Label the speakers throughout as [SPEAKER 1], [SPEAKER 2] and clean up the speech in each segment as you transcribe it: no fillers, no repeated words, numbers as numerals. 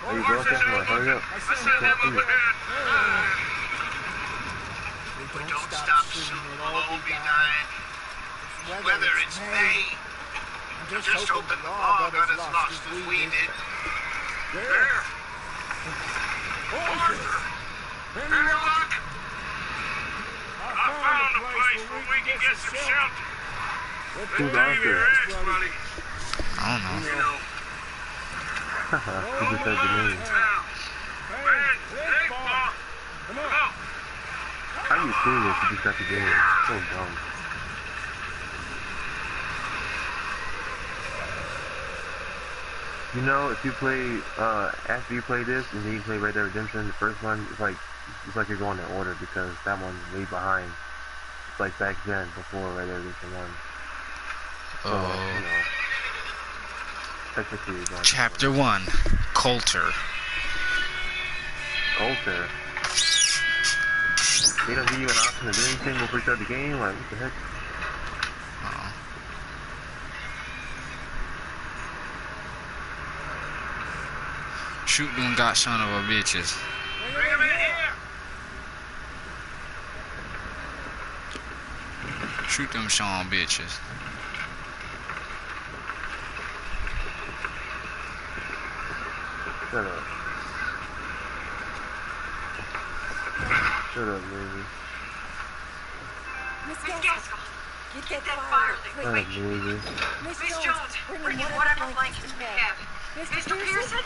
[SPEAKER 1] There you go, okay, hurry up.
[SPEAKER 2] I sent them up ahead. We don't stop soon, we'll all be dying. Whether it's May. I'm just hoping the law got as lost as we did. There. Arthur. Any luck? I found a place where we can get some shelter.
[SPEAKER 1] Who's Arthur?
[SPEAKER 2] Buddy.
[SPEAKER 3] I don't know.
[SPEAKER 2] You know.
[SPEAKER 1] He just said the name.
[SPEAKER 2] Man, big ball. Come on.
[SPEAKER 1] How you seen this? You just got the game. So dumb. You know, if you play, after you play this and then you play Red Dead Redemption, the first one, it's like you're going in order because that one's way behind. It's like back then, before Red Dead Redemption 1. So, you know, technically you're going
[SPEAKER 3] Chapter 1, Coulter.
[SPEAKER 1] Coulter? They don't give you an option to do anything before you start the game? Like, what the heck?
[SPEAKER 3] Shoot them got son of a bitches.
[SPEAKER 2] Bring him in here.
[SPEAKER 3] Shoot them Sean bitches.
[SPEAKER 1] Shut up. Shut up, baby.
[SPEAKER 4] Miss Gaskell, get that fire lit.
[SPEAKER 1] Shut up, baby.
[SPEAKER 4] Miss Jones, bring in whatever blankets we have. Mr. Pearson,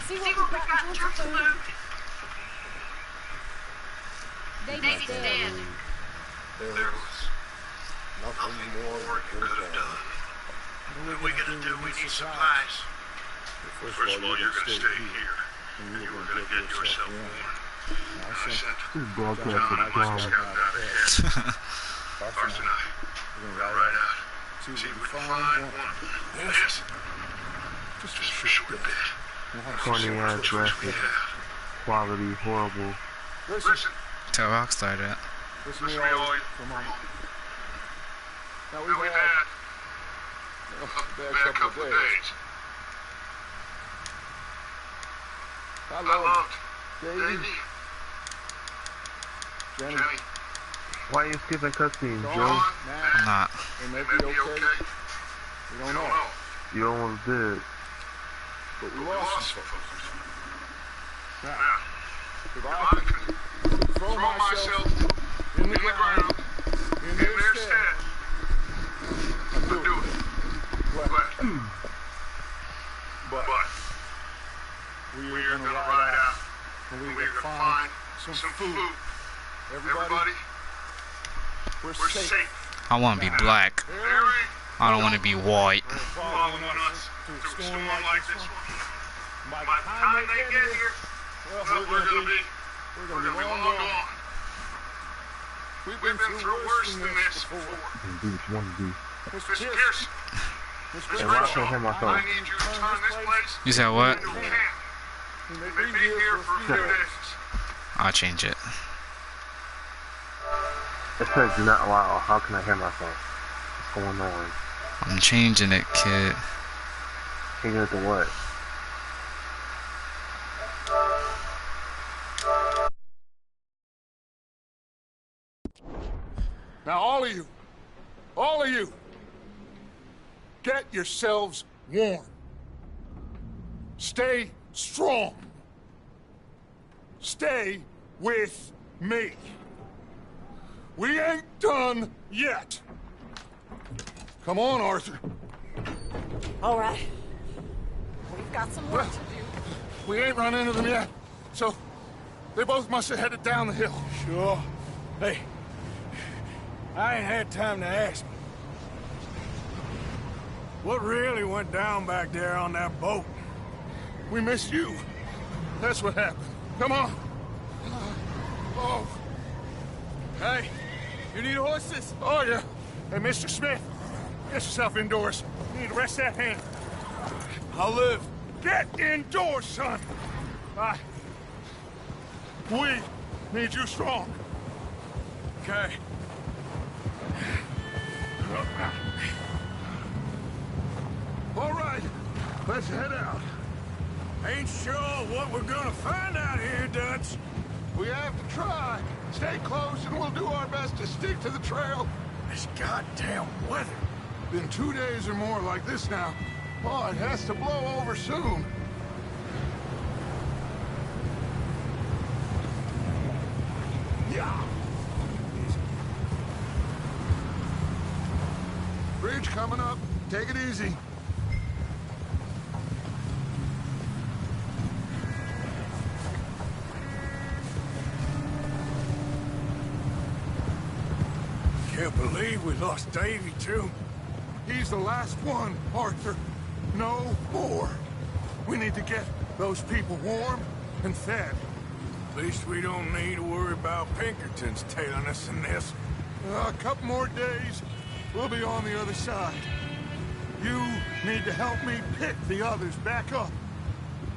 [SPEAKER 4] see what we've got in terms of food. Davy's dead.
[SPEAKER 2] There was nothing more we could have done. What are we gonna do? We need supplies. First of all, you're gonna stay here. And you were gonna get yourself warm. I sent John and my scout out ahead. Arthur and I, we're gonna ride out. See if we can find one of them. Yes. Just for a short bit.
[SPEAKER 1] Corny ass graphic. Quality horrible.
[SPEAKER 2] Listen.
[SPEAKER 3] Tell Rockstar that.
[SPEAKER 2] Listen to me all. Come on. Now we've had a bad couple of days. I loved Davey. Jenny.
[SPEAKER 1] Why are you skipping cutscenes, Joe?
[SPEAKER 3] I'm not.
[SPEAKER 2] They may be okay. We don't know.
[SPEAKER 1] You almost did.
[SPEAKER 2] But we lost some folks. Now, if I can throw myself in the ground, in their stead, I'll do it. But we are gonna ride out, and we're gonna find some food. Everybody, we're safe.
[SPEAKER 3] I want to be black. I don't want to be white.
[SPEAKER 2] Following us through a storm like this one. By the time they get here, well, we're gonna be long gone. We've been through worse than this before. Mr. Pearson.
[SPEAKER 1] Hey, why can't hear my phone?
[SPEAKER 2] I need you to turn this place
[SPEAKER 3] You said what?
[SPEAKER 2] into a camp. We may be here for a few days.
[SPEAKER 3] I'll change it.
[SPEAKER 1] It says do not allow. How can I hear myself? What's going on?
[SPEAKER 3] I'm changing it, kid.
[SPEAKER 1] Changing it to what?
[SPEAKER 2] Now all of you, get yourselves warm. Stay strong. Stay with me. We ain't done yet. Come on, Arthur.
[SPEAKER 4] All right. We've got some work to do.
[SPEAKER 2] We ain't run into them yet, so they both must have headed down the hill.
[SPEAKER 5] Sure. Hey, I ain't had time to ask. What really went down back there on that boat?
[SPEAKER 2] We missed you. That's what happened. Come on. Oh.
[SPEAKER 5] Hey, you need horses?
[SPEAKER 2] Oh, yeah. Hey, Mr. Smith, get yourself indoors. You need to rest that hand.
[SPEAKER 5] I'll live.
[SPEAKER 2] Get indoors, son. We need you strong.
[SPEAKER 5] Okay.
[SPEAKER 2] All right, let's head out.
[SPEAKER 5] Ain't sure what we're gonna find out here, Dutch.
[SPEAKER 2] We have to try. Stay close and we'll do our best to stick to the trail.
[SPEAKER 5] This goddamn weather.
[SPEAKER 2] Been 2 days or more like this now. Oh, it has to blow over soon. Yeah. Bridge coming up. Take it easy.
[SPEAKER 5] Can't believe we lost Davy, too.
[SPEAKER 2] He's the last one, Arthur. No more. We need to get those people warm and fed.
[SPEAKER 5] At least we don't need to worry about Pinkertons tailing us in this.
[SPEAKER 2] A couple more days, we'll be on the other side. You need to help me pick the others back up.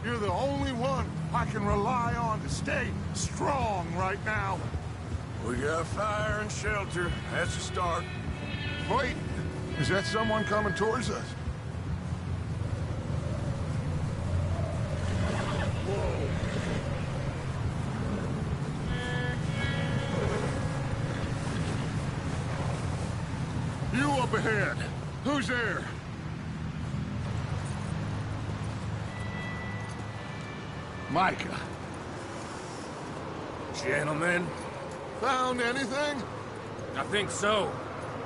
[SPEAKER 2] You're the only one I can rely on to stay strong right now.
[SPEAKER 5] We got fire and shelter. That's a start.
[SPEAKER 2] Wait, is that someone coming towards us? You up ahead. Who's there? Micah.
[SPEAKER 6] Gentlemen,
[SPEAKER 2] Found anything?
[SPEAKER 6] I think so.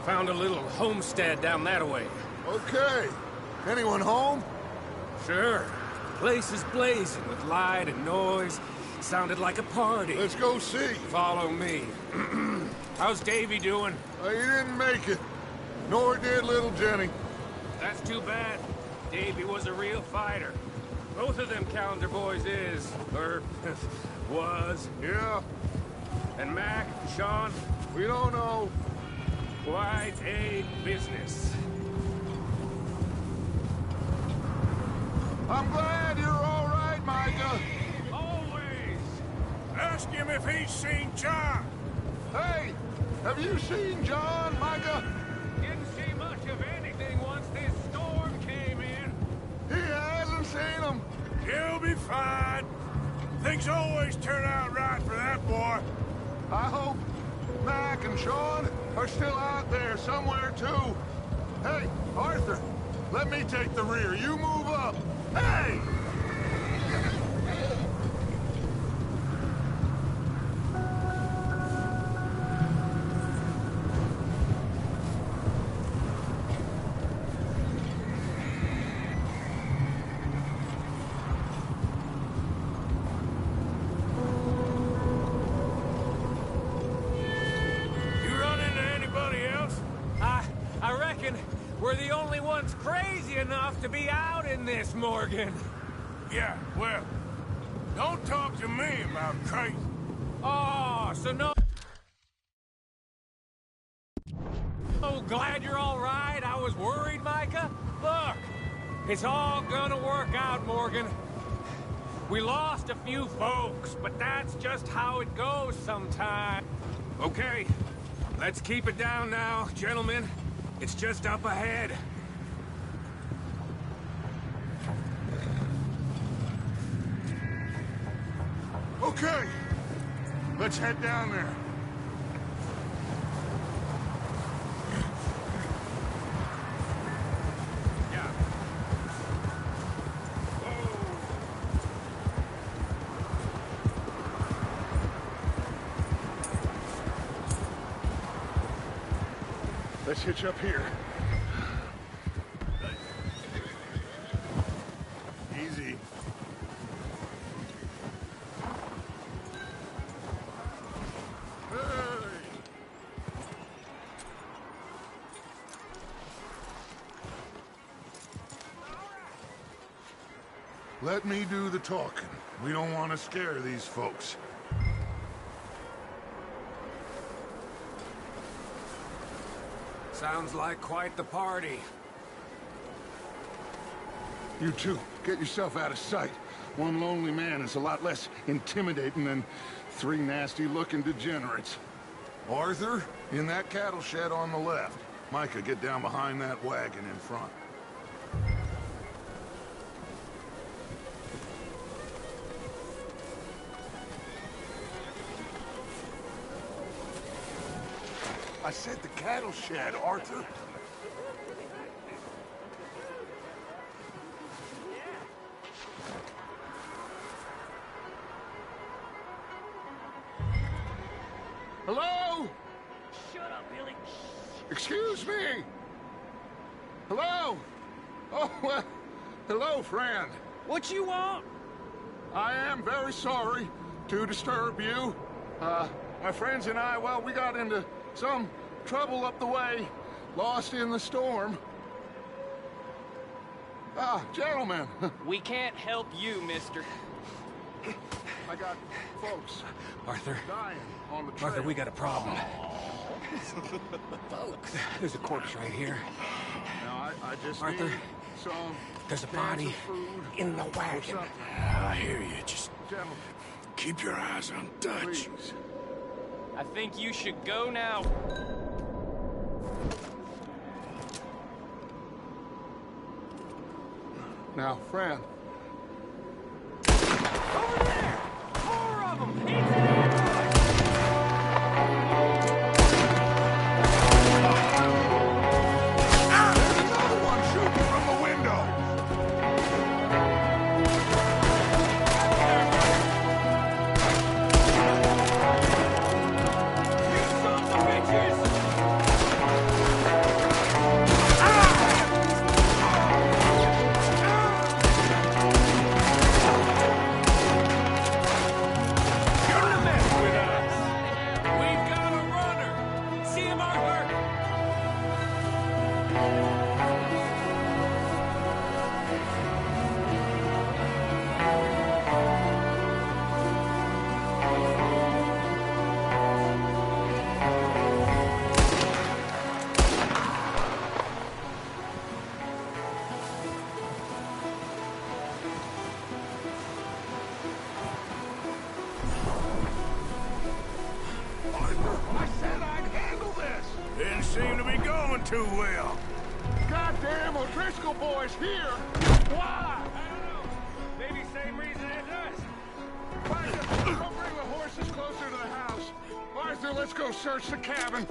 [SPEAKER 6] Found a little homestead down that way.
[SPEAKER 2] Okay. Anyone home?
[SPEAKER 6] Sure. Place is blazing with light and noise. Sounded like a party.
[SPEAKER 2] Let's go see.
[SPEAKER 6] Follow me. How's Davy doing?
[SPEAKER 2] He didn't make it. Nor did little Jenny.
[SPEAKER 6] That's too bad. Davy was a real fighter. Both of them Calendar boys is, or was.
[SPEAKER 2] Yeah,
[SPEAKER 6] And Mac, Sean,
[SPEAKER 2] we don't know.
[SPEAKER 6] quite a business.
[SPEAKER 2] I'm glad you're all right, Micah.
[SPEAKER 6] Always.
[SPEAKER 5] Ask him if he's seen John.
[SPEAKER 2] Hey, have you seen John, Micah?
[SPEAKER 6] Didn't see much of anything once this storm came in.
[SPEAKER 2] He hasn't seen him.
[SPEAKER 5] He'll be fine. Things always turn out right for that boy.
[SPEAKER 2] I hope Mac and Sean are still out there somewhere, too. Hey, Arthur, let me take the rear. You move up. Hey!
[SPEAKER 5] You run into anybody else?
[SPEAKER 6] I reckon we're the only ones crazy enough to be out in this, Morgan.
[SPEAKER 5] Yeah, well, don't talk to me about crazy.
[SPEAKER 6] Oh, so no... Oh, glad you're all right. I was worried, Micah. Look, it's all gonna work out, Morgan. We lost a few folks, but that's just how it goes sometimes. Okay, let's keep it down now, gentlemen. It's just up ahead.
[SPEAKER 2] Okay, let's head down there.
[SPEAKER 6] Yeah.
[SPEAKER 2] Let's hitch up here. Easy. Hey! Let me do the talking. We don't want to scare these folks.
[SPEAKER 6] Sounds like quite the party.
[SPEAKER 2] You two, get yourself out of sight. One lonely man is a lot less intimidating than three nasty-looking degenerates. Arthur, in that cattle shed on the left. Micah, get down behind that wagon in front. I said the cattle shed, Arthur. Hello?
[SPEAKER 6] Shut up, Billy.
[SPEAKER 2] Excuse me? Hello? Oh, well, hello, friend.
[SPEAKER 6] What you want?
[SPEAKER 2] I am very sorry to disturb you. My friends and I, well, we got into some trouble up the way, lost in the storm. Gentlemen.
[SPEAKER 7] We can't help you, mister.
[SPEAKER 2] I got folks
[SPEAKER 6] Arthur.
[SPEAKER 2] dying on the trail.
[SPEAKER 6] Arthur, we got a problem. Folks. There's a corpse right here.
[SPEAKER 2] Now, I just
[SPEAKER 6] Arthur,
[SPEAKER 2] need some
[SPEAKER 6] there's a
[SPEAKER 2] cans
[SPEAKER 6] body
[SPEAKER 2] of food
[SPEAKER 6] in the
[SPEAKER 2] or
[SPEAKER 6] wagon.
[SPEAKER 2] something.
[SPEAKER 5] I hear you. Just
[SPEAKER 2] Gentlemen,
[SPEAKER 5] keep your eyes on Dutch.
[SPEAKER 2] please.
[SPEAKER 7] I think you should go now.
[SPEAKER 2] Now, friend.
[SPEAKER 7] Over there! More of them! Into the ambush!
[SPEAKER 2] There's another one shooting from the window.
[SPEAKER 7] You sons of bitches!
[SPEAKER 6] Shouldn't mess with us. We've got a runner. See him, Arthur?
[SPEAKER 2] I said I'd handle this.
[SPEAKER 5] Didn't seem to be going too well.
[SPEAKER 2] Goddamn O'Driscoll boys here. Why?
[SPEAKER 6] I don't know. Maybe same reason as us.
[SPEAKER 2] Micah, go bring the horses closer to the house. Arthur, let's go search the cabin.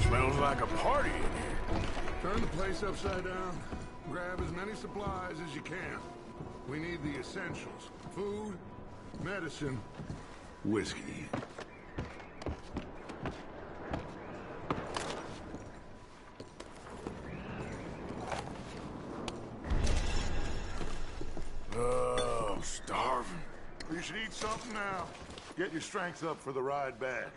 [SPEAKER 5] Smells like a party in here.
[SPEAKER 2] Turn the place upside down. Grab as many supplies as you can. We need the essentials. Food, medicine, whiskey.
[SPEAKER 5] Oh, starving.
[SPEAKER 2] You should eat something now. Get your strength up for the ride back.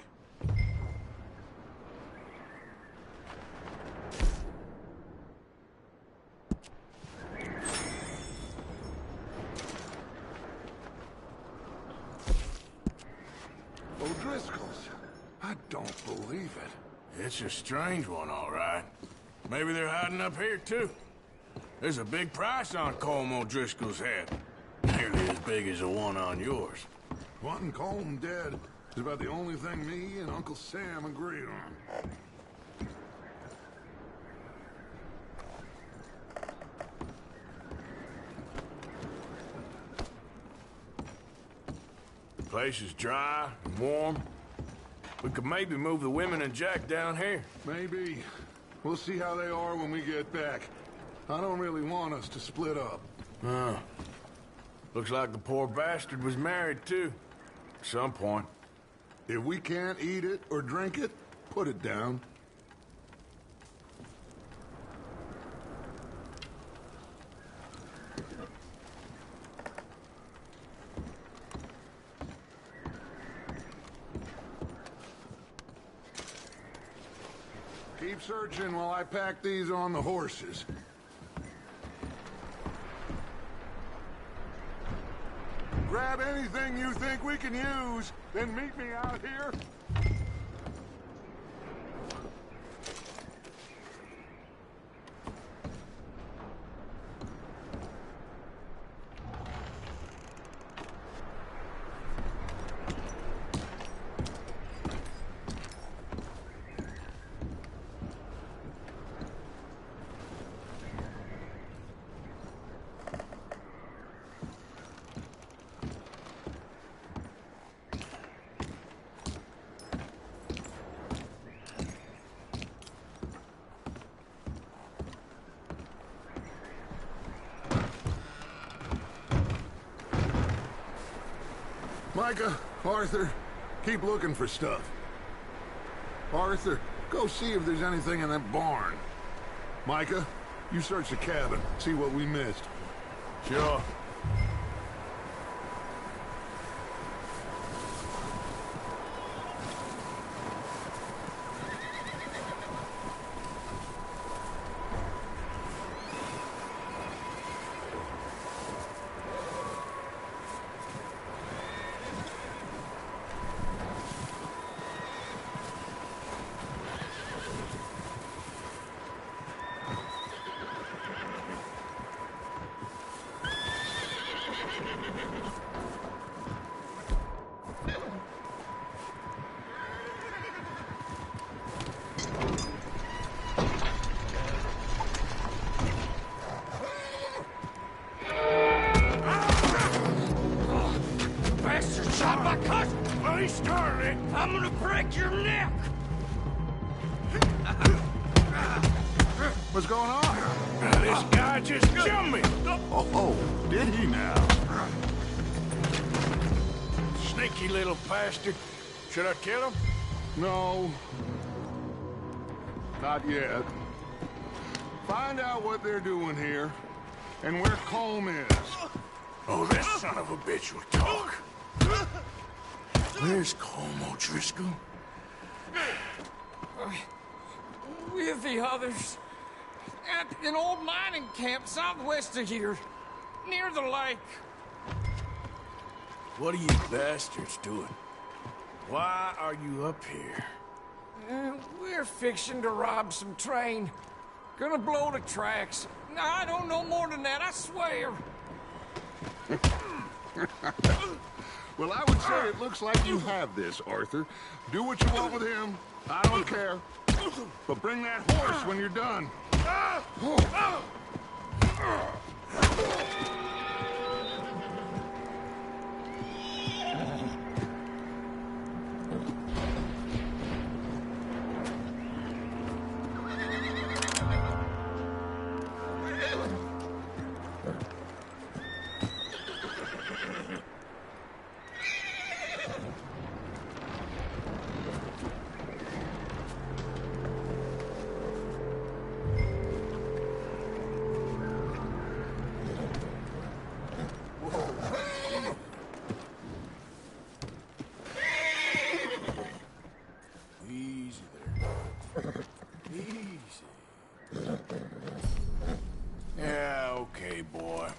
[SPEAKER 2] O'Driscoll's. I don't believe it.
[SPEAKER 5] It's a strange one, all right. Maybe they're hiding up here, too. There's a big price on Colm O'Driscoll's head. Nearly as big as the one on yours.
[SPEAKER 2] Wanting Colm dead is about the only thing me and Uncle Sam agree on.
[SPEAKER 5] The place is dry and warm. We could maybe move the women and Jack down here.
[SPEAKER 2] Maybe. We'll see how they are when we get back. I don't really want us to split up.
[SPEAKER 5] Looks like the poor bastard was married, too. At some point.
[SPEAKER 2] If we can't eat it or drink it, put it down. Keep searching while I pack these on the horses. Grab anything you think we can use, then meet me out here. Micah, Arthur, keep looking for stuff. Arthur, go see if there's anything in that barn. Micah, you search the cabin, see what we missed.
[SPEAKER 5] Sure.
[SPEAKER 6] Bastard shot my cousin! Well, he started it. I'm gonna break your neck!
[SPEAKER 2] What's going on?
[SPEAKER 5] This guy just jumped me.
[SPEAKER 2] Oh, did he now?
[SPEAKER 5] Sneaky little bastard. Should I kill him?
[SPEAKER 2] No. Not yet. Find out what they're doing here, and where Colm is.
[SPEAKER 5] Oh, this son of a bitch will talk. Where's Colm O'Driscoll?
[SPEAKER 6] With the others. At an old mining camp southwest of here. Near the lake.
[SPEAKER 5] What are you bastards doing? Why are you up here?
[SPEAKER 6] We're fixing to rob some train. Gonna blow the tracks. I don't know more than that, I swear.
[SPEAKER 2] Well, I would say it looks like you have this, Arthur. Do what you want with him. I don't care. But bring that horse when you're done.
[SPEAKER 5] Easy there. Easy. Yeah, okay, boy.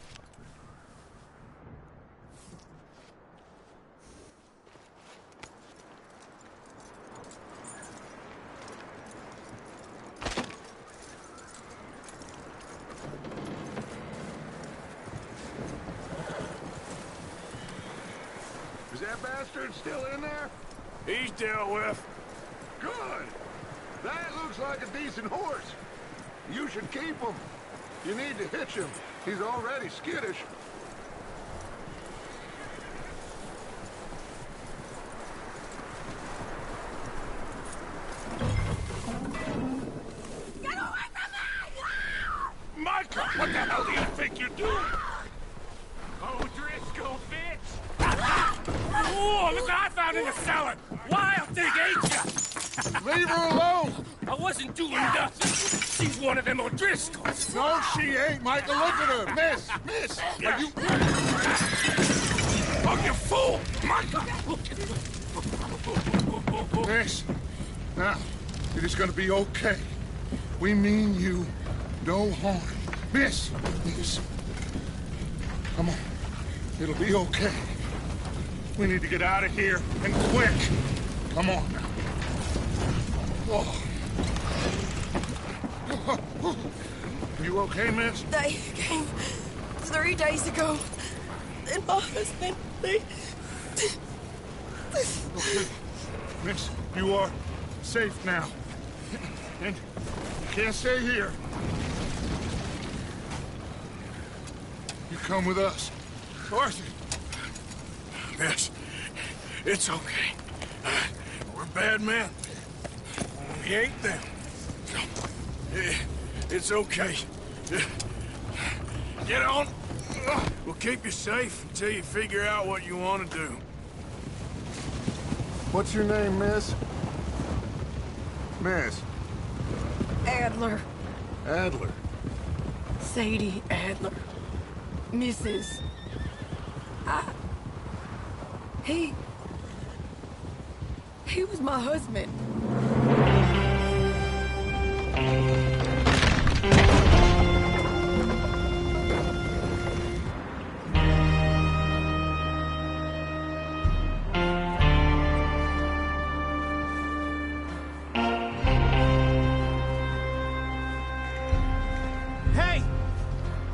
[SPEAKER 2] Is that bastard still in there?
[SPEAKER 5] He's dealt with.
[SPEAKER 2] Good. That looks like a decent horse. You should keep him. You need to hitch him. He's already skittish.
[SPEAKER 5] Micah, what the hell do you think you're doing?
[SPEAKER 6] O'Driscoll, bitch! Oh, look what I found in the cellar! Wild thing, ain't ya?
[SPEAKER 2] Leave her alone!
[SPEAKER 6] I wasn't doing nothing. She's one of them O'Driscolls.
[SPEAKER 2] No, she ain't, Michael. Look at her. Miss, are you...
[SPEAKER 5] Oh, you fool! Micah!
[SPEAKER 2] Miss, now, it is gonna be okay. We mean you no harm. Miss. Come on. It'll be okay. We need to get out of here, and quick. Come on now. Oh. You okay, miss?
[SPEAKER 8] They came 3 days ago. And my husband, they...
[SPEAKER 2] Okay. Miss, you are safe now. And you can't stay here. You come with us. Arthur.
[SPEAKER 5] Yes, it's okay. We're bad men. We ain't them. It's okay. Get on. We'll keep you safe until you figure out what you want to do.
[SPEAKER 2] What's your name, miss? Miss.
[SPEAKER 8] Adler.
[SPEAKER 2] Adler.
[SPEAKER 8] Sadie Adler. Mrs. He was my husband.
[SPEAKER 6] Hey!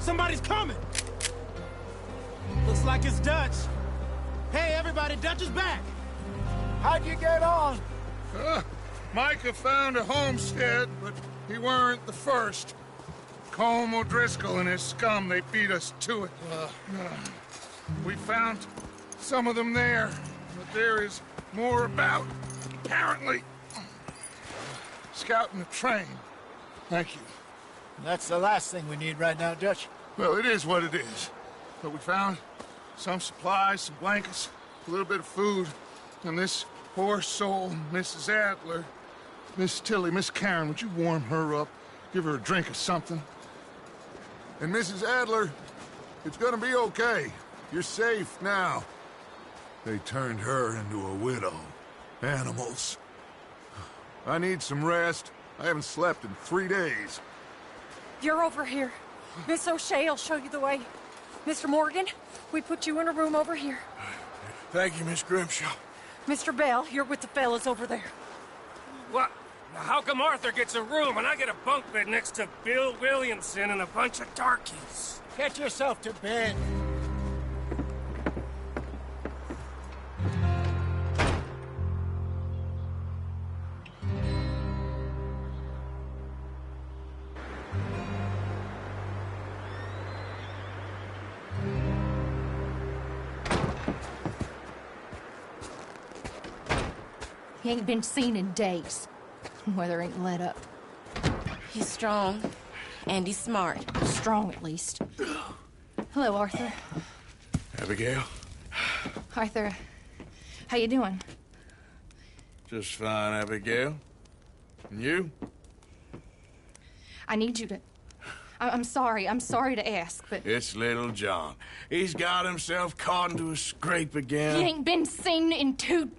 [SPEAKER 6] Somebody's coming! Looks like it's Dutch. Hey, everybody, Dutch is back! How'd you get on?
[SPEAKER 2] Micah found a homestead, but he weren't the first. Colm O'Driscoll and his scum, they beat us to it. We found some of them there, but there is more about, apparently. Scouting the train. Thank you.
[SPEAKER 9] That's the last thing we need right now, Dutch.
[SPEAKER 2] Well, it is what it is. But we found some supplies, some blankets, a little bit of food, and this poor soul, Mrs. Adler, Miss Tilly, Miss Karen, would you warm her up? Give her a drink or something? And Mrs. Adler, it's gonna be okay. You're safe now. They turned her into a widow. Animals. I need some rest. I haven't slept in 3 days.
[SPEAKER 4] You're over here. Miss O'Shea will show you the way. Mr. Morgan, we put you in a room over here.
[SPEAKER 2] Thank you, Miss Grimshaw.
[SPEAKER 4] Mr. Bell, you're with the fellas over there.
[SPEAKER 6] What? How come Arthur gets a room and I get a bunk bed next to Bill Williamson and a bunch of darkies?
[SPEAKER 9] Get yourself to bed.
[SPEAKER 10] He ain't been seen in days. Weather ain't let up.
[SPEAKER 8] He's strong, and he's smart.
[SPEAKER 10] Strong, at least. Hello, Arthur.
[SPEAKER 5] Abigail?
[SPEAKER 10] Arthur, how you doing?
[SPEAKER 5] Just fine, Abigail. And you?
[SPEAKER 10] I need you to... I'm sorry to ask, but...
[SPEAKER 5] It's little John. He's got himself caught into a scrape again.
[SPEAKER 10] He ain't been seen in 2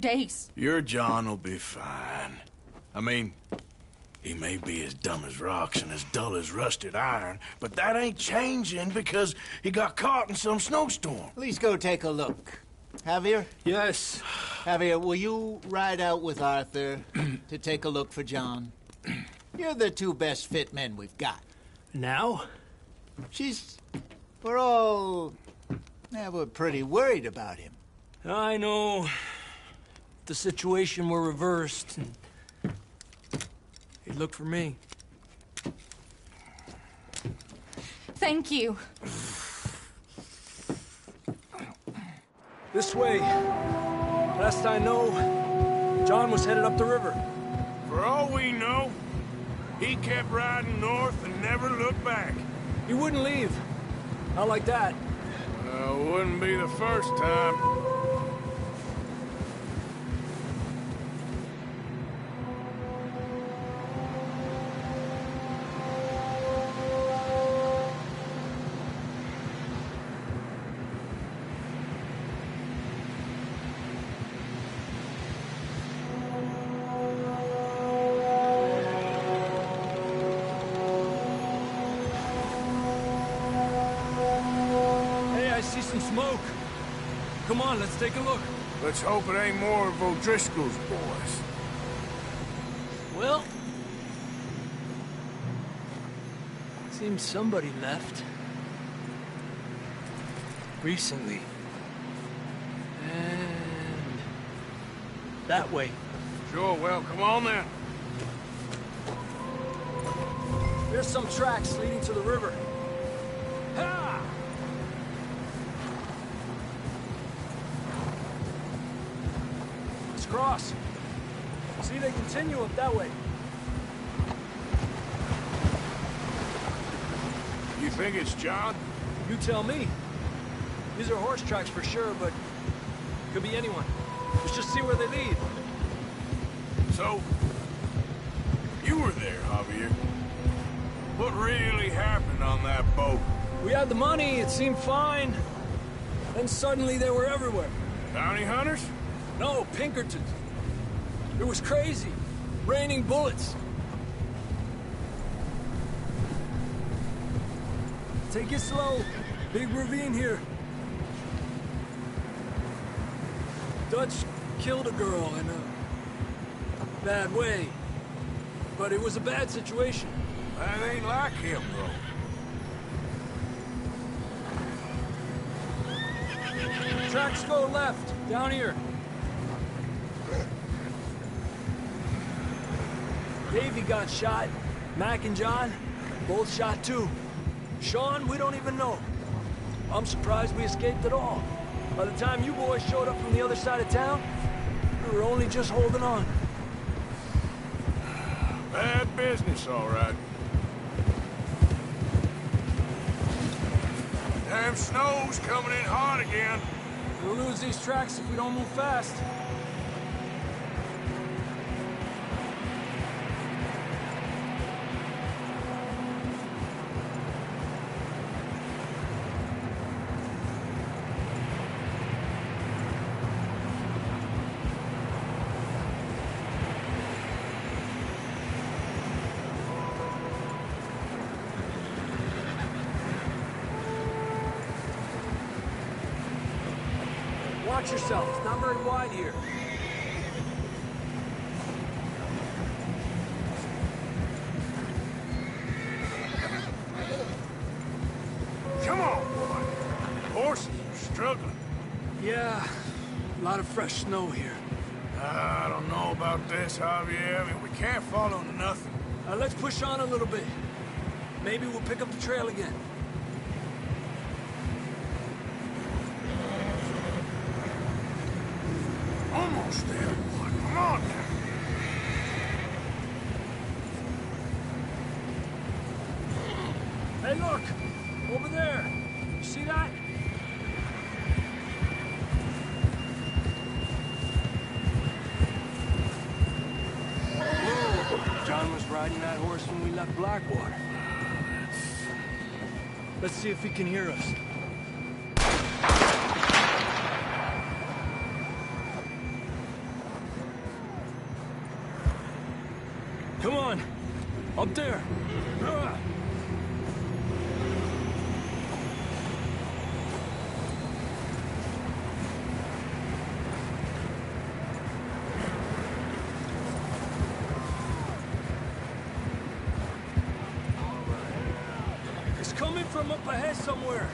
[SPEAKER 10] days.
[SPEAKER 5] Your John will be fine. I mean, he may be as dumb as rocks and as dull as rusted iron, but that ain't changing because he got caught in some snowstorm.
[SPEAKER 9] Please go take a look. Javier?
[SPEAKER 6] Yes.
[SPEAKER 9] Javier, will you ride out with Arthur to take a look for John? You're the 2 best fit men we've got.
[SPEAKER 6] Now?
[SPEAKER 9] We're all... we're pretty worried about him.
[SPEAKER 6] I know. The situation were reversed, and he'd look for me.
[SPEAKER 10] Thank you.
[SPEAKER 6] This way. Last I know, John was headed up the river.
[SPEAKER 5] For all we know, he kept riding north and never looked back.
[SPEAKER 6] He wouldn't leave. Not like that.
[SPEAKER 5] Wouldn't be the first time.
[SPEAKER 6] Some smoke. Come on, let's take a look.
[SPEAKER 5] Let's hope it ain't more of O'Driscoll's boys.
[SPEAKER 6] Well, seems somebody left. Recently. And that way.
[SPEAKER 5] Sure, well, come on then.
[SPEAKER 6] There's some tracks leading to the river. Ha! Cross. See, they continue up that way.
[SPEAKER 5] You think it's John?
[SPEAKER 6] You tell me. These are horse tracks for sure, but Could be anyone. Let's just see where they lead.
[SPEAKER 5] So, you were there, Javier. What really happened on that boat?
[SPEAKER 6] We had the money, it seemed fine. Then suddenly they were everywhere.
[SPEAKER 5] Bounty hunters?
[SPEAKER 6] No, Pinkertons. It was crazy. Raining bullets. Take it slow. Big ravine here. Dutch killed a girl in a bad way. But it was a bad situation.
[SPEAKER 5] That ain't like him, bro.
[SPEAKER 6] Tracks go left, down here. Davey got shot. Mac and John, both shot too. Sean, we don't even know. I'm surprised we escaped at all. By the time you boys showed up from the other side of town, we were only just holding on.
[SPEAKER 5] Bad business, all right. Damn snow's coming in hard again.
[SPEAKER 6] We'll lose these tracks if we don't move fast. Watch yourself. It's not very wide here.
[SPEAKER 5] Come on, boy. Horses are struggling.
[SPEAKER 6] Yeah, a lot of fresh snow here.
[SPEAKER 5] I don't know about this, Javier. I mean, we can't follow nothing.
[SPEAKER 6] Let's push on a little bit. Maybe we'll pick up the trail again.
[SPEAKER 5] Almost there, boy. Come on now.
[SPEAKER 6] Hey, look! Over there! You see that? Whoa! John was riding that horse when we left Blackwater. Let's see if he can hear us. Come on! Up there! It's coming from up ahead somewhere.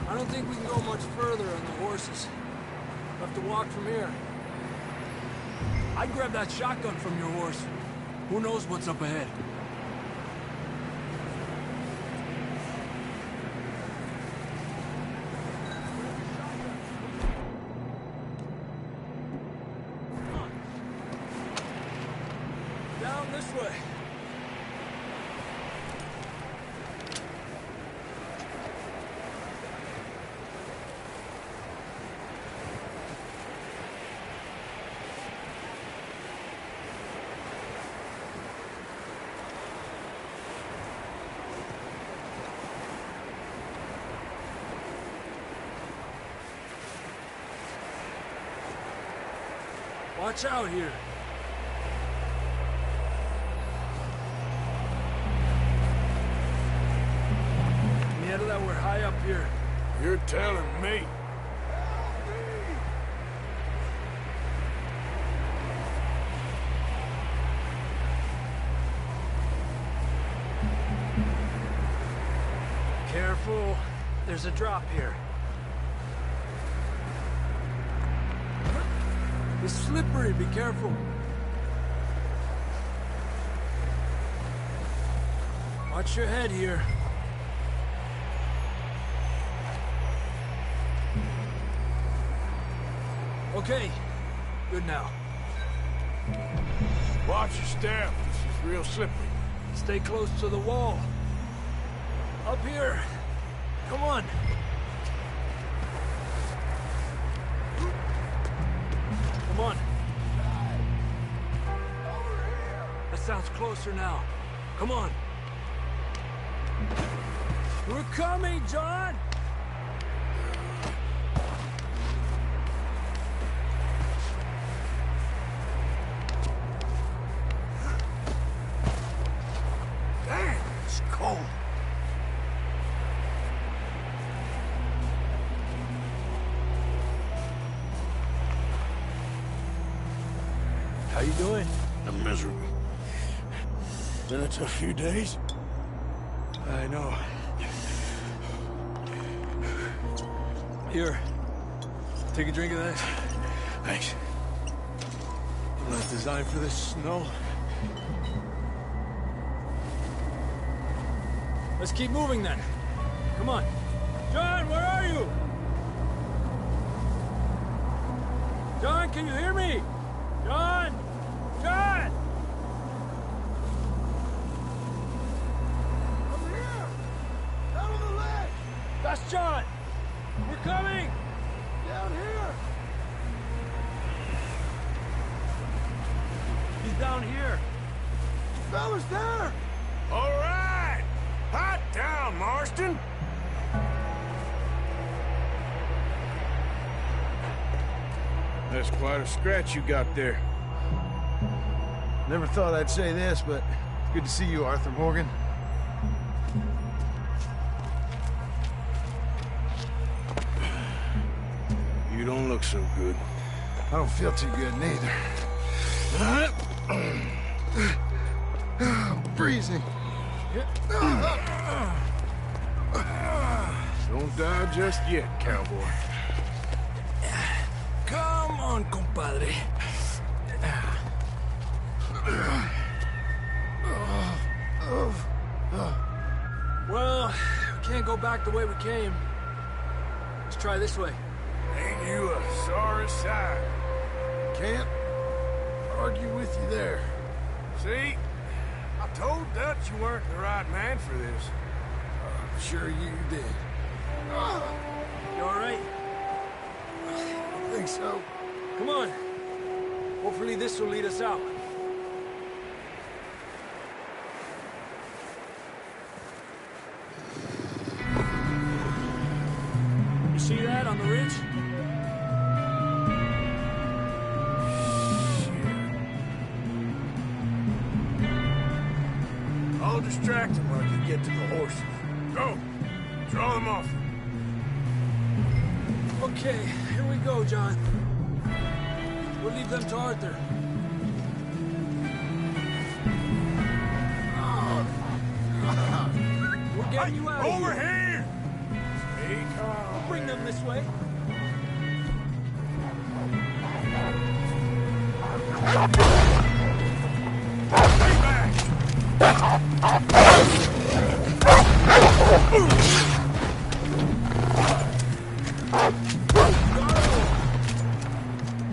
[SPEAKER 6] I don't think we can go much further on the horses. We'll have to walk from here. I'd grab that shotgun from your horse. Who knows what's up ahead? Down this way. Watch out here. Mierda, we're high up here.
[SPEAKER 5] You're telling me.
[SPEAKER 6] Careful. There's a drop here. It's slippery, be careful. Watch your head here. Okay, good now.
[SPEAKER 5] Watch your step. This is real slippery.
[SPEAKER 6] Stay close to the wall. Up here. Come on. closer now. Come on. We're coming, John!
[SPEAKER 5] Damn, it's cold.
[SPEAKER 6] How you doing?
[SPEAKER 5] I'm miserable. Been a tough few days.
[SPEAKER 6] I know. Here. Take a drink of that.
[SPEAKER 5] Thanks.
[SPEAKER 6] Not designed for this snow. Let's keep moving then. Come on. John, where are you? John, can you hear me? John! John!
[SPEAKER 5] I'm here! Down on the ledge!
[SPEAKER 6] That's John! We're coming!
[SPEAKER 5] Down here!
[SPEAKER 6] He's down here.
[SPEAKER 5] Fella's there! All right! Hot down, Marston! That's quite a scratch you got there.
[SPEAKER 2] Never thought I'd say this, but it's good to see you, Arthur Morgan.
[SPEAKER 5] You don't look so good.
[SPEAKER 2] I don't feel too good neither. Freezing.
[SPEAKER 5] Don't die just yet, cowboy.
[SPEAKER 6] Come on, compadre. Well, we can't go back the way we came. Let's try this way.
[SPEAKER 5] Ain't you a sorry sight?
[SPEAKER 2] Can't argue with you there.
[SPEAKER 5] See? I told Dutch you weren't the right man for this.
[SPEAKER 2] I'm sure you did.
[SPEAKER 6] You all right?
[SPEAKER 2] I think so.
[SPEAKER 6] Come on. Hopefully this will lead us out. You see that on the ridge?
[SPEAKER 5] I'll distract him while you get to the horses. Go! Draw them off.
[SPEAKER 6] Okay, here we go, John. We'll leave them to Arthur. We're getting you out of
[SPEAKER 5] Over
[SPEAKER 6] here.
[SPEAKER 5] here! Stay calm.
[SPEAKER 6] We'll bring them this way.
[SPEAKER 5] Stay back!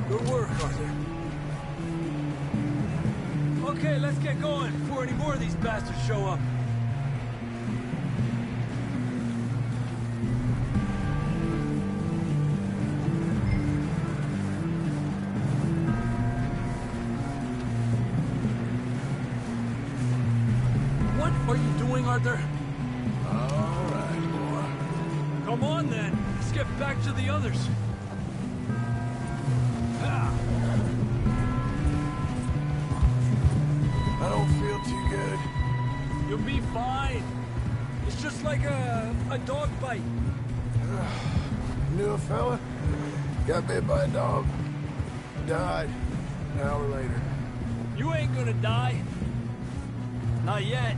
[SPEAKER 6] Good work, Arthur. Okay, let's get going before any more of these bastards show up. What are you doing, Arthur?
[SPEAKER 5] All right, boy.
[SPEAKER 6] Come on, then. Let's get back to the others.
[SPEAKER 5] I don't feel too good.
[SPEAKER 6] You'll be fine. It's just like a dog bite.
[SPEAKER 5] Knew a fella? Got bit by a dog. Died an hour later.
[SPEAKER 6] You ain't gonna die. Not yet.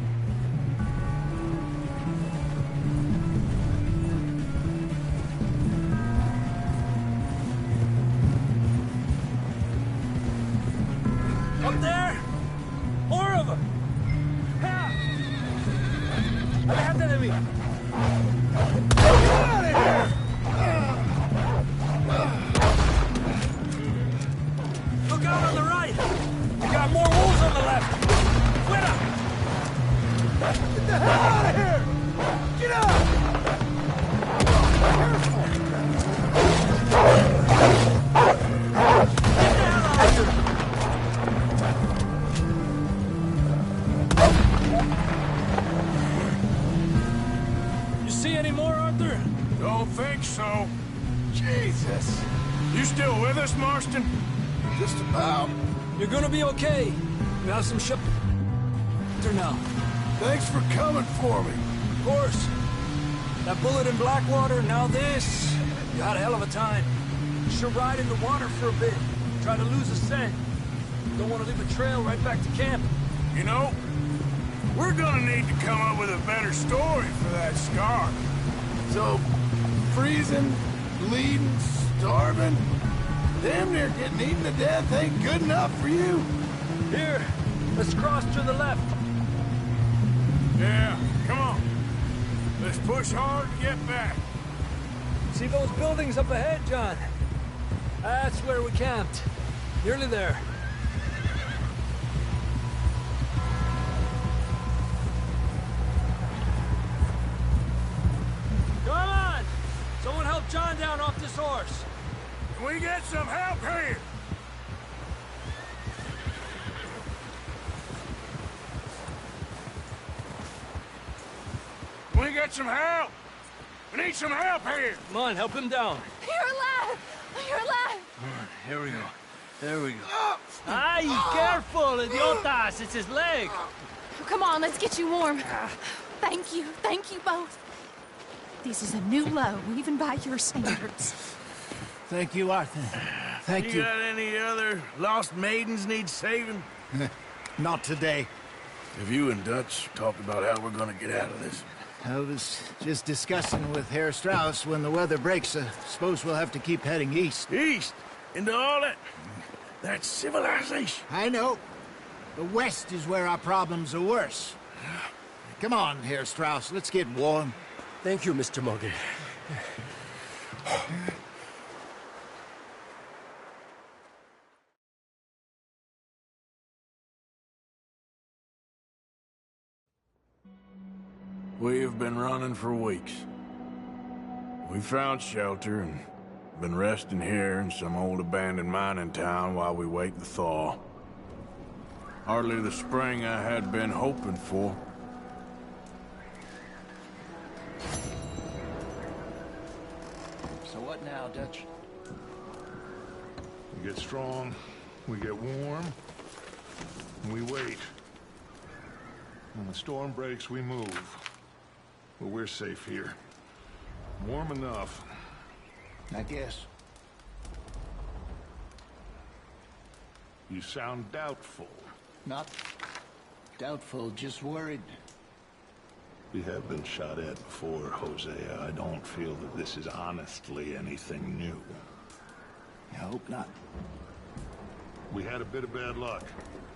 [SPEAKER 6] Up there! More of them! Ha! Aléjate de mí! Get out of here! Look out on the right! We got more wolves on the left! Fuera! anymore, Arthur?
[SPEAKER 5] Don't think so. Jesus. You still with us, Marston?
[SPEAKER 2] Just about.
[SPEAKER 6] You're gonna be okay. We have some shelter now.
[SPEAKER 5] Thanks for coming for me.
[SPEAKER 6] Of course. That bullet in Blackwater, now this. You had a hell of a time. You should ride in the water for a bit. Try to lose a scent. Don't want to leave a trail right back to camp.
[SPEAKER 5] You know, we're gonna need to come up with a better story for that scar. So, freezing, bleeding, starving, damn near getting eaten to death ain't good enough for you.
[SPEAKER 6] Here, let's cross to the left.
[SPEAKER 5] Yeah, come on. Let's push hard to get back.
[SPEAKER 6] See those buildings up ahead, John? That's where we camped. Nearly there. Come on! Someone help John down off this horse.
[SPEAKER 5] Can we get some help here? Can we get some help? We need some help here.
[SPEAKER 6] Come on, help him down.
[SPEAKER 8] You're alive! You're alive!
[SPEAKER 6] Here we go. There we go. Ay, careful, idiotas! It's his leg.
[SPEAKER 10] Come on, let's get you warm. Thank you both. This is a new low, even by your standards.
[SPEAKER 9] Thank you, Arthur. Thank you.
[SPEAKER 5] You got any other lost maidens need saving?
[SPEAKER 9] Not today.
[SPEAKER 5] Have you and Dutch talked about how we're gonna get out of this?
[SPEAKER 9] I was just discussing with Herr Strauss when the weather breaks. I suppose we'll have to keep heading east.
[SPEAKER 5] East? Into all that civilization?
[SPEAKER 9] I know. The west is where our problems are worse. Come on, Herr Strauss, let's get warm.
[SPEAKER 6] Thank you, Mr. Morgan.
[SPEAKER 5] We have been running for weeks. We found shelter and been resting here in some old abandoned mining town while we wait the thaw. Hardly the spring I had been hoping for.
[SPEAKER 9] So what now, Dutch?
[SPEAKER 2] We get strong, we get warm, and we wait. When the storm breaks, we move. But we're safe here. Warm enough.
[SPEAKER 9] I guess.
[SPEAKER 2] You sound doubtful.
[SPEAKER 9] Not doubtful, just worried.
[SPEAKER 2] We have been shot at before, Hosea. I don't feel that this is honestly anything new.
[SPEAKER 9] I hope not.
[SPEAKER 2] We had a bit of bad luck,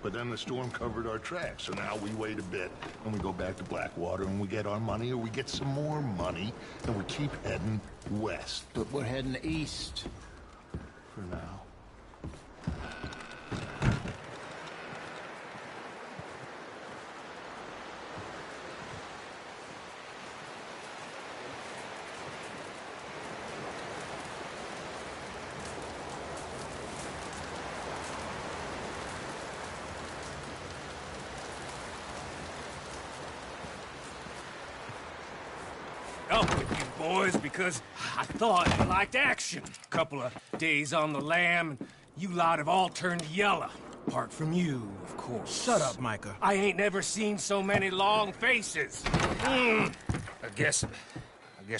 [SPEAKER 2] but then the storm covered our tracks, so now we wait a bit, and we go back to Blackwater, and we get our money, or we get some more money, and we keep heading west.
[SPEAKER 9] But we're heading east.
[SPEAKER 2] For now.
[SPEAKER 6] Up with you boys because I thought you liked action. A couple of days on the lam, and you lot have all turned yellow. Apart from you, of course.
[SPEAKER 5] Shut up, Micah.
[SPEAKER 6] I ain't never seen so many long faces. I guess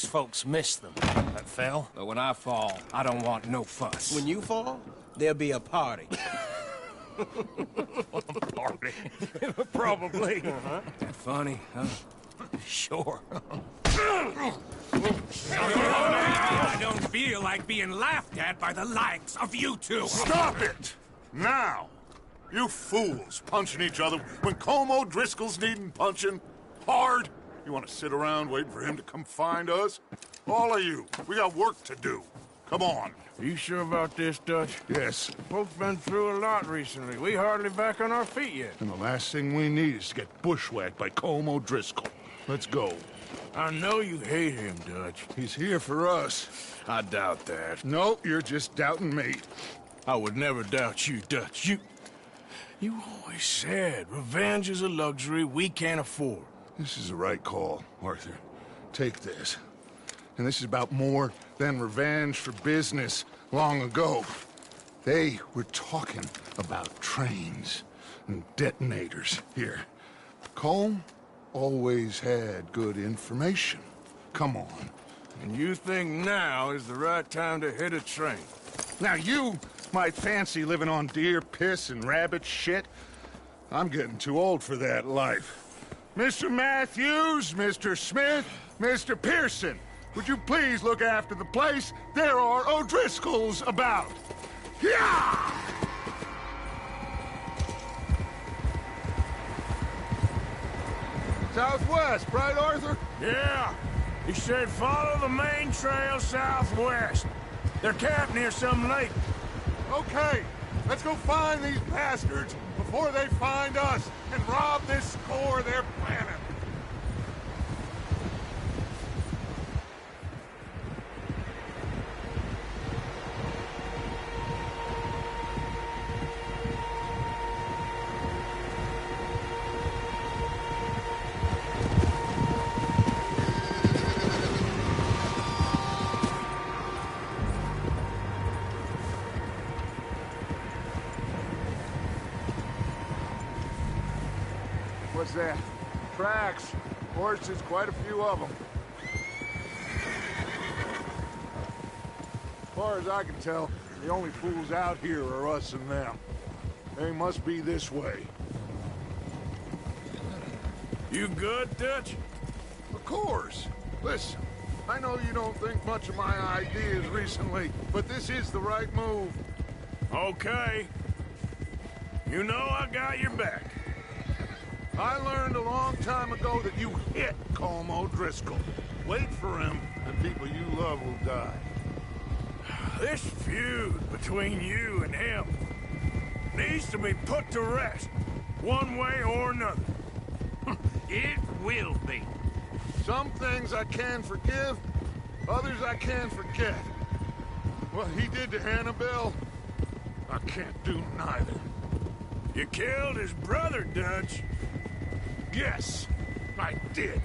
[SPEAKER 6] folks miss them. That fell. But when I fall, I don't want no fuss.
[SPEAKER 11] When you fall, there'll be a party.
[SPEAKER 6] Party? Probably. That funny, huh? Sure. I don't feel like being laughed at by the likes of you two.
[SPEAKER 2] Stop it! Now! You fools punching each other when Colm O'Driscoll's needing punching. Hard! You want to sit around waiting for him to come find us? All of you, we got work to do. Come on.
[SPEAKER 5] Are you sure about this, Dutch?
[SPEAKER 2] Yes.
[SPEAKER 5] Folks been through a lot recently. We hardly back on our feet yet.
[SPEAKER 2] And the last thing we need is to get bushwhacked by Colm O'Driscoll. Let's go.
[SPEAKER 5] I know you hate him, Dutch.
[SPEAKER 2] He's here for us.
[SPEAKER 5] I doubt that.
[SPEAKER 2] No, you're just doubting me.
[SPEAKER 5] I would never doubt you, Dutch. You always said revenge is a luxury we can't afford.
[SPEAKER 2] This is the right call, Arthur. Take this. And this is about more than revenge for business long ago. They were talking about trains and detonators here. Colm always had good information. Come on.
[SPEAKER 5] And you think now is the right time to hit a train?
[SPEAKER 2] Now you might fancy living on deer piss and rabbit shit. I'm getting too old for that life. Mr. Matthews, Mr. Smith, Mr. Pearson, would you please look after the place? There are O'Driscolls about. Yeah! Southwest, right, Arthur?
[SPEAKER 5] Yeah. He said follow the main trail southwest. They're camped near some lake.
[SPEAKER 2] Okay, let's go find these bastards before they find us and rob this score they're planning. What's that? Tracks. Horses, quite a few of them. As far as I can tell, the only fools out here are us and them. They must be this way.
[SPEAKER 5] You good, Dutch?
[SPEAKER 2] Of course. Listen, I know you don't think much of my ideas recently, but this is the right move.
[SPEAKER 5] Okay. You know I got your back.
[SPEAKER 2] I learned a long time ago that you hit Colm O'Driscoll. Wait for him, and people you love will die.
[SPEAKER 5] This feud between you and him needs to be put to rest, one way or another. It will be.
[SPEAKER 2] Some things I can forgive, others I can't forget. What he did to Annabelle, I can't do neither.
[SPEAKER 5] You killed his brother, Dutch.
[SPEAKER 2] Yes, I did.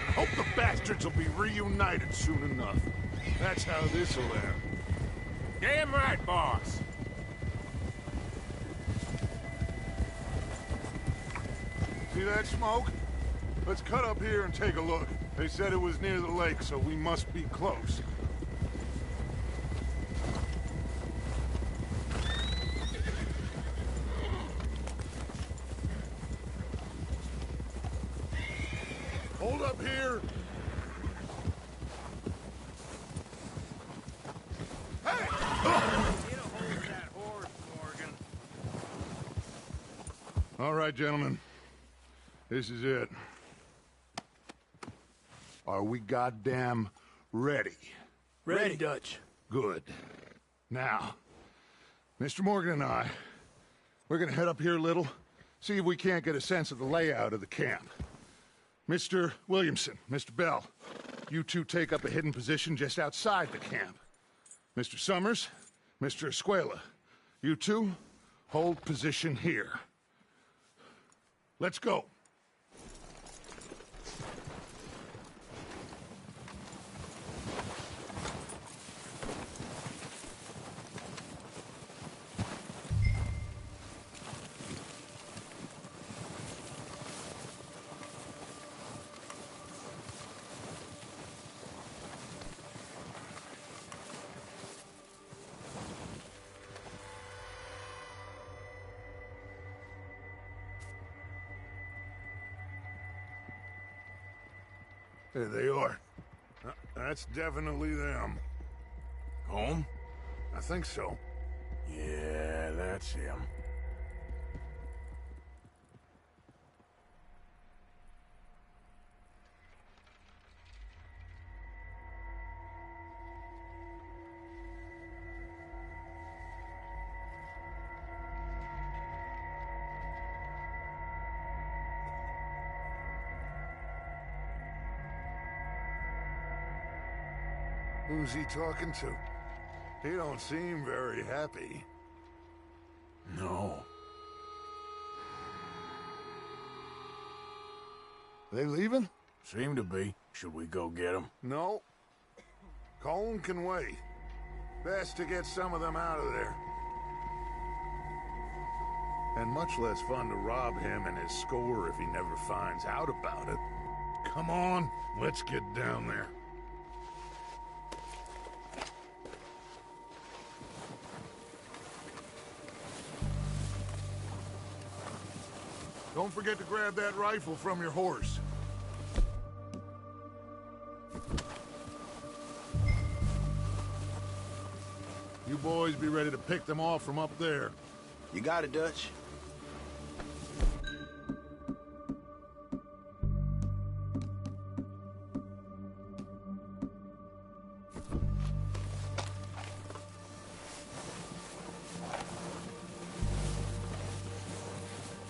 [SPEAKER 2] I hope the bastards will be reunited soon enough. That's how this'll end.
[SPEAKER 6] Damn right, boss.
[SPEAKER 2] See that smoke? Let's cut up here and take a look. They said it was near the lake, so we must be close. Hold up here. Hey! All right, gentlemen. This is it. Are we goddamn ready?
[SPEAKER 11] Ready, Dutch.
[SPEAKER 2] Good. Now, Mr. Morgan and I, we're gonna head up here a little, see if we can't get a sense of the layout of the camp. Mr. Williamson, Mr. Bell, you two take up a hidden position just outside the camp. Mr. Summers, Mr. Escuela, you two hold position here. Let's go. There they are. That's definitely them.
[SPEAKER 5] Home?
[SPEAKER 2] I think so.
[SPEAKER 5] Yeah, that's him.
[SPEAKER 2] Who's he talking to? He don't seem very happy.
[SPEAKER 5] No.
[SPEAKER 2] They leaving?
[SPEAKER 5] Seem to be. Should we go get them?
[SPEAKER 2] No.
[SPEAKER 5] Colm can wait. Best to get some of them out of there. And much less fun to rob him and his score if he never finds out about it. Come on, let's get down there. Don't forget to grab that rifle from your horse. You boys be ready to pick them off from up there.
[SPEAKER 11] You got it, Dutch.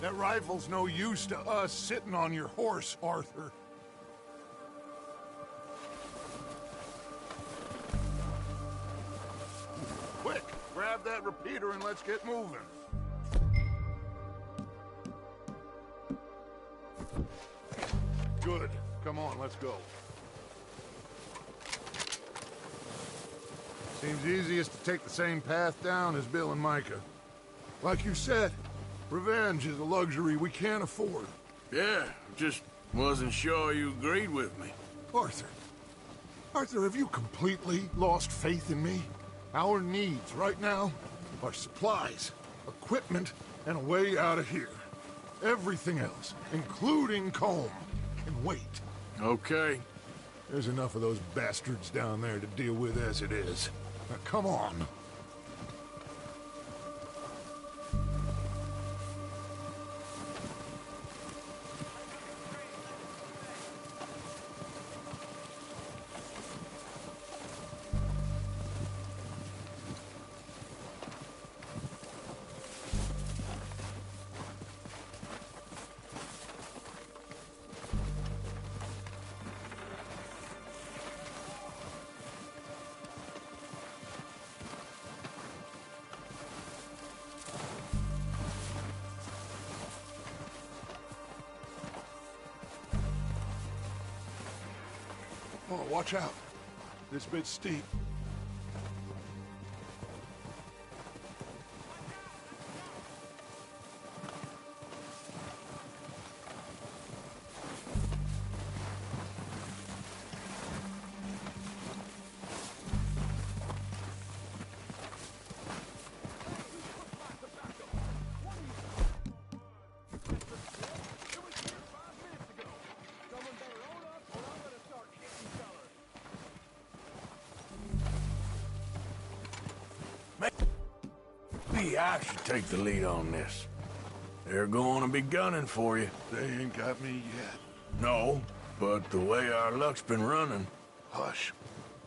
[SPEAKER 5] That rifle's no use to us sitting on your horse, Arthur. Quick, grab that repeater and let's get moving. Good. Come on, let's go. Seems easiest to take the same path down as Bill and Micah. Like you said, revenge is a luxury we can't afford.
[SPEAKER 12] Yeah, just wasn't sure you agreed with me.
[SPEAKER 5] Arthur, have you completely lost faith in me? Our needs right now are supplies, equipment, and a way out of here. Everything else, including Colm, can wait.
[SPEAKER 12] Okay.
[SPEAKER 5] There's enough of those bastards down there to deal with as it is. Now, come on. Oh, watch out. This bit's steep.
[SPEAKER 12] Maybe I should take the lead on this. They're going to be gunning for you.
[SPEAKER 5] They ain't got me yet.
[SPEAKER 12] No, but the way our luck's been running...
[SPEAKER 5] Hush.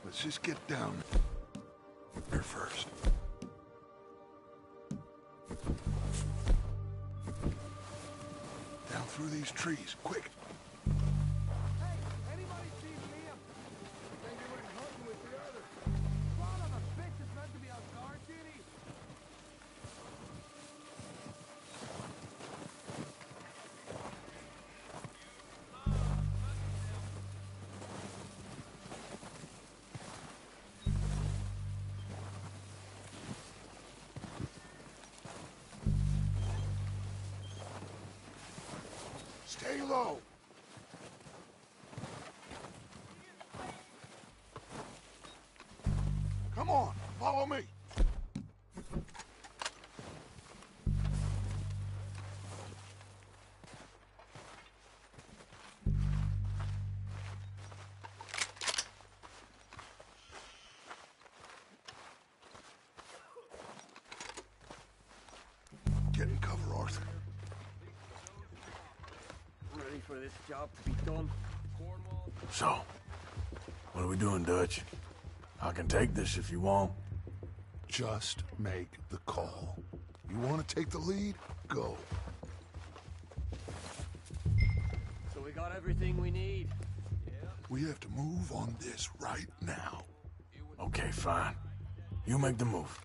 [SPEAKER 5] Let's just get down there first. Down through these trees, quick. Stay low. Come on, follow me. Get in cover, Arthur.
[SPEAKER 11] Ready for this job to be done.
[SPEAKER 12] So, what are we doing, Dutch? I can take this if you want.
[SPEAKER 5] Just make the call. You want to take the lead? Go.
[SPEAKER 11] So we got everything we need.
[SPEAKER 5] We have to move on this right now.
[SPEAKER 12] Okay, fine. You make the move.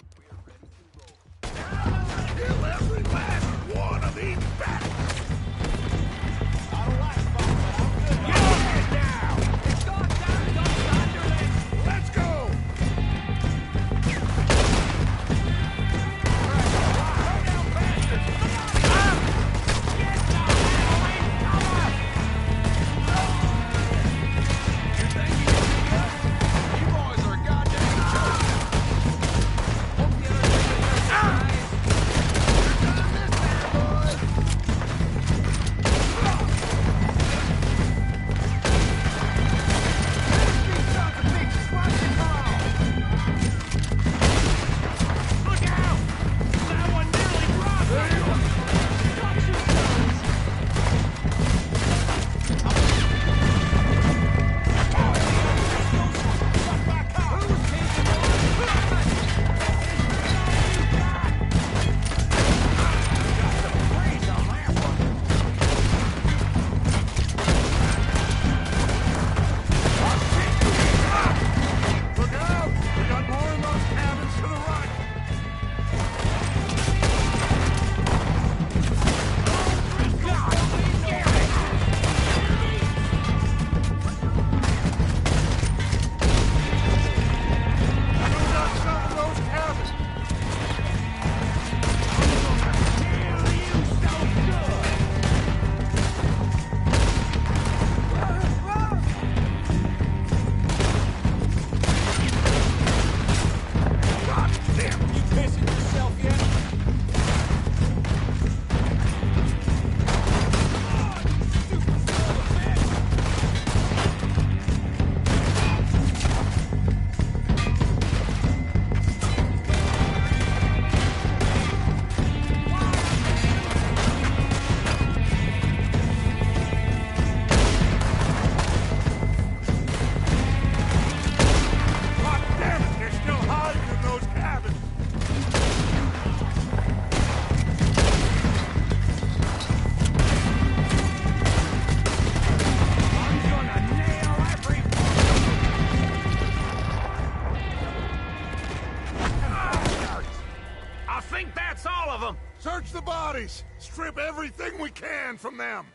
[SPEAKER 5] Kill every last one of these bastards! Let's go! Search the bodies! Strip everything we can from them!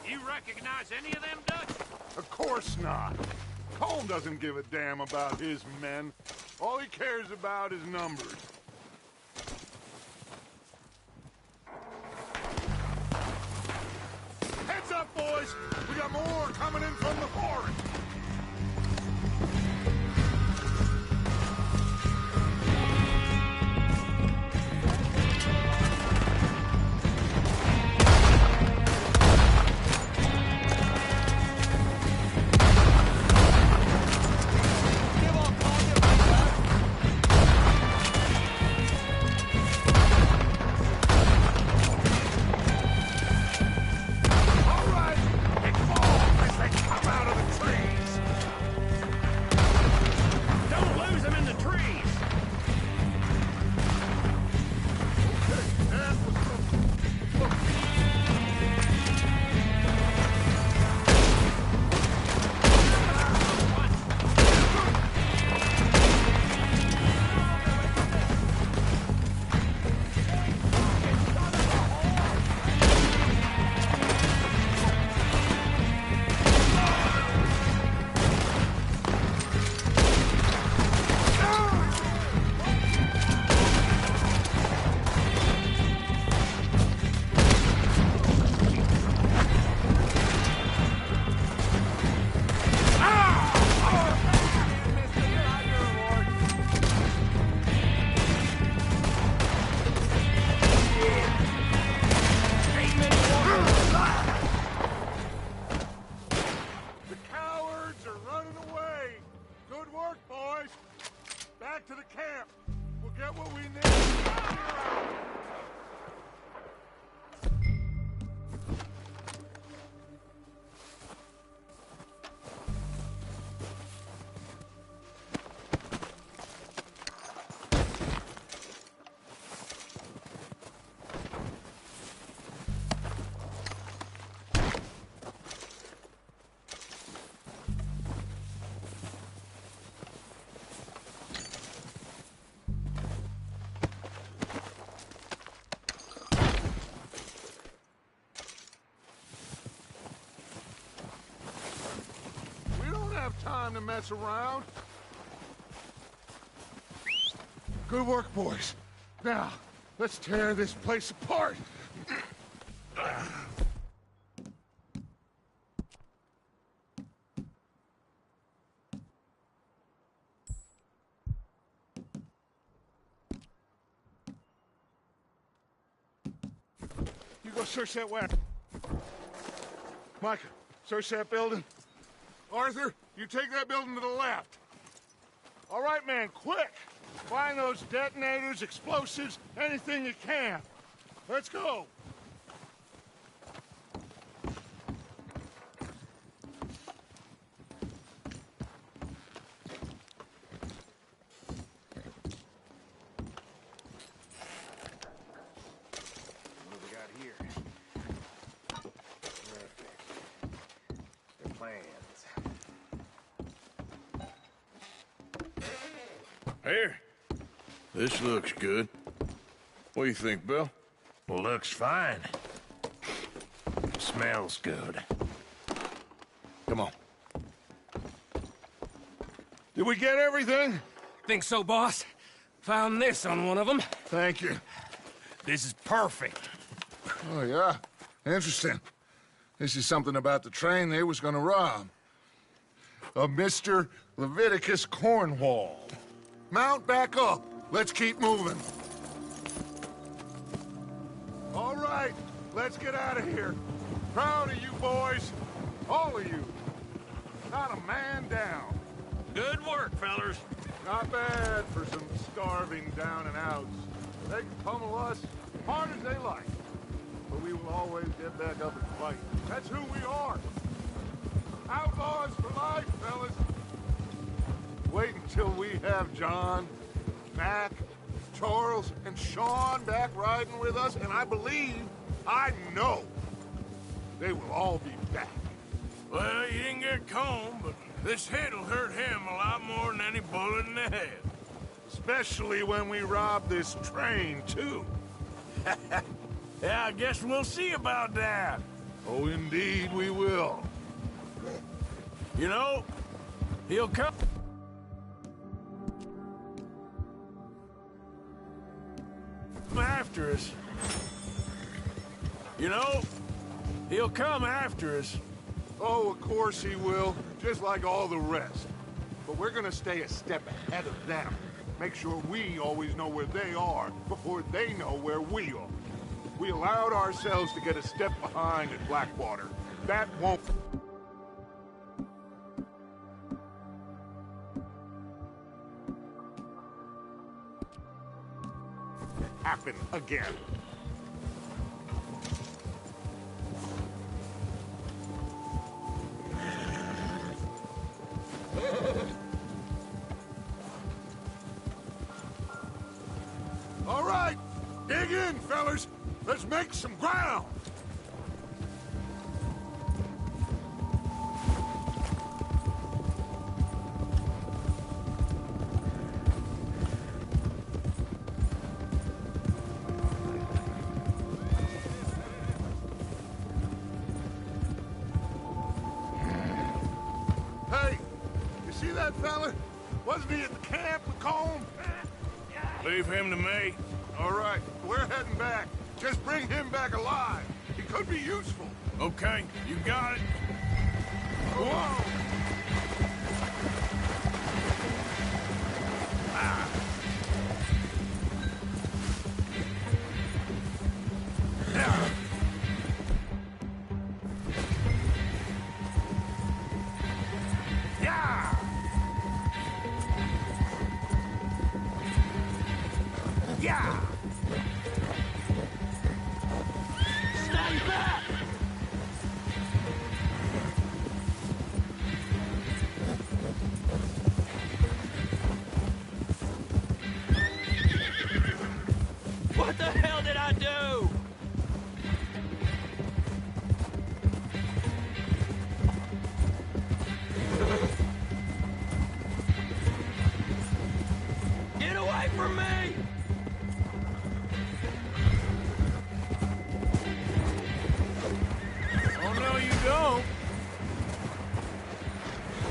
[SPEAKER 6] You recognize any of them, Dutch?
[SPEAKER 5] Of course not. Colm doesn't give a damn about his men. All he cares about is numbers. Heads up, boys! We got more coming in from the forest! Back to the camp. We'll get what we need. Time to mess around. Good work, boys. Now, let's tear this place apart. You go search that wagon. Micah, search that building. Arthur, you take that building to the left. All right, man, quick! Find those detonators, explosives, anything you can. Let's go!
[SPEAKER 11] What do we got here? Perfect. The plans.
[SPEAKER 5] Here. This looks good. What do you think, Bill?
[SPEAKER 13] Looks fine. Smells good.
[SPEAKER 5] Come on. Did we get everything?
[SPEAKER 6] Think so, boss. Found this on one of them.
[SPEAKER 5] Thank you.
[SPEAKER 13] This is perfect.
[SPEAKER 5] Oh, yeah? Interesting. This is something about the train they was gonna rob. A Mr. Leviticus Cornwall. Mount back up. Let's keep moving. All right, let's get out of here. Proud of you boys. All of you. Not a man down.
[SPEAKER 13] Good work, fellers.
[SPEAKER 5] Not bad for some starving down and outs. They can pummel us hard as they like. But we will always get back up and fight. That's who we are. Outlaws for life, fellas. Wait until we have John, Mac, Charles, and Sean back riding with us, and I believe, I know, they will all be back.
[SPEAKER 13] Well, you didn't get Colm, but this hit'll hurt him a lot more than any bullet in the head.
[SPEAKER 2] Especially when we rob this train, too.
[SPEAKER 5] Yeah, I guess we'll see about that.
[SPEAKER 2] Oh, indeed we will.
[SPEAKER 5] You know, he'll come after us. You know, he'll come after us.
[SPEAKER 2] Oh, of course he will, just like all the rest. But we're gonna stay a step ahead of them. Make sure we always know where they are before they know where we are. We allowed ourselves to get a step behind at Blackwater. That won't happen again. All right, dig in, fellas. Let's make some ground. Hey, you see that fella? Wasn't he at the camp with Colm?
[SPEAKER 5] Leave him to me.
[SPEAKER 2] All right, we're heading back. Just bring him back alive. He could be useful.
[SPEAKER 5] Okay, you got it.
[SPEAKER 2] Whoa! Ah. Yeah. Yeah. Yeah. Stay back.
[SPEAKER 7] What the hell did I do? Get away from me!
[SPEAKER 5] Oh, no, you don't.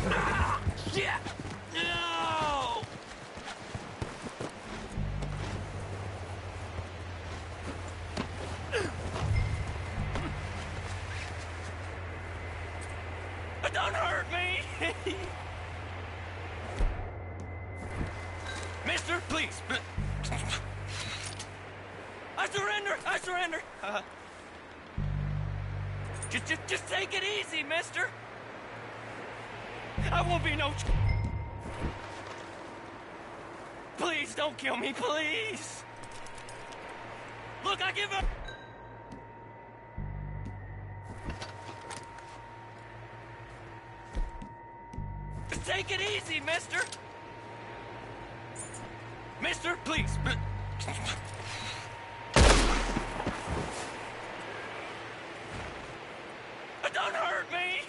[SPEAKER 7] Ah, shit! No! Don't hurt me! Mister, please! I surrender! I surrender! Just take it easy, mister! I won't be no... Please, don't kill me, please! Look, I give up... Just take it easy, mister! Mister, please! Don't hurt me!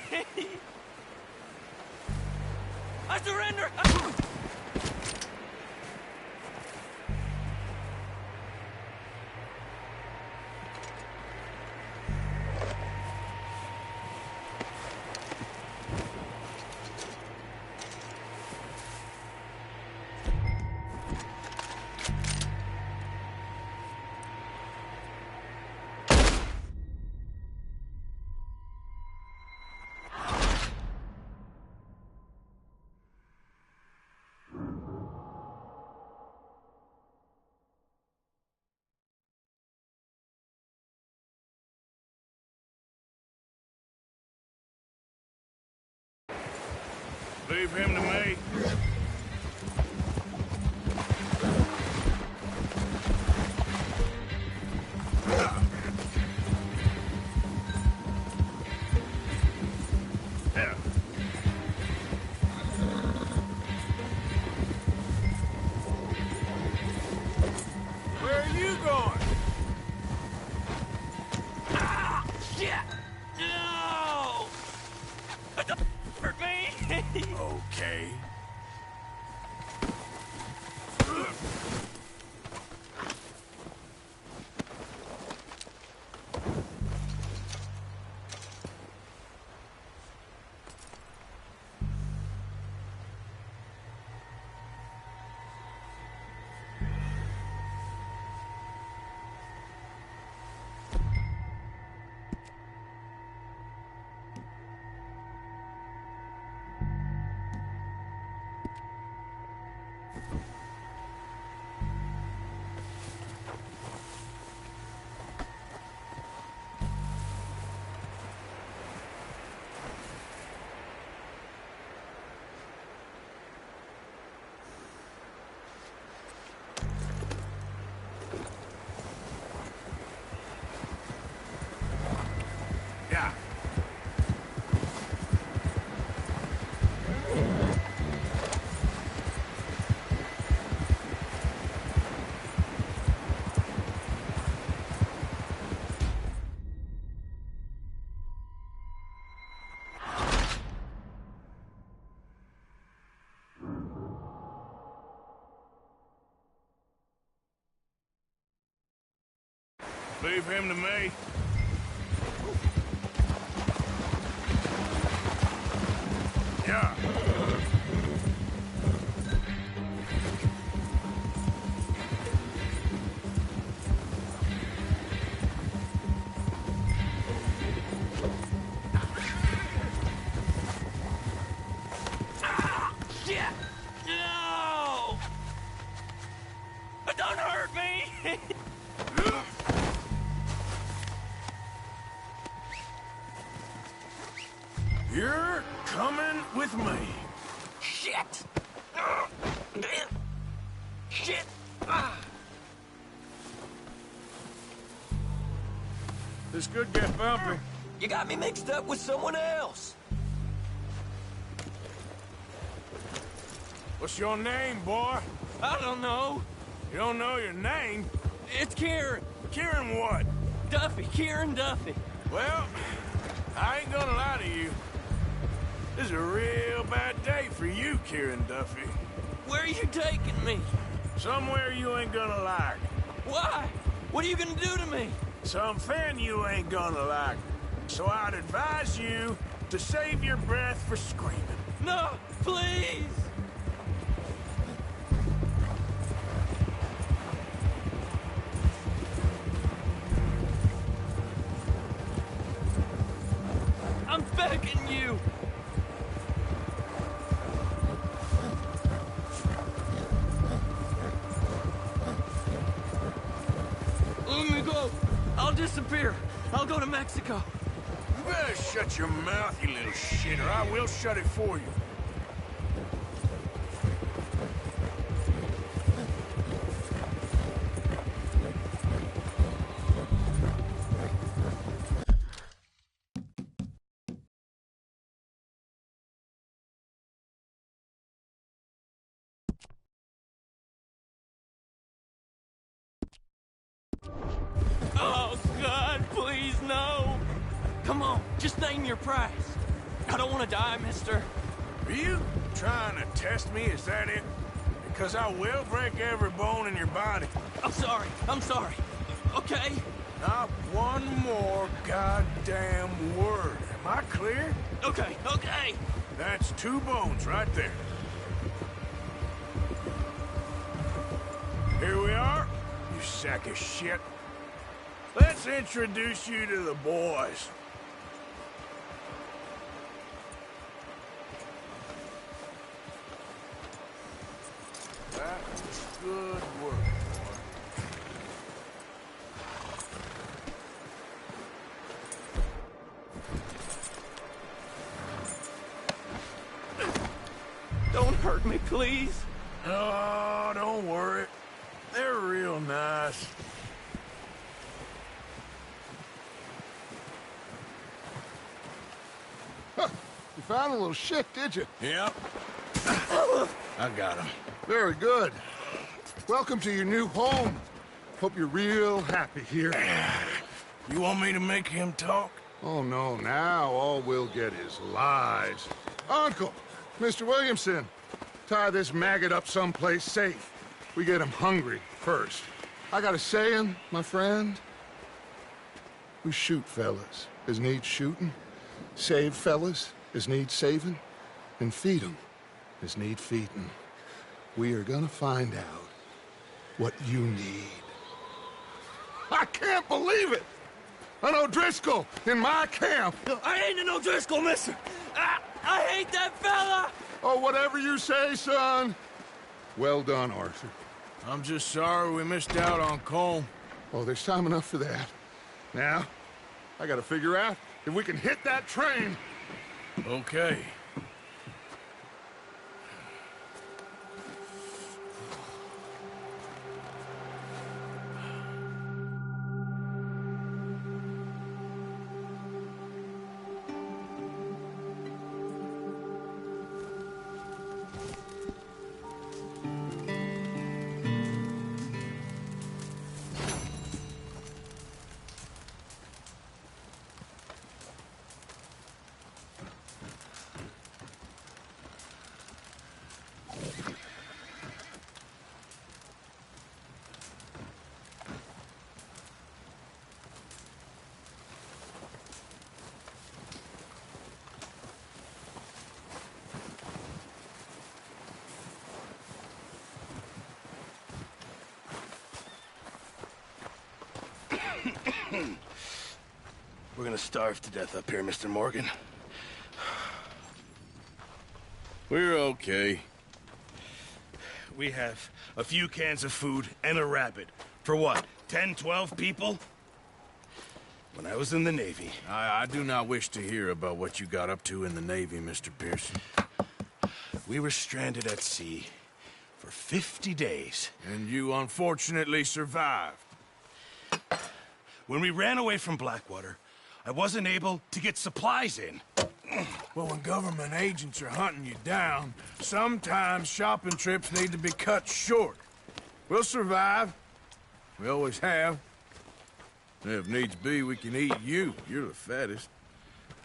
[SPEAKER 7] I surrender!
[SPEAKER 5] Leave him to me.
[SPEAKER 2] Where are you going?
[SPEAKER 7] Ah! Shit! No! Don't hurt me!
[SPEAKER 5] Okay.
[SPEAKER 13] Leave him to me. Yeah.
[SPEAKER 7] Shit! No! Don't hurt me!
[SPEAKER 13] You're coming with me.
[SPEAKER 7] Shit! Shit!
[SPEAKER 13] This could get bumpy.
[SPEAKER 7] You got me mixed up with someone else.
[SPEAKER 13] What's your name, boy?
[SPEAKER 7] I don't know.
[SPEAKER 13] You don't know your name?
[SPEAKER 7] It's Kieran.
[SPEAKER 13] Kieran what?
[SPEAKER 7] Duffy. Kieran Duffy.
[SPEAKER 13] Well, I ain't gonna lie to you. This is a real bad day for you, Kieran Duffy.
[SPEAKER 7] Where are you taking me?
[SPEAKER 13] Somewhere you ain't gonna like.
[SPEAKER 7] Why? What are you gonna do to me?
[SPEAKER 13] Something you ain't gonna like. So I'd advise you to save your breath for screaming.
[SPEAKER 7] No, please! I'm begging you! Let me go! I'll disappear! I'll go to Mexico!
[SPEAKER 13] You better shut your mouth, you little shit, or I will shut it for you.
[SPEAKER 7] Oh, God, please, no! Come on, just name your price. I don't want to die, mister.
[SPEAKER 13] Are you trying to test me? Is that it? Because I will break every bone in your body.
[SPEAKER 7] I'm sorry. Okay?
[SPEAKER 13] Not one more goddamn word. Am I clear?
[SPEAKER 7] Okay.
[SPEAKER 13] That's 2 bones right there. Here we are, you sack of shit. Let's introduce you to the boys. That was good work,
[SPEAKER 7] boy. Don't hurt me, please.
[SPEAKER 13] Oh, don't worry. They're real nice.
[SPEAKER 2] Huh. You found a little shit, did you?
[SPEAKER 13] Yep. I got him.
[SPEAKER 2] Very good. Welcome to your new home. Hope you're real happy here.
[SPEAKER 13] You want me to make him talk?
[SPEAKER 2] Oh, no. Now all we'll get is lies. Uncle, Mr. Williamson, tie this maggot up someplace safe. We get him hungry first. I got a saying, my friend. We shoot fellas as need shooting, save fellas as need saving, and feed 'em as need feeding. We are gonna find out what you need. I can't believe it! An O'Driscoll in my camp!
[SPEAKER 7] I ain't an O'Driscoll, mister! I hate that fella!
[SPEAKER 2] Oh, whatever you say, son. Well done, Arthur.
[SPEAKER 13] I'm just sorry we missed out on Colm.
[SPEAKER 2] Oh, there's time enough for that. Now, I gotta figure out if we can hit that train.
[SPEAKER 13] Okay. We're gonna starve to death up here, Mr. Morgan.
[SPEAKER 5] We're okay.
[SPEAKER 13] We have a few cans of food and a rabbit. For what, 10, 12 people? When I was in the Navy...
[SPEAKER 5] I do not wish to hear about what you got up to in the Navy, Mr. Pearson.
[SPEAKER 13] We were stranded at sea for 50 days.
[SPEAKER 5] And you unfortunately survived.
[SPEAKER 13] When we ran away from Blackwater, I wasn't able to get supplies in.
[SPEAKER 5] Well, when government agents are hunting you down, sometimes shopping trips need to be cut short. We'll survive. We always have. If needs be, we can eat you. You're the fattest.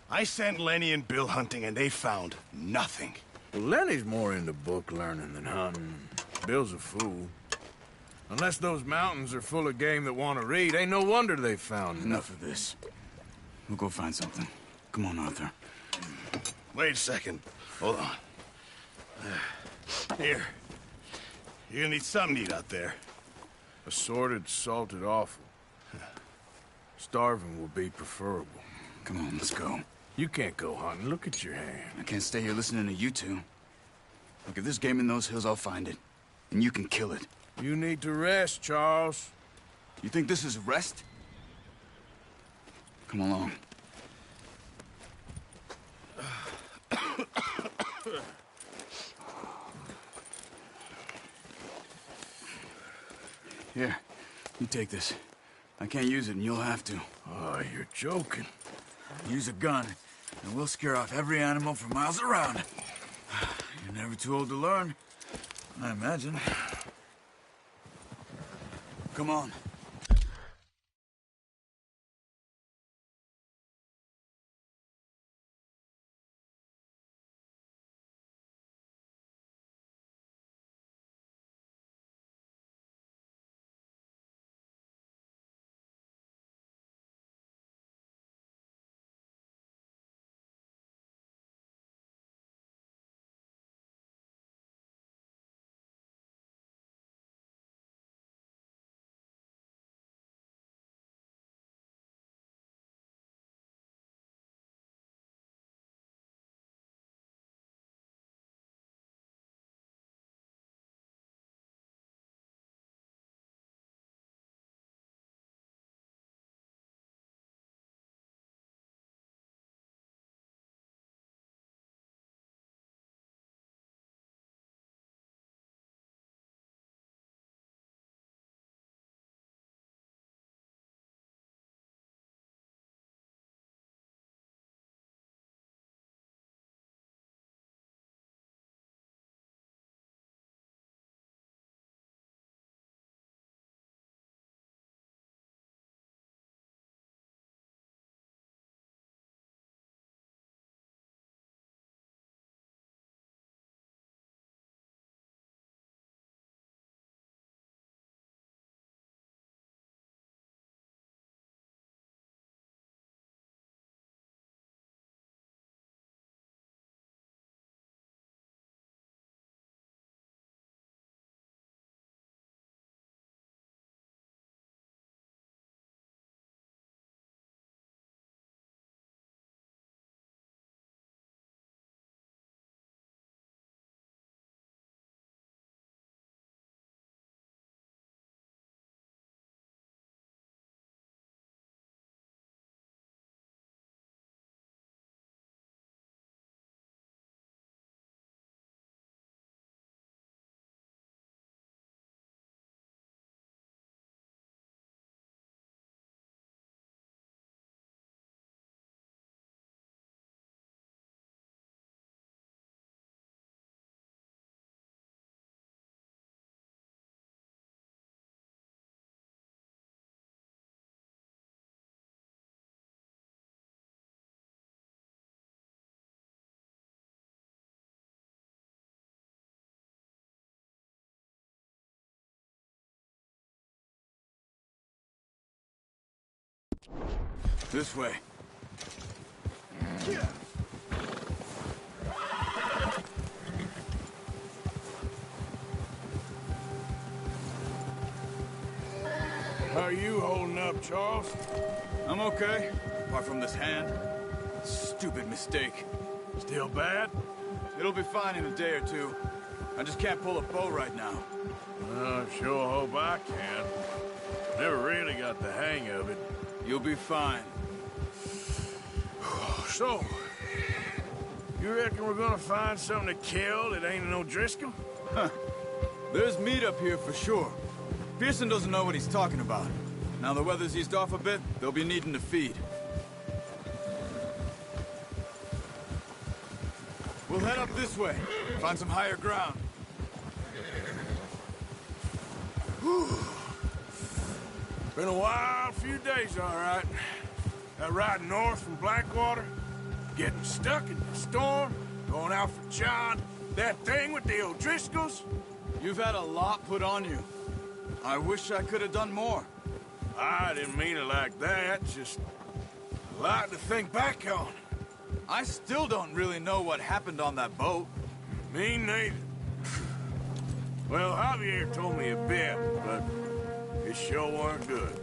[SPEAKER 13] I sent Lenny and Bill hunting, and they found nothing.
[SPEAKER 5] Well, Lenny's more into book learning than hunting. Bill's a fool. Unless those mountains are full of game that want to read, ain't no wonder they found
[SPEAKER 14] Enough of this. We'll go find something. Come on, Arthur.
[SPEAKER 13] Wait a second. Hold on. Here. You're gonna need something to eat out there.
[SPEAKER 5] Assorted, salted offal. Starving will be preferable.
[SPEAKER 14] Come on, let's go.
[SPEAKER 5] You can't go hunting. Look at your hand.
[SPEAKER 14] I can't stay here listening to you two. Look, if there's game in those hills, I'll find it. And you can kill it.
[SPEAKER 5] You need to rest, Charles.
[SPEAKER 14] You think this is rest? Come along. Here, you take this. I can't use it, and you'll have to.
[SPEAKER 5] Oh, you're joking.
[SPEAKER 14] Use a gun, and we'll scare off every animal for miles around. You're never too old to learn, I imagine. Come on. This way.
[SPEAKER 5] How are you holding up, Charles?
[SPEAKER 14] I'm okay. apart from this hand. Stupid mistake.
[SPEAKER 5] Still bad?
[SPEAKER 14] It'll be fine in a day or two. I just can't pull a bow right now.
[SPEAKER 5] I sure hope I can. Never really got the hang of it.
[SPEAKER 14] You'll be fine.
[SPEAKER 5] So, you reckon we're gonna find something to kill that ain't an O'Driscoll?
[SPEAKER 14] Huh. There's meat up here for sure. Pearson doesn't know what he's talking about. Now the weather's eased off a bit, they'll be needing to feed. We'll head up this way, find some higher ground.
[SPEAKER 5] Whew. Been a wild few days, all right. That ride north from Blackwater, getting stuck in the storm, going out for John, that thing with the O'Driscolls.
[SPEAKER 14] You've had a lot put on you. I wish I could have done more.
[SPEAKER 5] I didn't mean it like that, just a lot to think back on.
[SPEAKER 14] I still don't really know what happened on that boat.
[SPEAKER 5] Me neither. Well, Javier told me a bit, but it sure weren't good.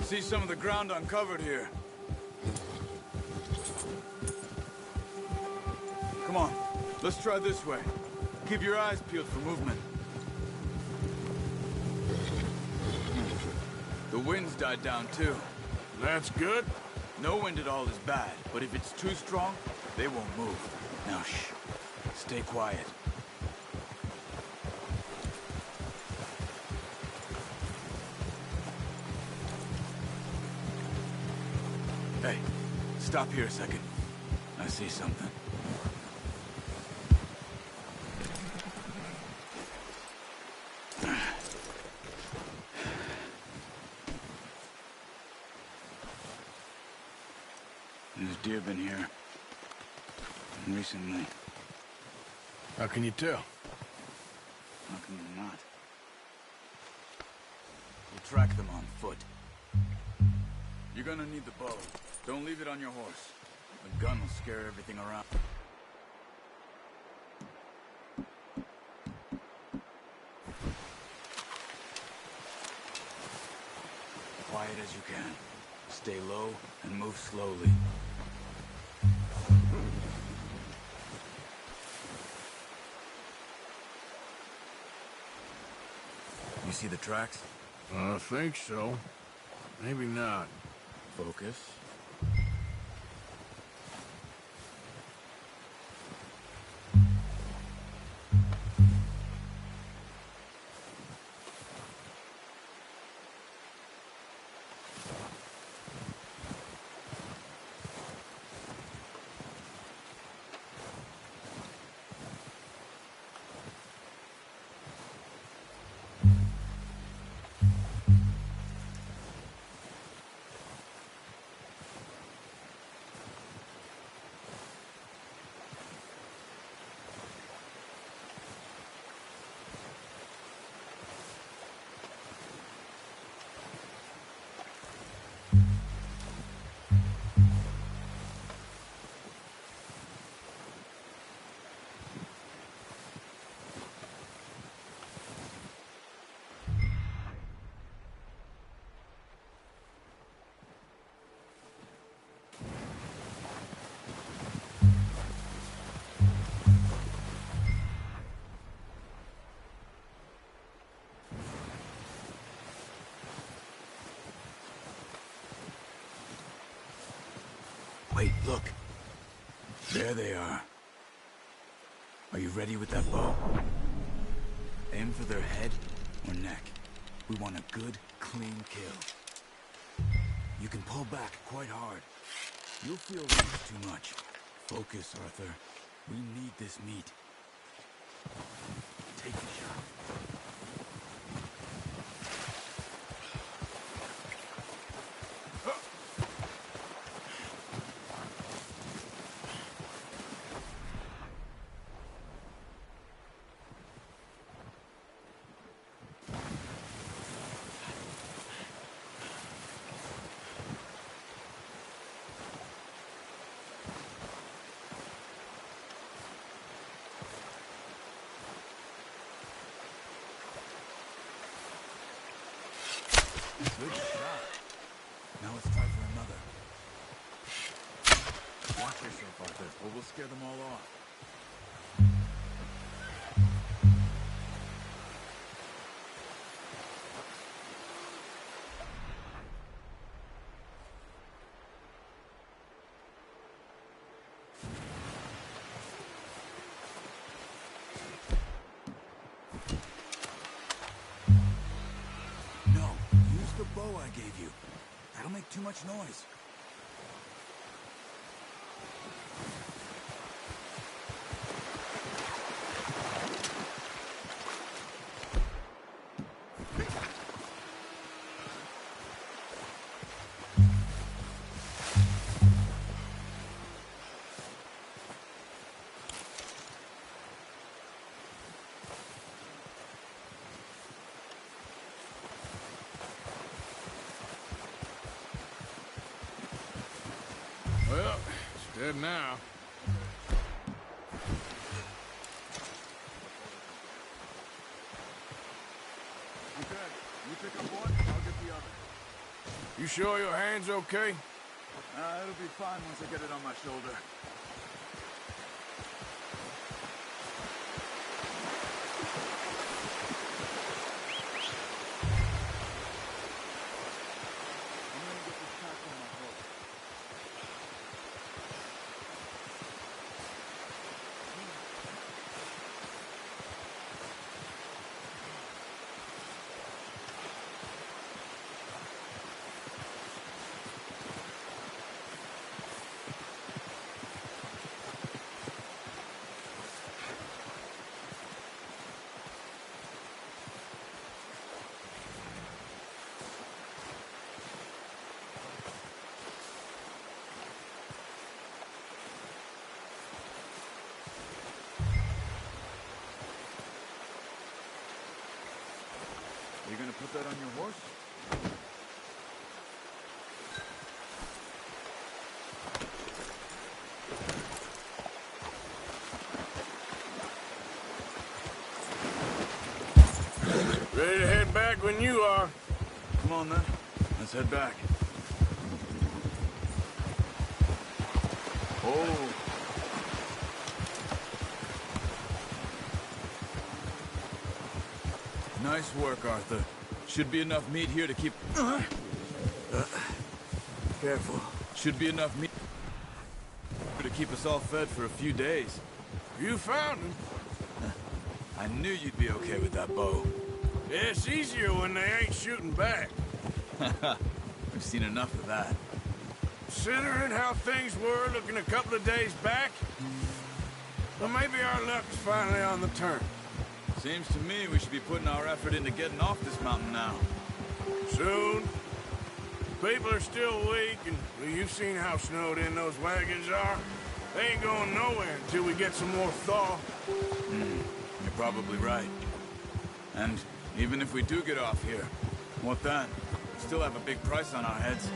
[SPEAKER 14] See some of the ground uncovered here. Come on, let's try this way. Keep your eyes peeled for movement. The wind's died down too.
[SPEAKER 5] That's good.
[SPEAKER 14] No wind at all is bad, but if it's too strong, they won't move. Now shh, stay quiet. Hey, stop here a second. I see something. There's deer been here. Recently.
[SPEAKER 5] How can you tell?
[SPEAKER 14] How can you not? We'll track them on foot. You're gonna need the bow. Don't leave it on your horse. The gun will scare everything around. Quiet as you can. Stay low and move slowly. You see the tracks?
[SPEAKER 5] I think so. Maybe not.
[SPEAKER 14] Focus. Wait, look. There they are. Are you ready with that bow? Aim for their head or neck. We want a good, clean kill. You can pull back quite hard. You'll feel this too much. Focus, Arthur. We need this meat. Take the shot. Good shot. Now let's try for another. Watch yourself, Arthur, or we'll scare them all off. The bow I gave you. That'll make too much noise.
[SPEAKER 5] Well, it's dead now.
[SPEAKER 14] Okay, you pick up one, I'll get the other.
[SPEAKER 5] You sure your hand's okay?
[SPEAKER 14] It'll be fine once I get it on my shoulder. You gonna put that on your horse?
[SPEAKER 5] Ready to head back when you are.
[SPEAKER 14] Come on then, let's head back. Oh. Nice work, Arthur. Should be enough meat here to keep... Careful. Should be enough meat to keep us all fed for a few days.
[SPEAKER 5] You found him.
[SPEAKER 14] I knew you'd be okay with that bow.
[SPEAKER 5] Yeah, it's easier when they ain't shooting back.
[SPEAKER 14] We've seen enough of that.
[SPEAKER 5] Considering how things were looking a couple of days back, well, maybe our luck's finally on the turn.
[SPEAKER 14] Seems to me we should be putting our effort into getting off this mountain now.
[SPEAKER 5] Soon. People are still weak, and well, you've seen how snowed in those wagons are. They ain't going nowhere until we get some more thaw.
[SPEAKER 14] You're probably right. And even if we do get off here, what then? We still have a big price on our heads.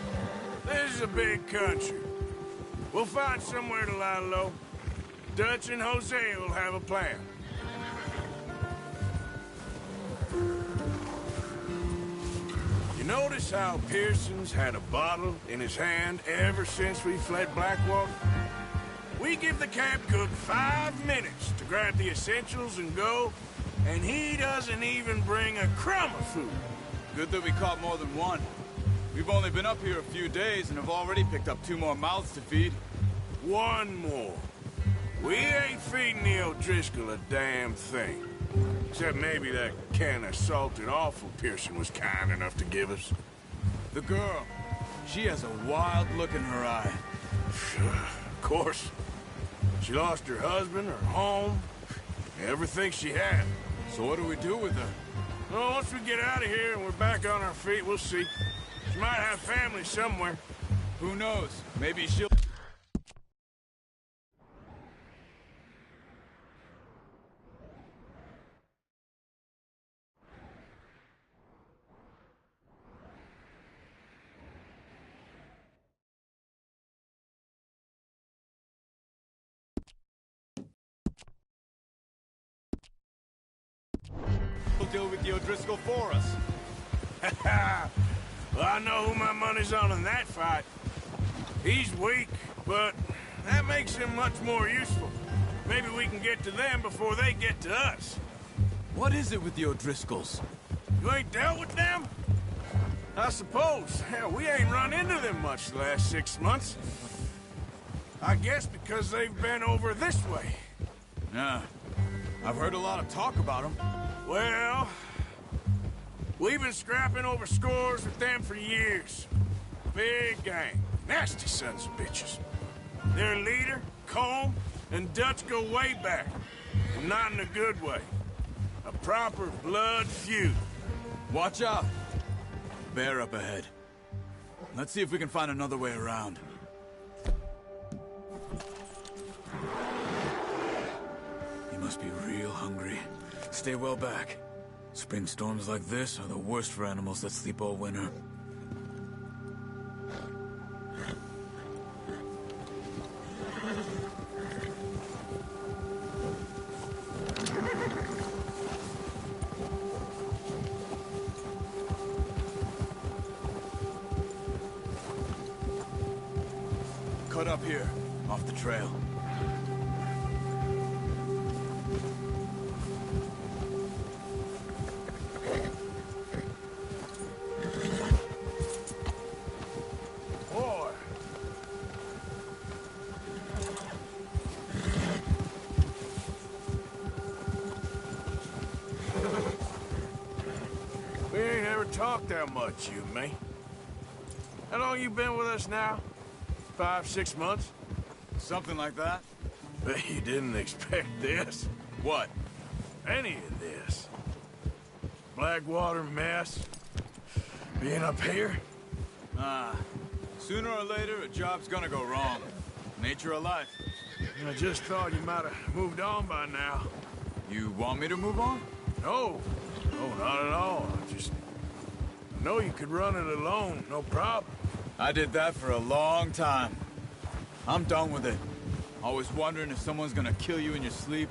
[SPEAKER 5] This is a big country. We'll find somewhere to lie low. Dutch and Hosea will have a plan. You notice how Pearson's had a bottle in his hand ever since we fled Blackwater? We give the camp cook 5 minutes to grab the essentials and go, and he doesn't even bring a crumb of food.
[SPEAKER 14] Good that we caught more than one. We've only been up here a few days and have already picked up 2 more mouths to feed.
[SPEAKER 5] 1 more. We ain't feeding the O'Driscoll a damn thing. Except maybe that can of salted offal Pearson was kind enough to give us.
[SPEAKER 14] The girl. She has a wild look in her eye.
[SPEAKER 5] Of course. She lost her husband, her home, everything she had.
[SPEAKER 14] So what do we do with her?
[SPEAKER 5] Well, once we get out of here and we're back on our feet, we'll see. She might have family somewhere.
[SPEAKER 14] Who knows? Maybe she'll...
[SPEAKER 15] Deal with the O'Driscoll for us.
[SPEAKER 5] Well, I know who my money's on in that fight. He's weak, but that makes him much more useful. Maybe we can get to them before they get to us.
[SPEAKER 14] What is it with the O'Driscolls?
[SPEAKER 5] You ain't dealt with them? I suppose. Hell, we ain't run into them much the last 6 months. I guess because they've been over this way.
[SPEAKER 14] Yeah. I've heard a lot of talk about them.
[SPEAKER 5] Well, we've been scrapping over scores with them for years. Big gang. Nasty sons of bitches. Their leader, Colm, and Dutch go way back. And not in a good way. A proper blood feud.
[SPEAKER 14] Watch out. Bear up ahead. Let's see if we can find another way around. You must be real hungry. Stay well back. Spring storms like this are the worst for animals that sleep all winter. Cut up here, off the trail.
[SPEAKER 5] Talk that much, you and me. How long you been with us now? 5, 6 months?
[SPEAKER 14] Something like that.
[SPEAKER 5] Bet you didn't expect this.
[SPEAKER 14] What?
[SPEAKER 5] Any of this. Blackwater mess. Being up here?
[SPEAKER 14] Sooner or later, a job's gonna go wrong. Nature of life.
[SPEAKER 5] I just thought you might have moved on by now.
[SPEAKER 14] You want me to move on?
[SPEAKER 5] No. No, not at all. I know you could run it alone, no problem.
[SPEAKER 14] I did that for a long time. I'm done with it. Always wondering if someone's gonna kill you in your sleep.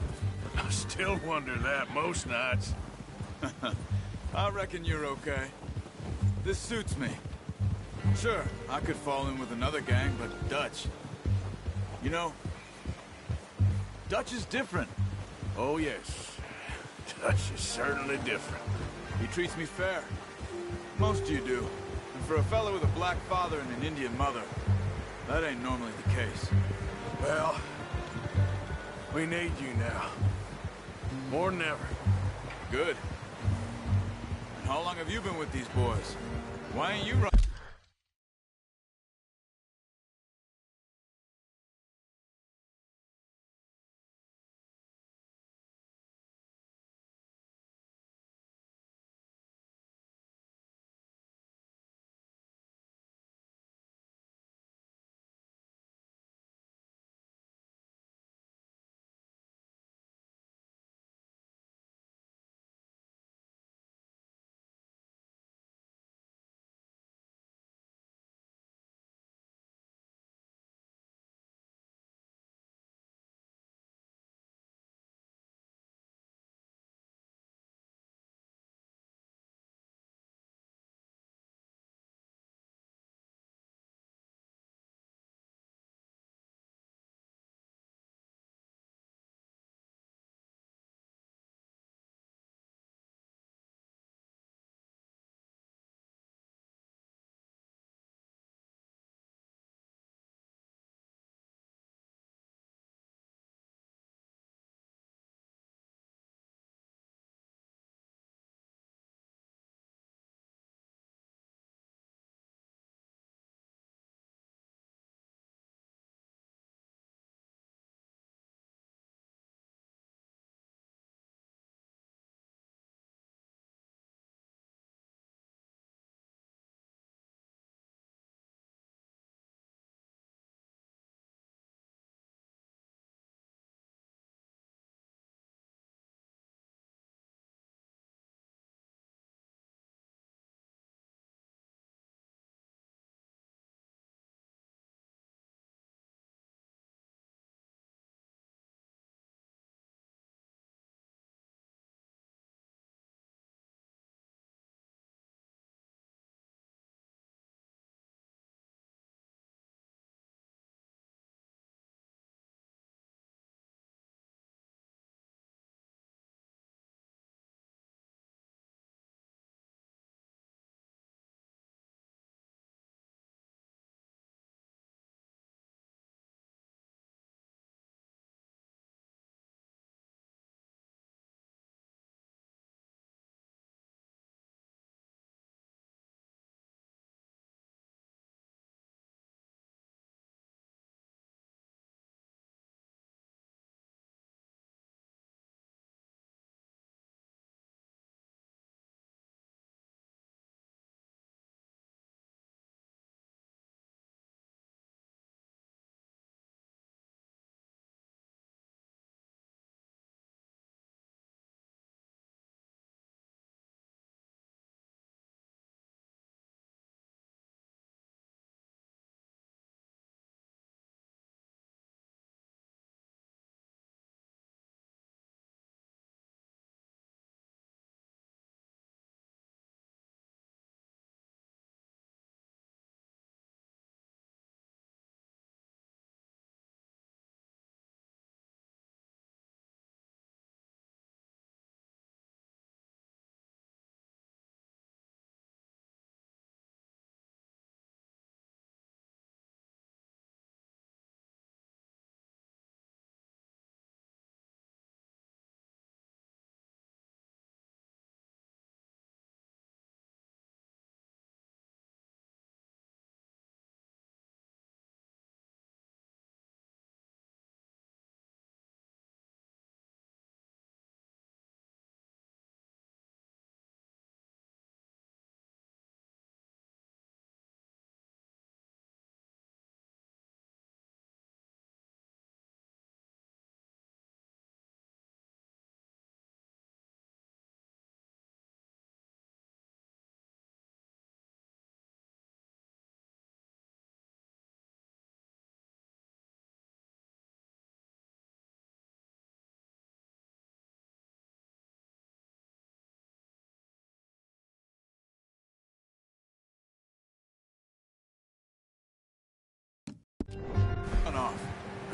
[SPEAKER 5] I still wonder that most nights.
[SPEAKER 14] I reckon you're okay. This suits me. Sure, I could fall in with another gang, but Dutch... You know, Dutch is different.
[SPEAKER 5] Oh, yes. Dutch is certainly different.
[SPEAKER 14] He treats me fair. Most of you do. And for a fellow with a black father and an Indian mother, that ain't normally the case.
[SPEAKER 5] Well, we need you now. More than ever.
[SPEAKER 14] Good. And how long have you been with these boys? Why ain't you running?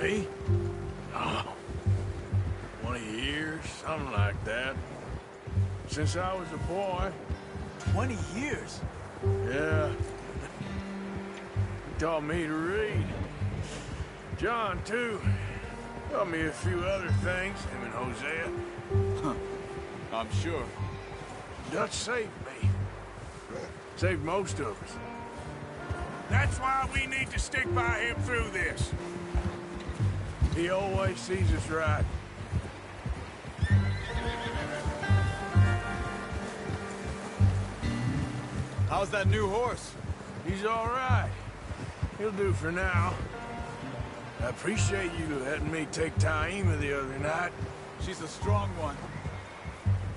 [SPEAKER 5] Me? Oh, 20 years, something like that. Since I was a boy.
[SPEAKER 14] 20 years?
[SPEAKER 5] Yeah. He taught me to read. John, too. Taught me a few other things, him and Hosea.
[SPEAKER 14] Huh. I'm sure.
[SPEAKER 5] Dutch saved me. Saved most of us. That's why we need to stick by him through this. He always sees us right.
[SPEAKER 15] How's that new horse?
[SPEAKER 5] He's all right. He'll do for now. I appreciate you letting me take Taima the other night.
[SPEAKER 15] She's a strong one.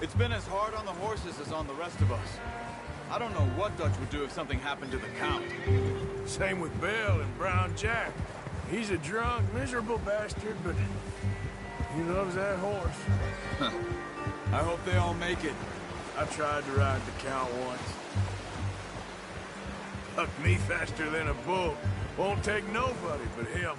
[SPEAKER 15] It's been as hard on the horses as on the rest of us. I don't know what Dutch would do if something happened to the Count.
[SPEAKER 5] Same with Bill and Brown Jack. He's a drunk, miserable bastard, but he loves that horse.
[SPEAKER 15] I hope they all make it.
[SPEAKER 5] I tried to ride the Count once. Hucked me faster than a bull. Won't take nobody but him.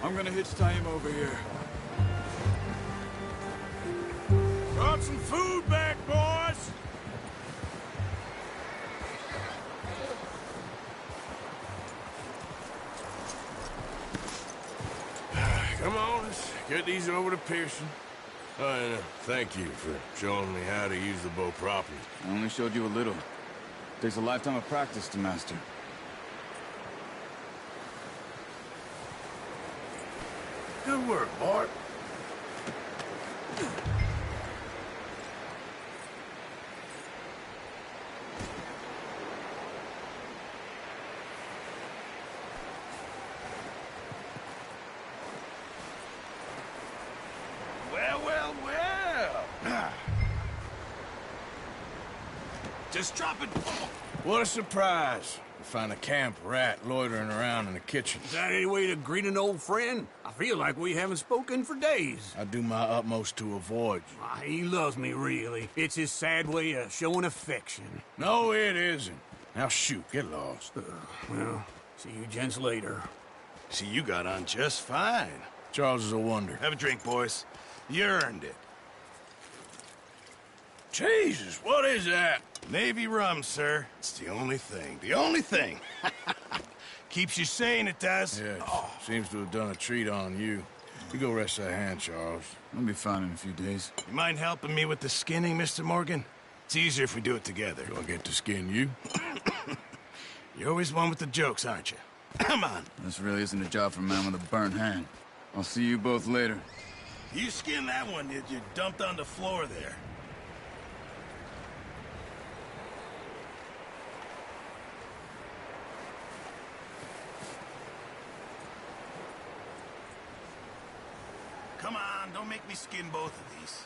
[SPEAKER 15] I'm gonna hitch Taima over here.
[SPEAKER 5] Brought some food back, boys! Come on, let's get these over to Pearson. Oh, and thank you for showing me how to use the bow properly.
[SPEAKER 15] I only showed you a little. Takes a lifetime of practice to master.
[SPEAKER 5] Good work, Bart. Well.
[SPEAKER 13] Just drop it.
[SPEAKER 5] What a surprise. To find a camp rat loitering around in the kitchen.
[SPEAKER 12] Is that any way to greet an old friend? I feel like we haven't spoken for days.
[SPEAKER 5] I do my utmost to avoid you.
[SPEAKER 12] He loves me, really. It's his sad way of showing affection.
[SPEAKER 5] No, it isn't. Now shoot, get lost.
[SPEAKER 12] Well, see you gents later.
[SPEAKER 13] See, you got on just fine.
[SPEAKER 5] Charles is a wonder.
[SPEAKER 13] Have a drink, boys. You earned it.
[SPEAKER 5] Jesus, what is that?
[SPEAKER 13] Navy rum, sir. It's the only thing. The only thing. Keeps you sane, it does.
[SPEAKER 5] Yeah, seems to have done a treat on you. You go rest that hand, Charles.
[SPEAKER 15] I'll be fine in a few days.
[SPEAKER 13] You mind helping me with the skinning, Mr. Morgan? It's easier if we do it together.
[SPEAKER 5] Do I get to skin you?
[SPEAKER 13] You're always one with the jokes, aren't you? Come on.
[SPEAKER 15] This really isn't a job for a man with a burnt hand. I'll see you both later.
[SPEAKER 13] You skinned that one you dumped on the floor there. Come on, don't make me skin both of these.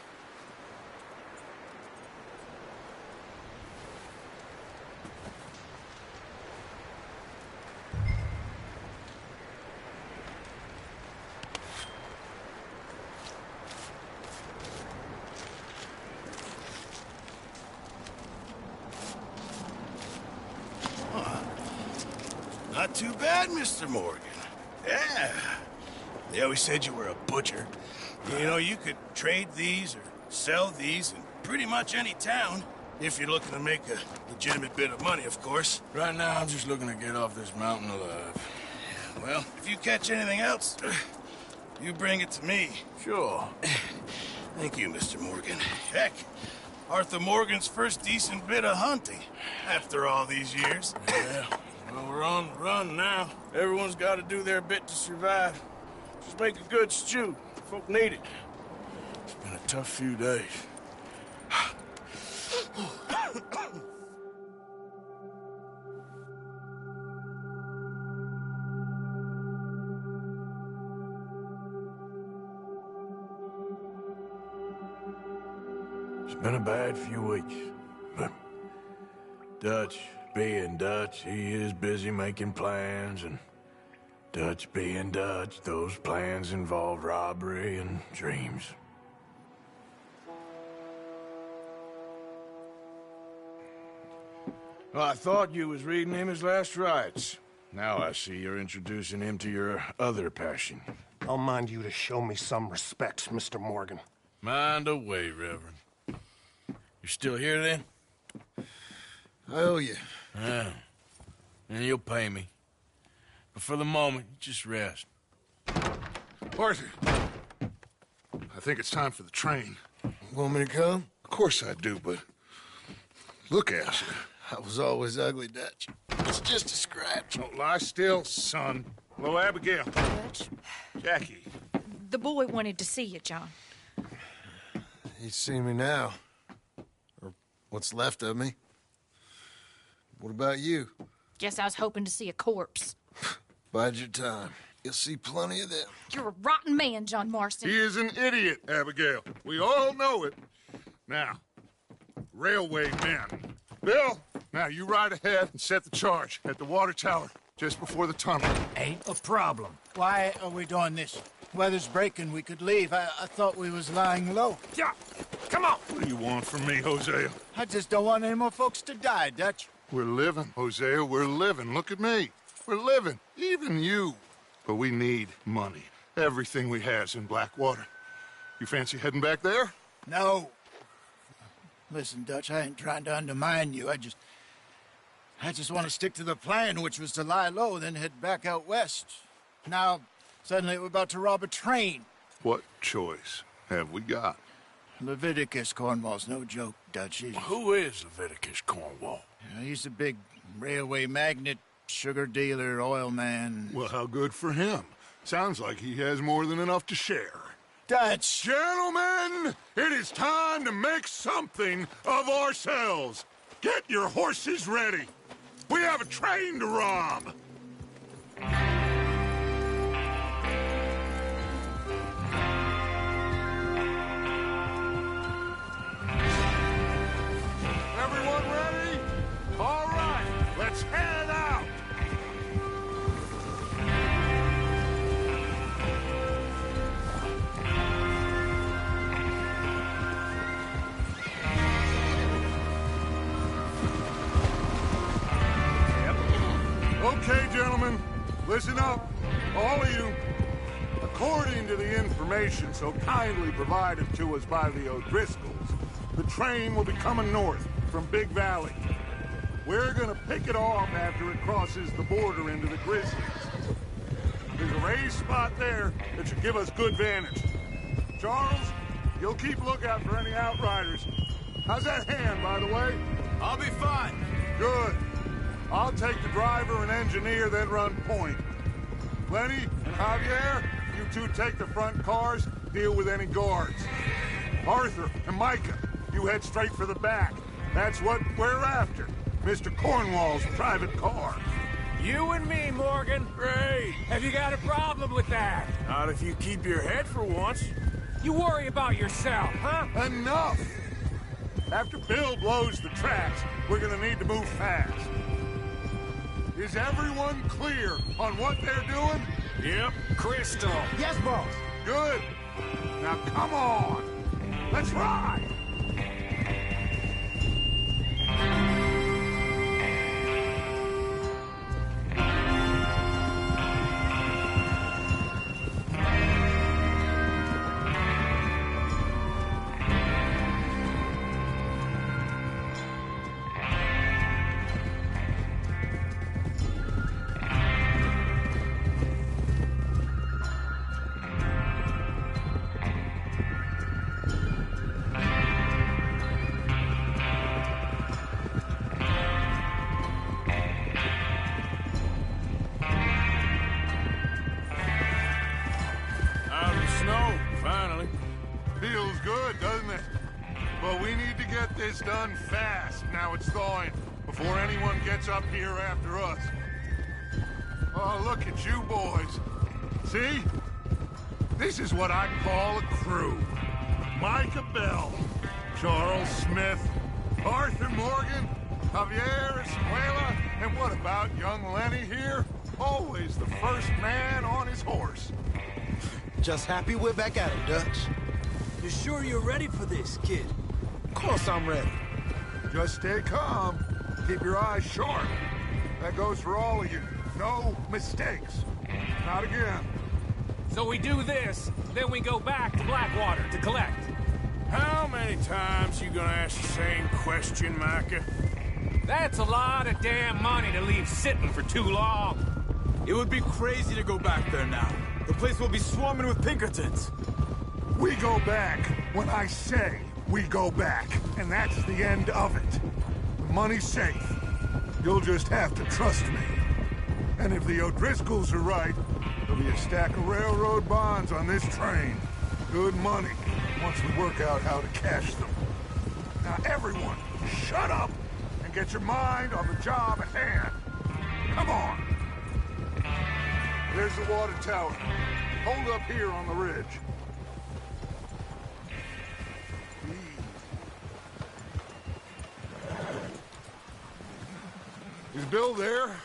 [SPEAKER 13] Not too bad, Mr. Morgan. Yeah. They always said you were a butcher. You know, you could trade these or sell these in pretty much any town. If you're looking to make a legitimate bit of money, of course.
[SPEAKER 5] Right now, I'm just looking to get off this mountain alive.
[SPEAKER 13] Well, if you catch anything else, you bring it to me.
[SPEAKER 5] Sure.
[SPEAKER 13] Thank you, Mr. Morgan. Heck, Arthur Morgan's first decent bit of hunting. after all these years.
[SPEAKER 5] Yeah, well, we're on the run now. Everyone's got to do their bit to survive. Just make a good stew. Folk need it. It's been a tough few days. It's been a bad few weeks, but Dutch being Dutch, he is busy making plans, and Dutch being Dutch, those plans involve robbery and dreams. Well, I thought you was reading him his last rites. Now I see you're introducing him to your other passion.
[SPEAKER 16] I'll mind you to show me some respect, Mr. Morgan.
[SPEAKER 5] Mind away, Reverend. You still here, then?
[SPEAKER 16] I owe you.
[SPEAKER 5] Yeah. And you'll pay me. But for the moment, just rest.
[SPEAKER 16] Arthur, I think it's time for the train.
[SPEAKER 2] Want me to come?
[SPEAKER 16] Of course I do, but look at you.
[SPEAKER 2] I was always ugly, Dutch. It's just a scratch.
[SPEAKER 16] Don't lie still, son. Hello, Abigail.
[SPEAKER 10] Dutch,
[SPEAKER 16] Jackie.
[SPEAKER 10] the boy wanted to see you, John.
[SPEAKER 2] He's seen me now. Or what's left of me. What about you?
[SPEAKER 10] Guess I was hoping to see a corpse.
[SPEAKER 2] Bide your time. You'll see plenty of them.
[SPEAKER 10] You're a rotten man, John Marston.
[SPEAKER 16] He is an idiot, Abigail. We all know it. Now, railway men. Bill, now you ride ahead and set the charge at the water tower just before the tunnel.
[SPEAKER 9] Ain't a problem. Why are we doing this? Weather's breaking. We could leave. I thought we was lying low.
[SPEAKER 16] Yeah, come on. What do you want from me, Hosea?
[SPEAKER 9] I just don't want any more folks to die, Dutch.
[SPEAKER 16] We're living, Hosea. We're living. Look at me. We're living. Even you. But we need money. Everything we has in Blackwater. You fancy heading back there?
[SPEAKER 9] No. Listen, Dutch, I ain't trying to undermine you. I just want to stick to the plan, which was to lie low, then head back out west. Now, suddenly we're about to rob a train.
[SPEAKER 16] What choice have we got?
[SPEAKER 9] Leviticus Cornwall's no joke, Dutch.
[SPEAKER 5] Who is Leviticus Cornwall?
[SPEAKER 9] He's a big railway magnate, sugar dealer, oil man.
[SPEAKER 16] Well, how good for him. Sounds like he has more than enough to share.
[SPEAKER 9] Dutch!
[SPEAKER 16] Gentlemen, it is time to make something of ourselves. Get your horses ready. We have a train to rob. Everyone ready? All right, let's head out. Okay, gentlemen, listen up, all of you. According to the information so kindly provided to us by the O'Driscolls, the train will be coming north from Big Valley. We're gonna pick it off after it crosses the border into the Grizzlies. There's a raised spot there that should give us good vantage. Charles, you'll keep lookout for any outriders. How's that hand, by the way?
[SPEAKER 15] I'll be fine.
[SPEAKER 16] Good. I'll take the driver and engineer, then run point. Lenny and Javier, you two take the front cars, deal with any guards. Arthur and Micah, you head straight for the back. That's what we're after. Mr. Cornwall's private car.
[SPEAKER 6] You and me, Morgan. Great. Have you got a problem with that?
[SPEAKER 5] Not if you keep your head for once.
[SPEAKER 6] You worry about yourself, huh?
[SPEAKER 16] Enough! After Bill blows the tracks, we're gonna need to move fast. Is everyone clear on what they're doing?
[SPEAKER 5] Yep.
[SPEAKER 6] Crystal.
[SPEAKER 9] Yes, boss.
[SPEAKER 16] Good. Now come on. Let's ride. need to get this done fast. Now it's thawing, before anyone gets up here after us. Oh, look at you boys. See? This is what I call a crew. Micah Bell, Charles Smith, Arthur Morgan, Javier Escuela, and what about young Lenny here? Always the first man on his horse.
[SPEAKER 13] Just happy we're back at it, Dutch.
[SPEAKER 14] You sure you're ready for this, kid?
[SPEAKER 13] Of course I'm ready.
[SPEAKER 16] Just stay calm. Keep your eyes sharp. That goes for all of you. No mistakes. Not again.
[SPEAKER 6] So we do this, then we go back to Blackwater to collect.
[SPEAKER 5] How many times you gonna ask the same question, Micah?
[SPEAKER 6] That's a lot of damn money to leave sitting for too long.
[SPEAKER 15] It would be crazy to go back there now. The place will be swarming with Pinkertons.
[SPEAKER 16] We go back when I say we go back, and that's the end of it. The money's safe. You'll just have to trust me. And if the O'Driscolls are right, there'll be a stack of railroad bonds on this train. Good money, once we work out how to cash them. Now everyone, shut up and get your mind on the job at hand. Come on. There's the water tower. Hold up here on the ridge. Is Bill there?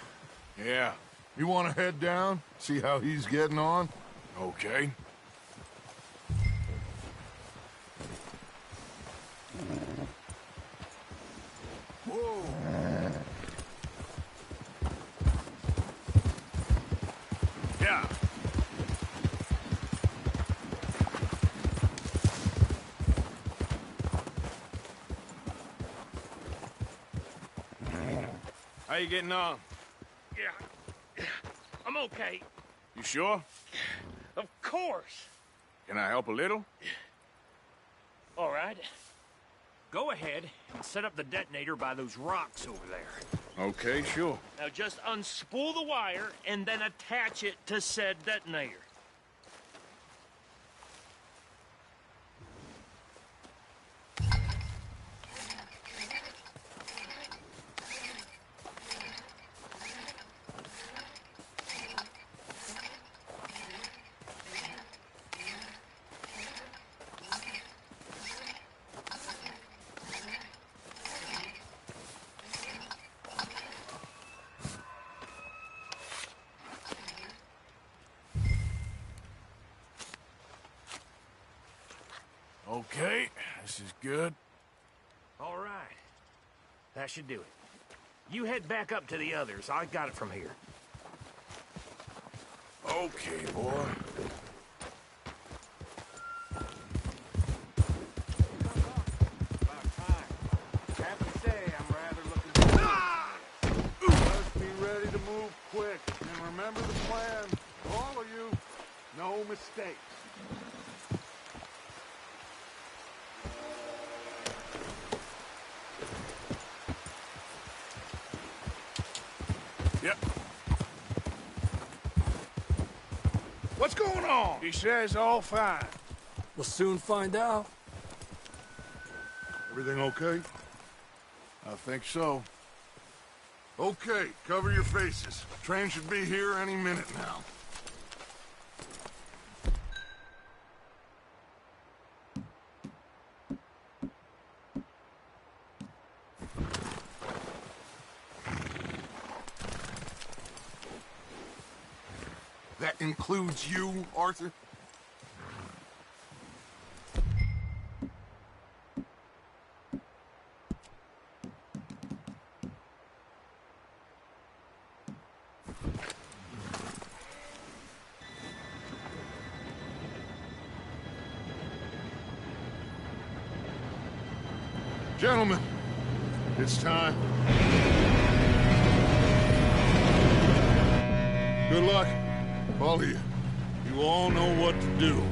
[SPEAKER 5] Yeah.
[SPEAKER 16] You want to head down? See how he's getting on?
[SPEAKER 5] Okay.
[SPEAKER 16] Whoa.
[SPEAKER 5] Yeah. How you getting on?
[SPEAKER 7] Yeah. I'm okay.
[SPEAKER 5] You sure?
[SPEAKER 7] Of course.
[SPEAKER 5] Can I help a little?
[SPEAKER 7] All right. Go ahead and set up the detonator by those rocks over there.
[SPEAKER 5] Okay, sure.
[SPEAKER 7] Now just unspool the wire and then attach it to said detonator.
[SPEAKER 5] Okay, this is good.
[SPEAKER 7] All right. That should do it. You head back up to the others. I got it from here.
[SPEAKER 5] Okay, boy.
[SPEAKER 16] Let's be ready to move quick. And remember the plan. All of you, no mistakes.
[SPEAKER 5] Yep.
[SPEAKER 16] What's going on?
[SPEAKER 5] He says all fine.
[SPEAKER 14] We'll soon find out.
[SPEAKER 16] Everything okay?
[SPEAKER 5] I think so.
[SPEAKER 16] Okay, cover your faces. Train should be here any minute now. That includes you, Arthur? Gentlemen, it's time. Good luck, all of you. You all know what to do.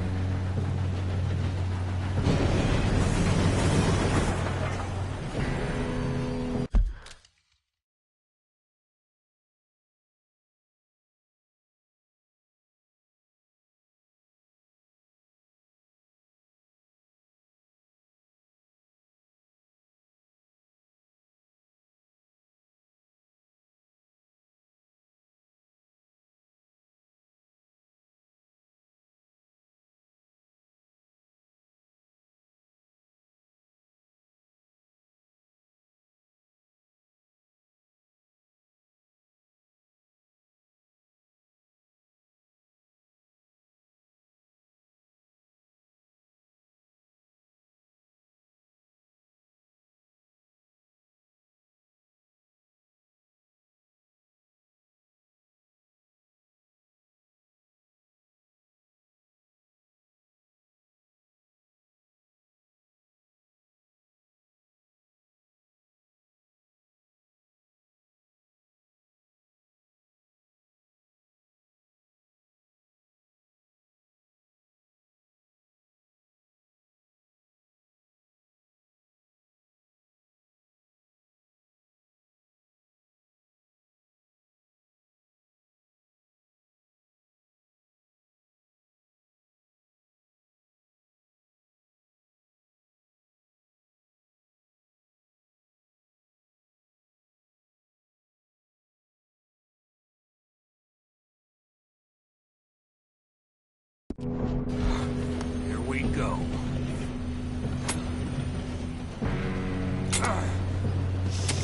[SPEAKER 5] Here we go.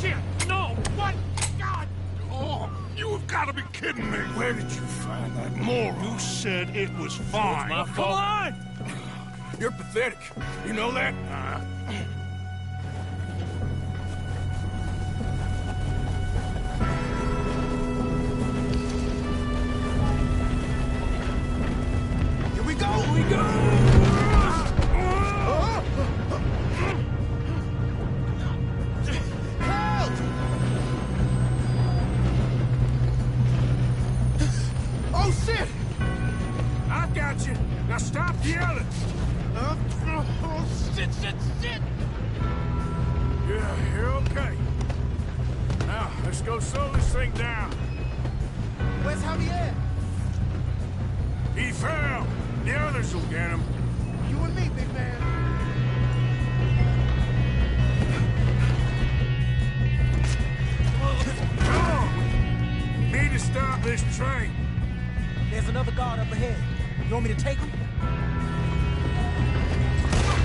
[SPEAKER 16] Shit! No! What? God! Oh, you have got to be kidding me! Where did you find that moron? You said it was fine.
[SPEAKER 5] my fault.
[SPEAKER 16] Come on!
[SPEAKER 5] You're pathetic. You know that?
[SPEAKER 13] Here we go! Here we go! Help! Oh, shit!
[SPEAKER 5] I've got you. Now stop yelling.
[SPEAKER 13] Oh, shit!
[SPEAKER 5] Yeah, you're okay. Now, let's go slow this thing down.
[SPEAKER 13] Where's Javier?
[SPEAKER 5] He fell. The others will get him.
[SPEAKER 13] You and me, big man.
[SPEAKER 5] Come on. Need to stop this train.
[SPEAKER 7] There's another guard up ahead. You want me to take him?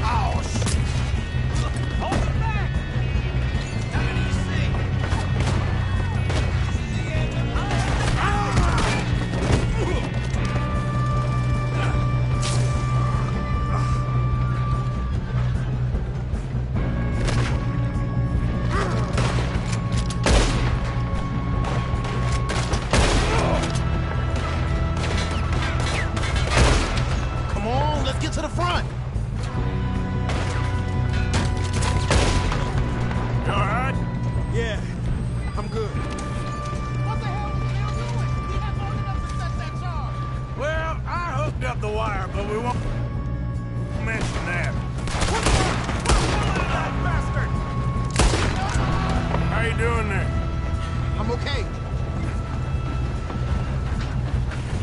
[SPEAKER 13] Oh, shit!
[SPEAKER 7] Hold him back! How many you see?
[SPEAKER 13] Come on, let's get to the front.
[SPEAKER 5] You alright?
[SPEAKER 13] Yeah, I'm good.
[SPEAKER 7] What the hell was Bill doing? He had long enough to set that charge.
[SPEAKER 5] Well, I hooked up the wire, but we won't mention that.
[SPEAKER 7] Bastard!
[SPEAKER 5] How you doing there?
[SPEAKER 13] I'm okay.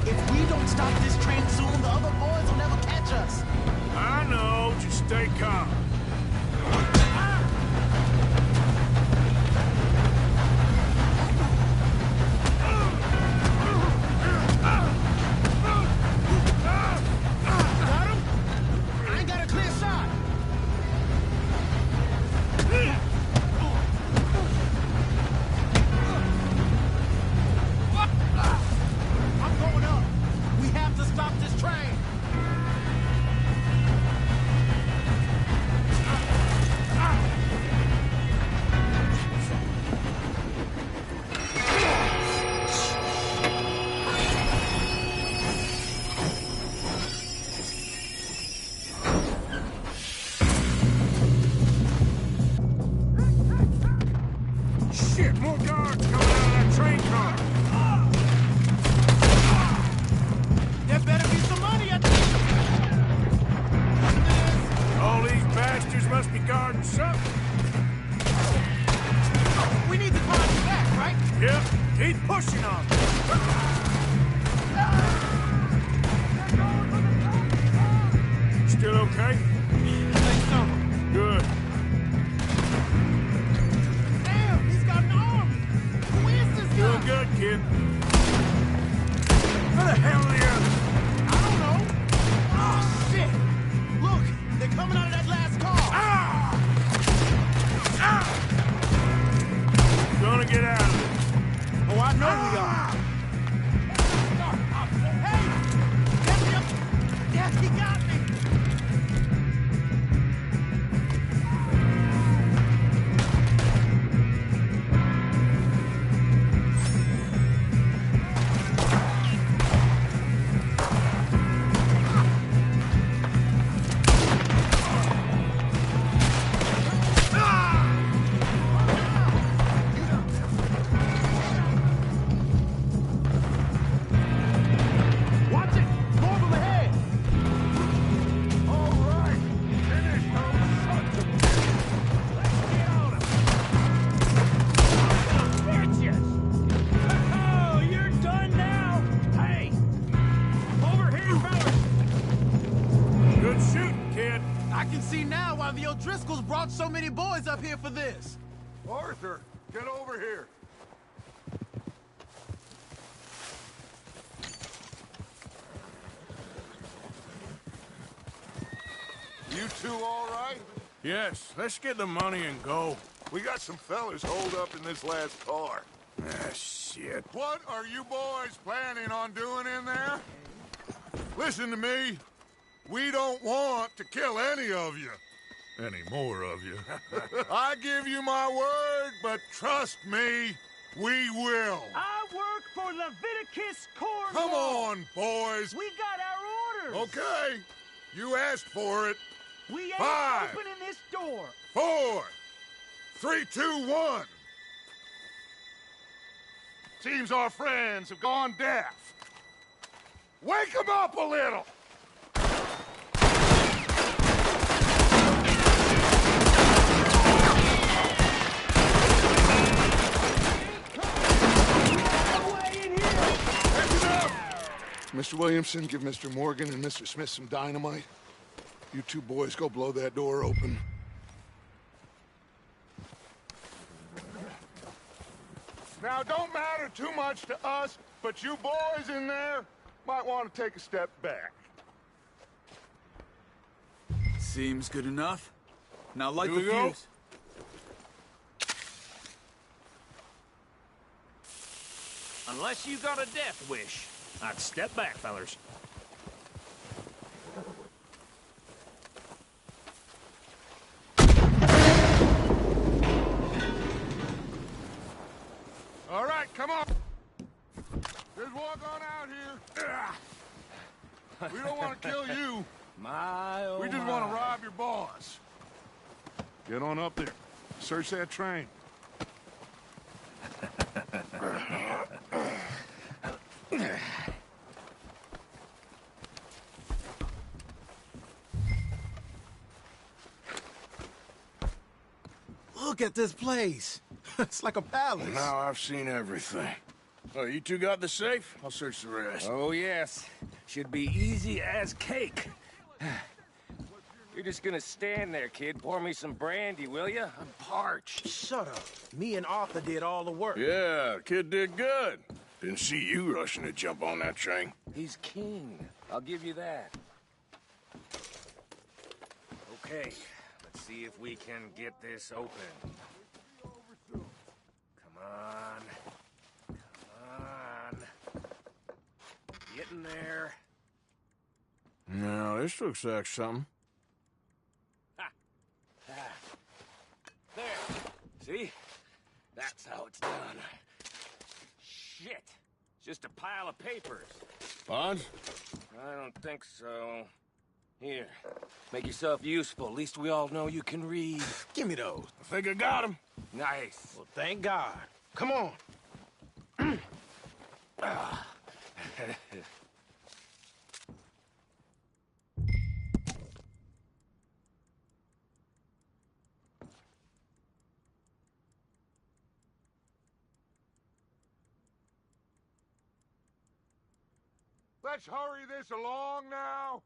[SPEAKER 13] If we don't stop this train soon, the other boys will never catch us.
[SPEAKER 5] I know. Just stay calm.
[SPEAKER 13] Got him? I ain't got a clear shot. I'm going up. We have to stop this train.
[SPEAKER 5] Shit, more guards coming out of that train car.
[SPEAKER 13] There better be some money at the...
[SPEAKER 5] All these bastards must be guarding something.
[SPEAKER 13] We need to climb you back, right?
[SPEAKER 5] Yep, keep pushing on them. Still okay?
[SPEAKER 13] I think so.
[SPEAKER 5] Good.
[SPEAKER 13] Damn, he's got an arm. Who is this
[SPEAKER 5] Doing
[SPEAKER 13] guy?
[SPEAKER 5] good, kid. Where the hell are the others?
[SPEAKER 13] I don't know. Oh, shit. Look, they're coming out of that last car.
[SPEAKER 5] Gonna get out of this.
[SPEAKER 13] Oh, I know we are. Hey! Get me up! Yes, he got me! Watch it! More of them ahead!
[SPEAKER 5] All right. Finish those sons of Let's get on them. Bitches! Oh, you're done now? Hey! Over here, fellas! Good shooting, kid.
[SPEAKER 13] I can see now why the O'Driscolls brought so many boys up here for this.
[SPEAKER 16] Arthur, get over here. You two all right?
[SPEAKER 5] Yes, let's get the money and go.
[SPEAKER 16] We got some fellas holed up in this last car.
[SPEAKER 5] Ah, shit.
[SPEAKER 16] What are you boys planning on doing in there? Listen to me. We don't want to kill any of you. Any more of you. I give you my word, but trust me, we will.
[SPEAKER 17] I work for Leviticus Cornwall.
[SPEAKER 16] Come on, boys.
[SPEAKER 17] We got our orders.
[SPEAKER 16] Okay. You asked for it.
[SPEAKER 17] We ain't
[SPEAKER 16] 5,
[SPEAKER 17] opening this door.
[SPEAKER 16] 4, 3, 2, 1. Seems our friends have gone deaf. Wake them up a little. Mr. Williamson, give Mr. Morgan and Mr. Smith some dynamite. You two boys go blow that door open. Now, don't matter too much to us, but you boys in there might want to take a step back.
[SPEAKER 15] Seems good enough. Now light
[SPEAKER 16] Here
[SPEAKER 15] the
[SPEAKER 16] we go.
[SPEAKER 15] fuse.
[SPEAKER 17] Unless you got a death wish, I'd step back, fellers.
[SPEAKER 16] All right, come on. Just walk on out here. We don't want to kill you. We just want to rob your boss. Get on up there. Search that train.
[SPEAKER 13] Look at this place. It's like a palace.
[SPEAKER 12] Now I've seen everything. Oh, you two got the safe? I'll search the rest.
[SPEAKER 11] Oh, yes. Should be easy as cake. You're just gonna stand there, kid. Pour me some brandy, will you? I'm parched.
[SPEAKER 13] Shut up. Me and Arthur did all the work.
[SPEAKER 12] Yeah, kid did good. Didn't see you rushing to jump on that train.
[SPEAKER 11] He's king. I'll give you that. Okay, let's see if we can get this open. Come on. Come on. Get in there.
[SPEAKER 12] Now, this looks like something.
[SPEAKER 11] There. See? That's how it's done. Shit. It's just a pile of papers.
[SPEAKER 12] Bonds?
[SPEAKER 11] I don't think so. Here. Make yourself useful. At least we all know you can read.
[SPEAKER 13] Give me those.
[SPEAKER 12] I think I got him.
[SPEAKER 11] Nice.
[SPEAKER 13] Well, thank God. Come on.
[SPEAKER 16] Let's hurry this along now.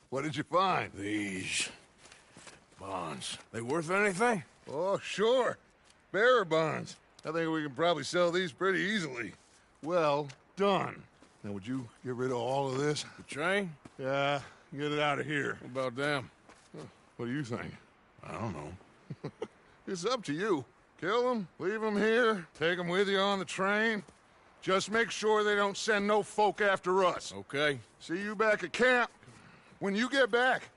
[SPEAKER 16] What did you find?
[SPEAKER 12] These bonds. They worth anything?
[SPEAKER 16] Oh, sure. Bearer bonds. I think we can probably sell these pretty easily. Well done. Now, would you get rid of all of this?
[SPEAKER 12] The train?
[SPEAKER 16] Yeah, get it out of here.
[SPEAKER 12] What about them?
[SPEAKER 16] What do you think?
[SPEAKER 12] I don't know.
[SPEAKER 16] It's up to you. Kill them, leave them here, take them with you on the train. Just make sure they don't send no folk after us.
[SPEAKER 12] Okay.
[SPEAKER 16] See you back at camp. When you get back,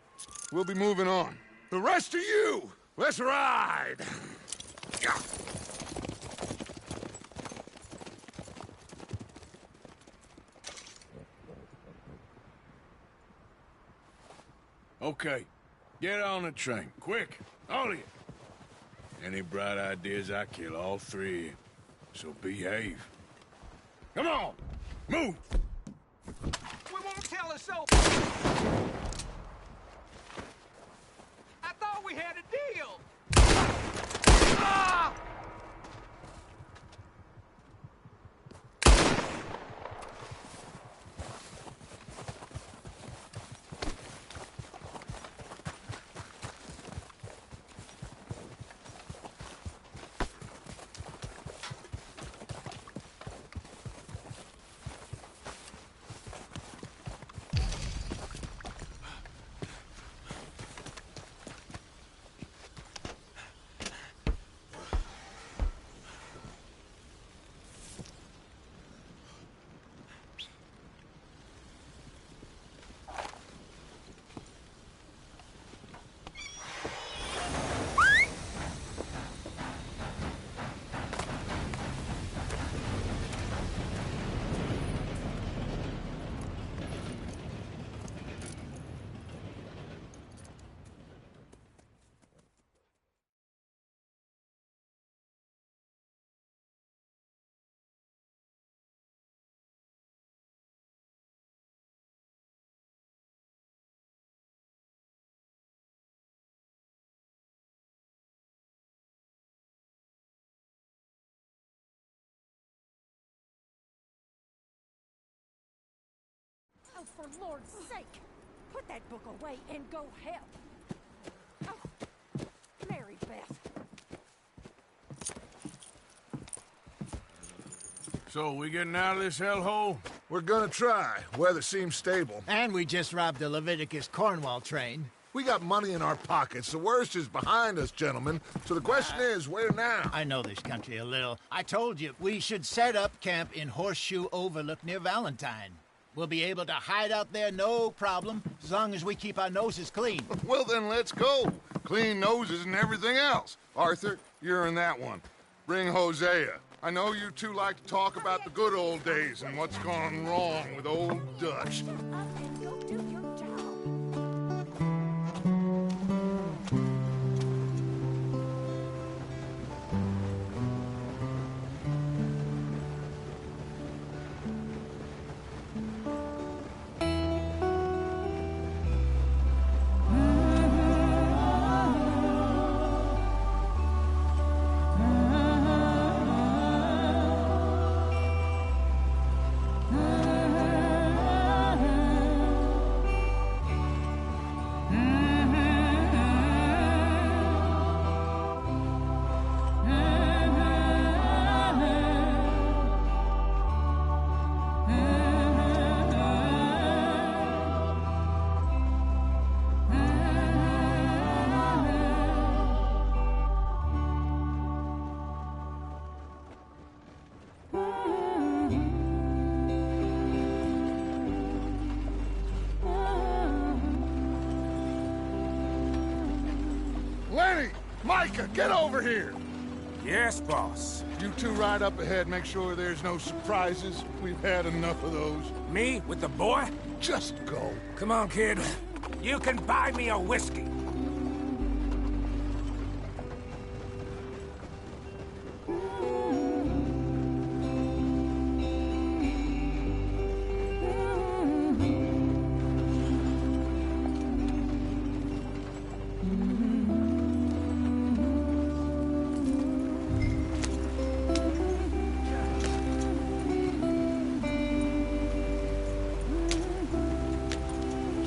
[SPEAKER 16] we'll be moving on. The rest of you, let's ride!
[SPEAKER 12] Okay. Get on the train. Quick. All of you. Any bright ideas, I kill all three of you. So behave. Come on! Move!
[SPEAKER 17] We won't tell us so. I thought we had a deal. Ah!
[SPEAKER 18] Oh, for Lord's sake! Put that book away and go help! Oh, Mary Beth.
[SPEAKER 12] So, we getting out of this hellhole?
[SPEAKER 16] We're gonna try. Weather seems stable.
[SPEAKER 9] And we just robbed the Leviticus Cornwall train.
[SPEAKER 16] We got money in our pockets. The worst is behind us, gentlemen. So the question is, where now?
[SPEAKER 9] I know this country a little. I told you, we should set up camp in Horseshoe Overlook near Valentine. We'll be able to hide out there, no problem, as long as we keep our noses clean.
[SPEAKER 16] Well, then let's go. Clean noses and everything else. Arthur, you're in that one. Bring Hosea. I know you two like to talk about the good old days and what's gone wrong with old Dutch. Lenny! Micah, get over here!
[SPEAKER 6] Yes, boss.
[SPEAKER 16] You two ride up ahead, make sure there's no surprises. We've had enough of those.
[SPEAKER 6] Me with the boy?
[SPEAKER 16] Just go.
[SPEAKER 6] Come on, kid. You can buy me a whiskey.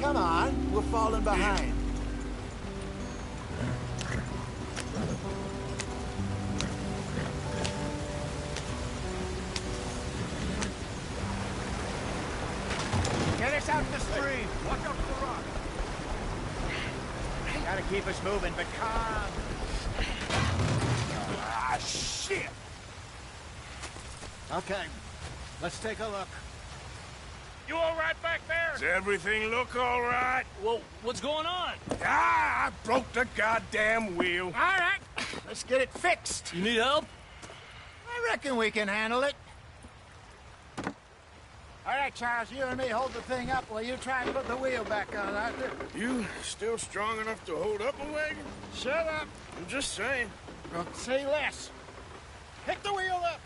[SPEAKER 9] Come on, we're falling behind. Get us out the stream.
[SPEAKER 6] Watch out for the rock.
[SPEAKER 9] Gotta keep us moving, but calm.
[SPEAKER 6] Ah, shit!
[SPEAKER 9] Okay, let's take a look.
[SPEAKER 6] You all right back there?
[SPEAKER 12] Does everything look all right?
[SPEAKER 17] Well, what's going on?
[SPEAKER 12] Ah, I broke the goddamn wheel.
[SPEAKER 9] All right, let's get it fixed.
[SPEAKER 17] You need help?
[SPEAKER 9] I reckon we can handle it. All right, Charles, you and me hold the thing up while you try and put the wheel back on, Arthur.
[SPEAKER 12] You still strong enough to hold up a wagon?
[SPEAKER 9] Shut up.
[SPEAKER 12] I'm just saying.
[SPEAKER 9] Well, say less. Pick the wheel up.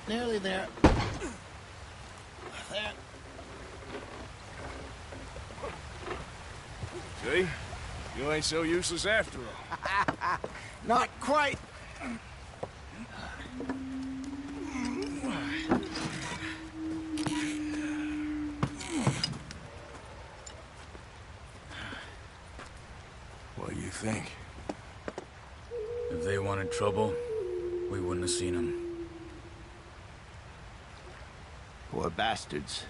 [SPEAKER 9] Nearly there. There.
[SPEAKER 12] See? You ain't so useless after all.
[SPEAKER 9] Not quite.
[SPEAKER 12] What do you think?
[SPEAKER 14] If they wanted trouble, we wouldn't have seen them.
[SPEAKER 9] Poor bastards.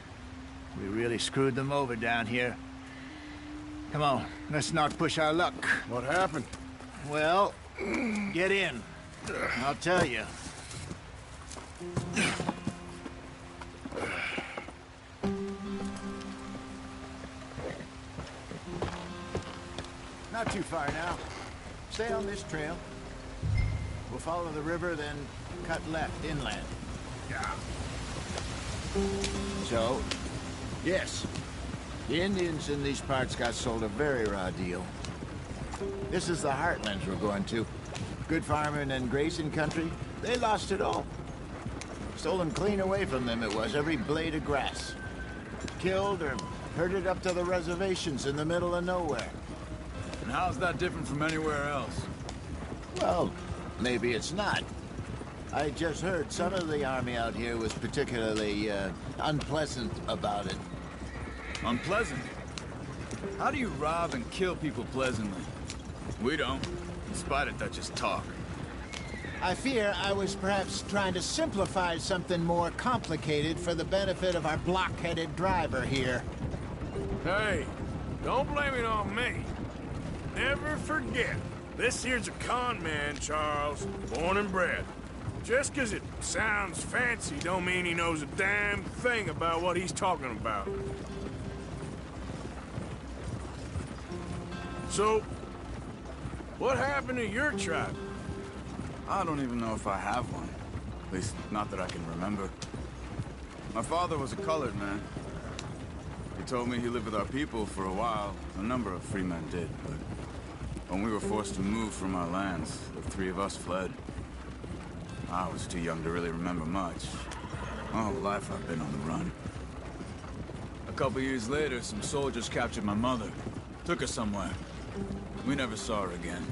[SPEAKER 9] We really screwed them over down here. Come on, let's not push our luck.
[SPEAKER 12] What happened?
[SPEAKER 9] Well, get in. I'll tell you. Not too far now. Stay on this trail. We'll follow the river, then cut left inland.
[SPEAKER 12] Yeah.
[SPEAKER 9] So, yes, the Indians in these parts got sold a very raw deal. This is the heartlands we're going to. Good farming and grazing country, they lost it all. Stolen clean away from them it was, every blade of grass. Killed or herded up to the reservations in the middle of nowhere.
[SPEAKER 15] And how's that different from anywhere else?
[SPEAKER 9] Well, maybe it's not. I just heard some of the army out here was particularly unpleasant about it.
[SPEAKER 15] Unpleasant? How do you rob and kill people pleasantly? We don't, in spite of Dutch's talk.
[SPEAKER 9] I fear I was perhaps trying to simplify something more complicated for the benefit of our block-headed driver here.
[SPEAKER 12] Hey, don't blame it on me. Never forget, this here's a con man, Charles, born and bred. Just 'cause it sounds fancy don't mean he knows a damn thing about what he's talking about. So, what happened to your tribe?
[SPEAKER 15] I don't even know if I have one. At least, not that I can remember. My father was a colored man. He told me he lived with our people for a while. A number of free men did, but when we were forced to move from our lands, the three of us fled. I was too young to really remember much. My whole life I've been on the run. A couple years later, some soldiers captured my mother. Took her somewhere. We never saw her again.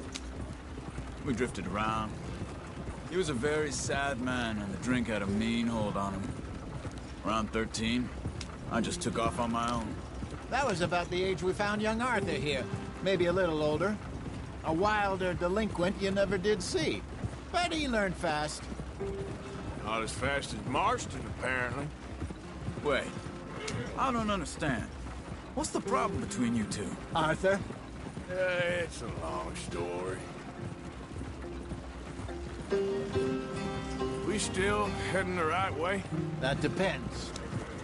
[SPEAKER 15] We drifted around. He was a very sad man, and the drink had a mean hold on him. Around 13, I just took off on my own.
[SPEAKER 9] That was about the age we found young Arthur here. Maybe a little older. A wilder delinquent you never did see. But he learned fast.
[SPEAKER 12] Not as fast as Marston, apparently.
[SPEAKER 15] Wait, I don't understand. What's the problem between you two?
[SPEAKER 9] Arthur?
[SPEAKER 12] It's a long story. We still heading the right way?
[SPEAKER 9] That depends.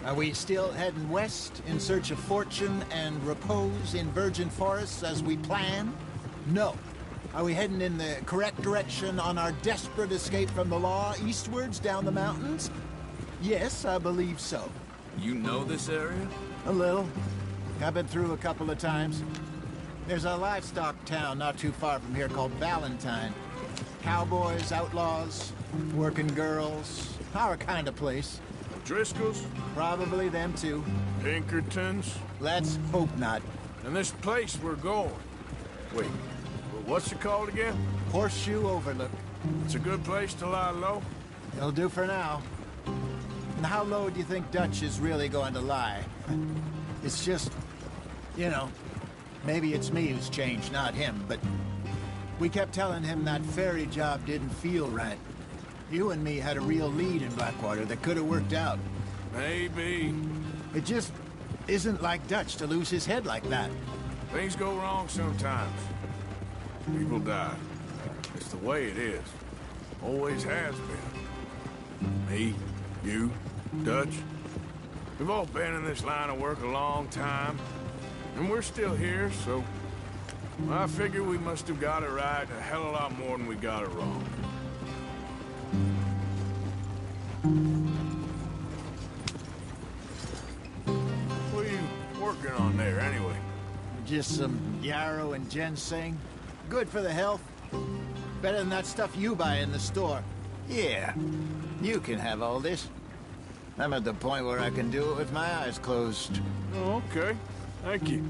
[SPEAKER 9] Are we still heading west in search of fortune and repose in virgin forests as we planned? No. Are we heading in the correct direction on our desperate escape from the law eastwards down the mountains? Yes, I believe so.
[SPEAKER 15] You know this area?
[SPEAKER 9] A little. I've been through a couple of times. There's a livestock town not too far from here called Valentine. Cowboys, outlaws, working girls, our kind of place.
[SPEAKER 12] Driscolls?
[SPEAKER 9] Probably them too.
[SPEAKER 12] Pinkertons?
[SPEAKER 9] Let's hope not.
[SPEAKER 12] And this place we're going. Wait, what's it called again?
[SPEAKER 9] Horseshoe Overlook.
[SPEAKER 12] It's a good place to lie low?
[SPEAKER 9] It'll do for now. And how low do you think Dutch is really going to lie? It's just, you know, maybe it's me who's changed, not him, but we kept telling him that ferry job didn't feel right. You and me had a real lead in Blackwater that could have worked out.
[SPEAKER 12] Maybe.
[SPEAKER 9] It just isn't like Dutch to lose his head like that.
[SPEAKER 12] Things go wrong sometimes. People die. It's the way it is. Always has been. Me, you, Dutch. We've all been in this line of work a long time. And we're still here, so I figure we must have got it right a hell of a lot more than we got it wrong. What are you working on there, anyway?
[SPEAKER 9] Just some yarrow and ginseng. Good for the health. Better than that stuff you buy in the store. Yeah, you can have all this. I'm at the point where I can do it with my eyes closed.
[SPEAKER 12] Oh, okay. Thank you.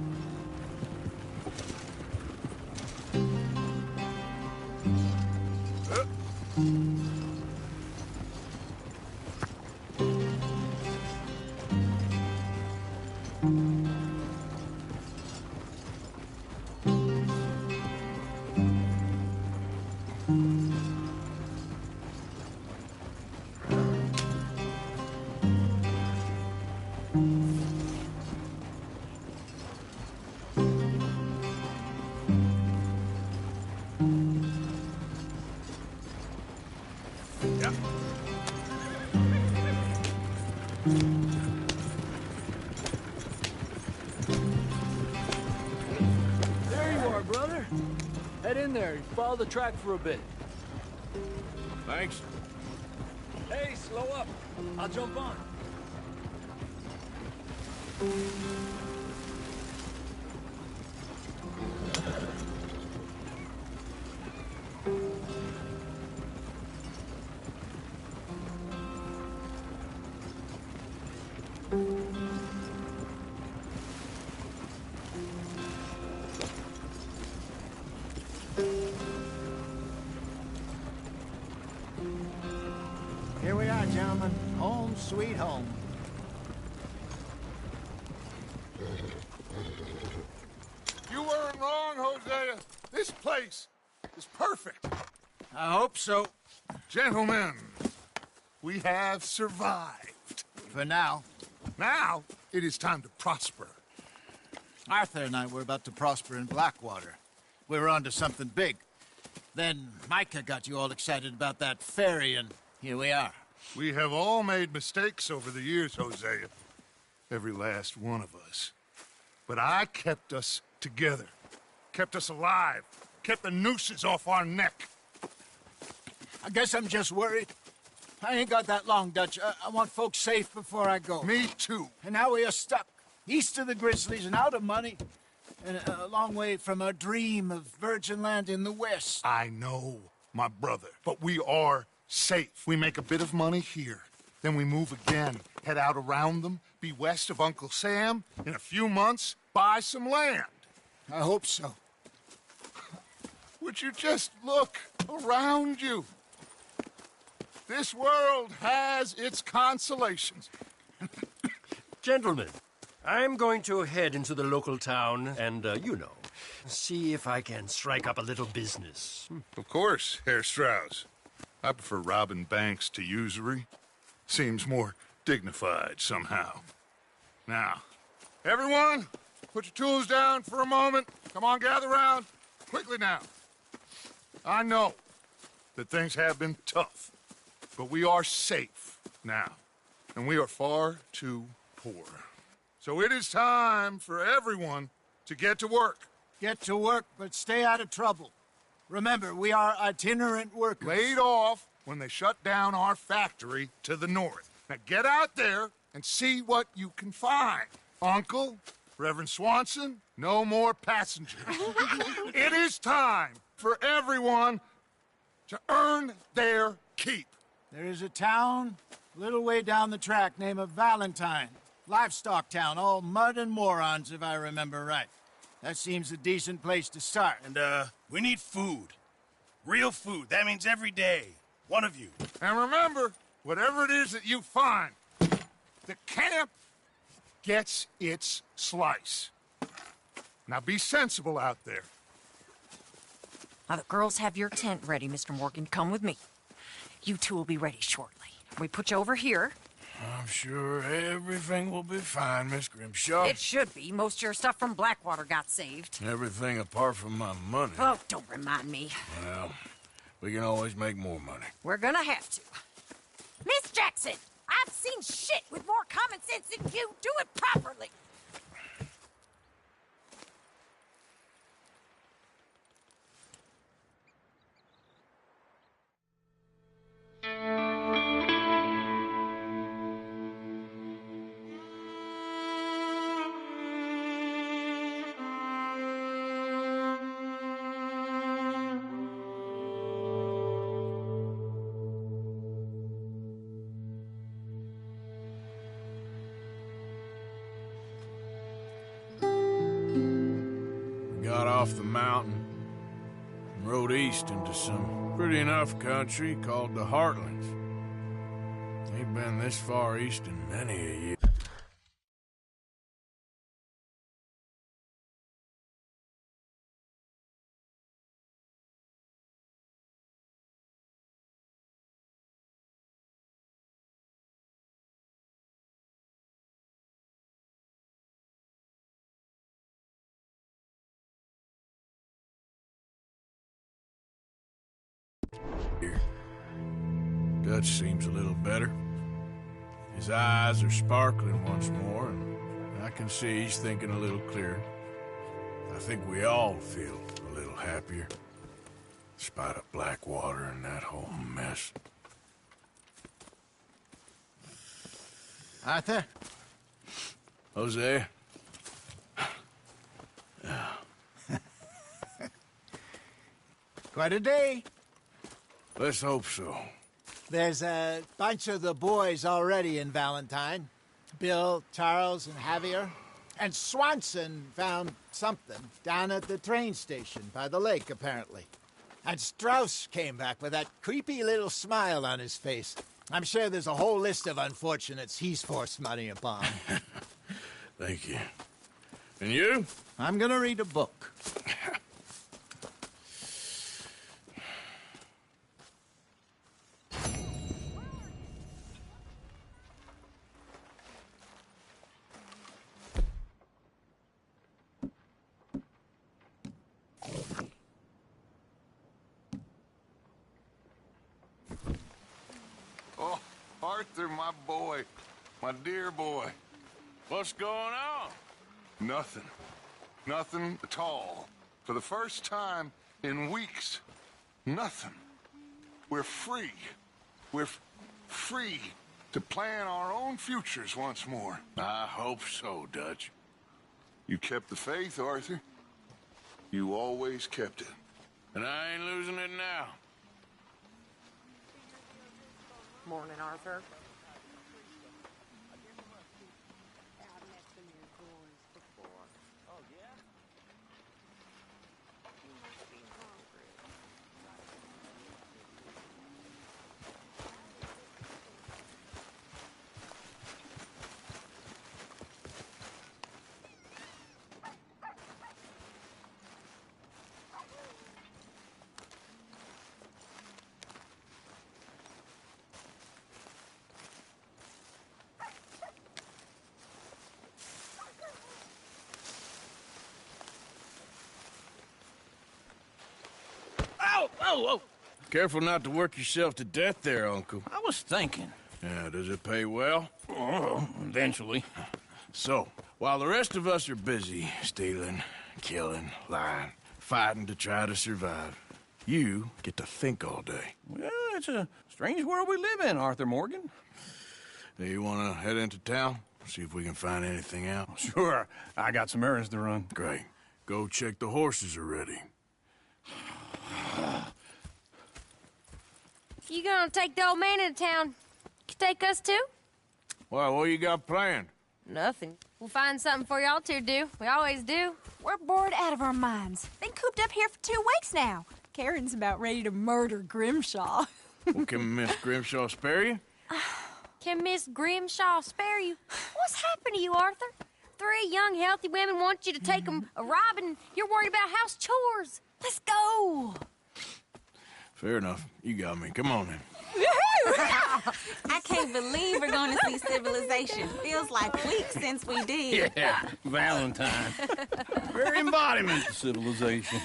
[SPEAKER 7] There you are, brother. Head in there and follow the track for a bit.
[SPEAKER 12] Thanks.
[SPEAKER 7] Hey, slow up. I'll jump on.
[SPEAKER 9] sweet home.
[SPEAKER 16] You weren't wrong, Hosea. This place is perfect.
[SPEAKER 9] I hope so.
[SPEAKER 16] Gentlemen, we have survived.
[SPEAKER 9] For now.
[SPEAKER 16] Now, it is time to prosper.
[SPEAKER 9] Arthur and I were about to prosper in Blackwater. We were onto something big. Then Micah got you all excited about that ferry, and here we are.
[SPEAKER 16] We have all made mistakes over the years, Hosea. Every last one of us. But I kept us together. Kept us alive. Kept the nooses off our neck.
[SPEAKER 9] I guess I'm just worried. I ain't got that long, Dutch. I want folks safe before I go.
[SPEAKER 16] Me too.
[SPEAKER 9] And now we are stuck. East of the Grizzlies and out of money. And a long way from our dream of virgin land in the west.
[SPEAKER 16] I know, my brother. But we are safe. We make a bit of money here. Then we move again. Head out around them. Be west of Uncle Sam. In a few months, buy some land.
[SPEAKER 9] I hope so.
[SPEAKER 16] Would you just look around you? This world has its consolations.
[SPEAKER 19] Gentlemen, I'm going to head into the local town and, see if I can strike up a little business.
[SPEAKER 16] Of course, Herr Strauss. I prefer robbing banks to usury. Seems more dignified somehow. Now, everyone, put your tools down for a moment. Come on, gather round. Quickly now. I know that things have been tough, but we are safe now, and we are far too poor. So it is time for everyone to get to work.
[SPEAKER 9] Get to work, but stay out of trouble. Remember, we are itinerant workers.
[SPEAKER 16] Laid off when they shut down our factory to the north. Now get out there and see what you can find. Uncle, Reverend Swanson, no more passengers. It is time for everyone to earn their keep.
[SPEAKER 9] There is a town a little way down the track named Valentine. Livestock town, all mud and morons, if I remember right. That seems a decent place to start.
[SPEAKER 13] And, we need food. Real food. That means every day. One of you.
[SPEAKER 16] And remember, whatever it is that you find, the camp gets its slice. Now be sensible out there.
[SPEAKER 20] Now, the girls have your tent ready, Mr. Morgan. Come with me. You two will be ready shortly. We put you over here.
[SPEAKER 5] I'm sure everything will be fine, Miss Grimshaw.
[SPEAKER 20] It should be. Most of your stuff from Blackwater got saved.
[SPEAKER 5] Everything apart from my money.
[SPEAKER 20] Oh, don't remind me.
[SPEAKER 5] Well, we can always make more money.
[SPEAKER 20] We're gonna have to. Miss Jackson, I've seen shit with more common sense than you. Do it properly.
[SPEAKER 5] Got off the mountain and rode east into some pretty enough country called the Heartlands. Ain't been this far east in many a year. Dutch seems a little better. His eyes are sparkling once more, and I can see he's thinking a little clearer. I think we all feel a little happier, in spite of Blackwater and that whole mess.
[SPEAKER 9] Arthur?
[SPEAKER 5] Jose?
[SPEAKER 9] Quite a day.
[SPEAKER 5] Let's hope so.
[SPEAKER 9] There's a bunch of the boys already in Valentine. Bill, Charles, and Javier. And Swanson found something down at the train station by the lake, apparently. And Strauss came back with that creepy little smile on his face. I'm sure there's a whole list of unfortunates he's forced money upon.
[SPEAKER 12] Thank you. And you?
[SPEAKER 9] I'm gonna read a book.
[SPEAKER 12] Oh, Arthur, my boy. My dear boy. What's going on? Nothing. Nothing at all. For the first time in weeks. Nothing. We're free. We're free to plan our own futures once more. I hope so, Dutch. You kept the faith, Arthur. You always kept it. And I ain't losing it now.
[SPEAKER 20] Morning, Arthur.
[SPEAKER 12] Oh! Careful not to work yourself to death there, Uncle.
[SPEAKER 17] I was thinking.
[SPEAKER 12] Yeah, does it pay well?
[SPEAKER 17] Oh, eventually.
[SPEAKER 12] So, while the rest of us are busy stealing, killing, lying, fighting to try to survive, you get to think all day.
[SPEAKER 17] Well, it's a strange world we live in, Arthur Morgan.
[SPEAKER 12] Do you want to head into town? See if we can find anything out?
[SPEAKER 17] Sure. I got some errands to run.
[SPEAKER 12] Great. Go check the horses are ready.
[SPEAKER 21] You gonna take the old man into town? You take us too?
[SPEAKER 12] Well, what you got planned?
[SPEAKER 21] Nothing. We'll find something for y'all to do. We always do.
[SPEAKER 8] We're bored out of our minds. Been cooped up here for 2 weeks now. Karen's about ready to murder Grimshaw.
[SPEAKER 12] Well, can Miss Grimshaw spare you?
[SPEAKER 21] Can Miss Grimshaw spare you? What's happened to you, Arthur? 3 young, healthy women want you to take them a robbing. You're worried about house chores. Let's go.
[SPEAKER 12] Fair enough. You got me. Come on, then.
[SPEAKER 22] I can't believe we're going to see civilization. Feels like weeks since we did.
[SPEAKER 17] Yeah, Valentine. Very embodiment of civilization.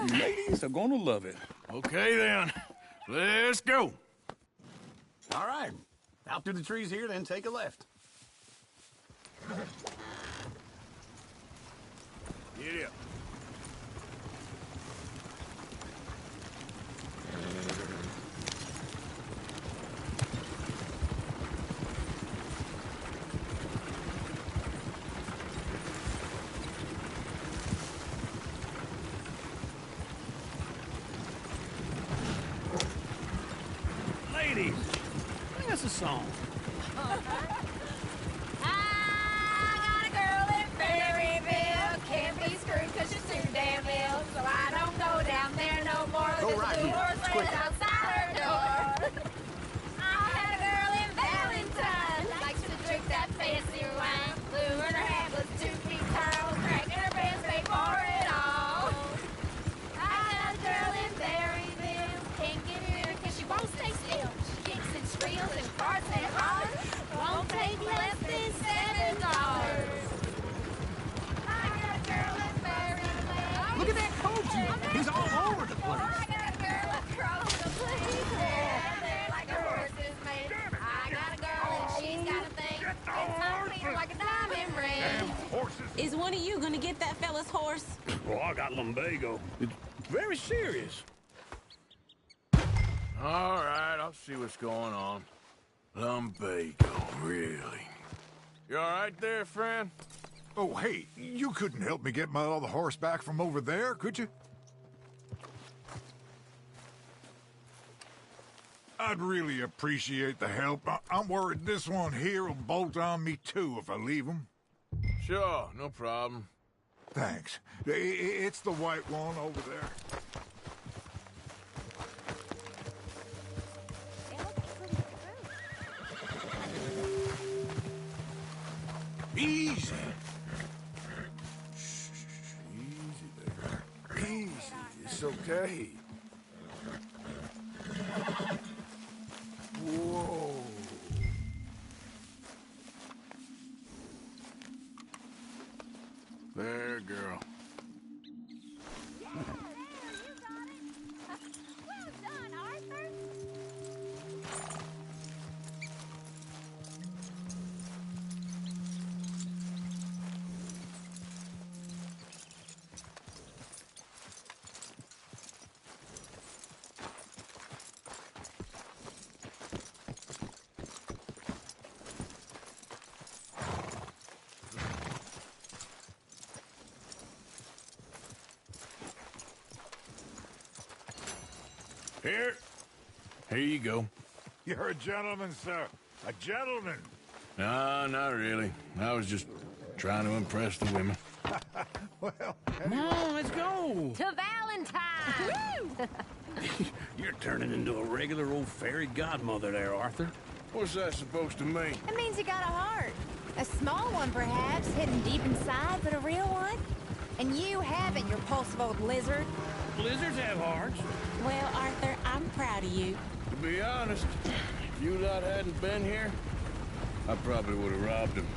[SPEAKER 17] Ladies are going to love it.
[SPEAKER 12] Okay, then. Let's go.
[SPEAKER 17] All right. Out through the trees here, then take a left.
[SPEAKER 12] Get up.
[SPEAKER 17] Ladies, sing us a song.
[SPEAKER 21] I got a girl in Berryville. Can't be screwed 'cause she's too damn ill. So I don't go down there no more.
[SPEAKER 17] Go right here. It's quicker.
[SPEAKER 21] Outside her door. I had a girl in Valentine. Likes to drink that fancy wine. Blue in her hand was 2 feet tall. Cracking her pants, paid for it all. I had a girl in Berryville. Can't get her 'cause she won't stay still. She kicks and squeals and farts and hollers. Won't take less than $7. I got a girl in Berryville.
[SPEAKER 17] Look at that coach. He's all over the place.
[SPEAKER 21] I got a girl across the place. Yeah, they're like a horse's made. I got a girl and she's got a thing. It's my finger like a diamond ring.
[SPEAKER 22] Is one of you going to get that fella's horse?
[SPEAKER 17] Well, I got lumbago. It's very serious.
[SPEAKER 12] All right, I'll see what's going on. Lumbago, really? You all right there, friend?
[SPEAKER 16] Oh, hey, you couldn't help me get my other horse back from over there, could you? I'd really appreciate the help. I'm worried this one here will bolt on me too if I leave him.
[SPEAKER 12] Sure, no problem.
[SPEAKER 16] Thanks. It's the white one over there.
[SPEAKER 12] It's okay. Whoa. There, girl. Here you go.
[SPEAKER 16] You're a gentleman, sir. A gentleman.
[SPEAKER 12] No, not really. I was just trying to impress the women.
[SPEAKER 16] Well,
[SPEAKER 17] Come on, let's go.
[SPEAKER 21] To Valentine!
[SPEAKER 17] You're turning into a regular old fairy godmother there, Arthur.
[SPEAKER 12] What's that supposed to mean?
[SPEAKER 8] It means you got a heart. A small one, perhaps, hidden deep inside, but a real one. And you haven't, you repulsive old lizard.
[SPEAKER 17] Lizards have hearts.
[SPEAKER 22] Well, Arthur, I'm proud of you.
[SPEAKER 12] To be honest, if you lot hadn't been here, I probably would have robbed him.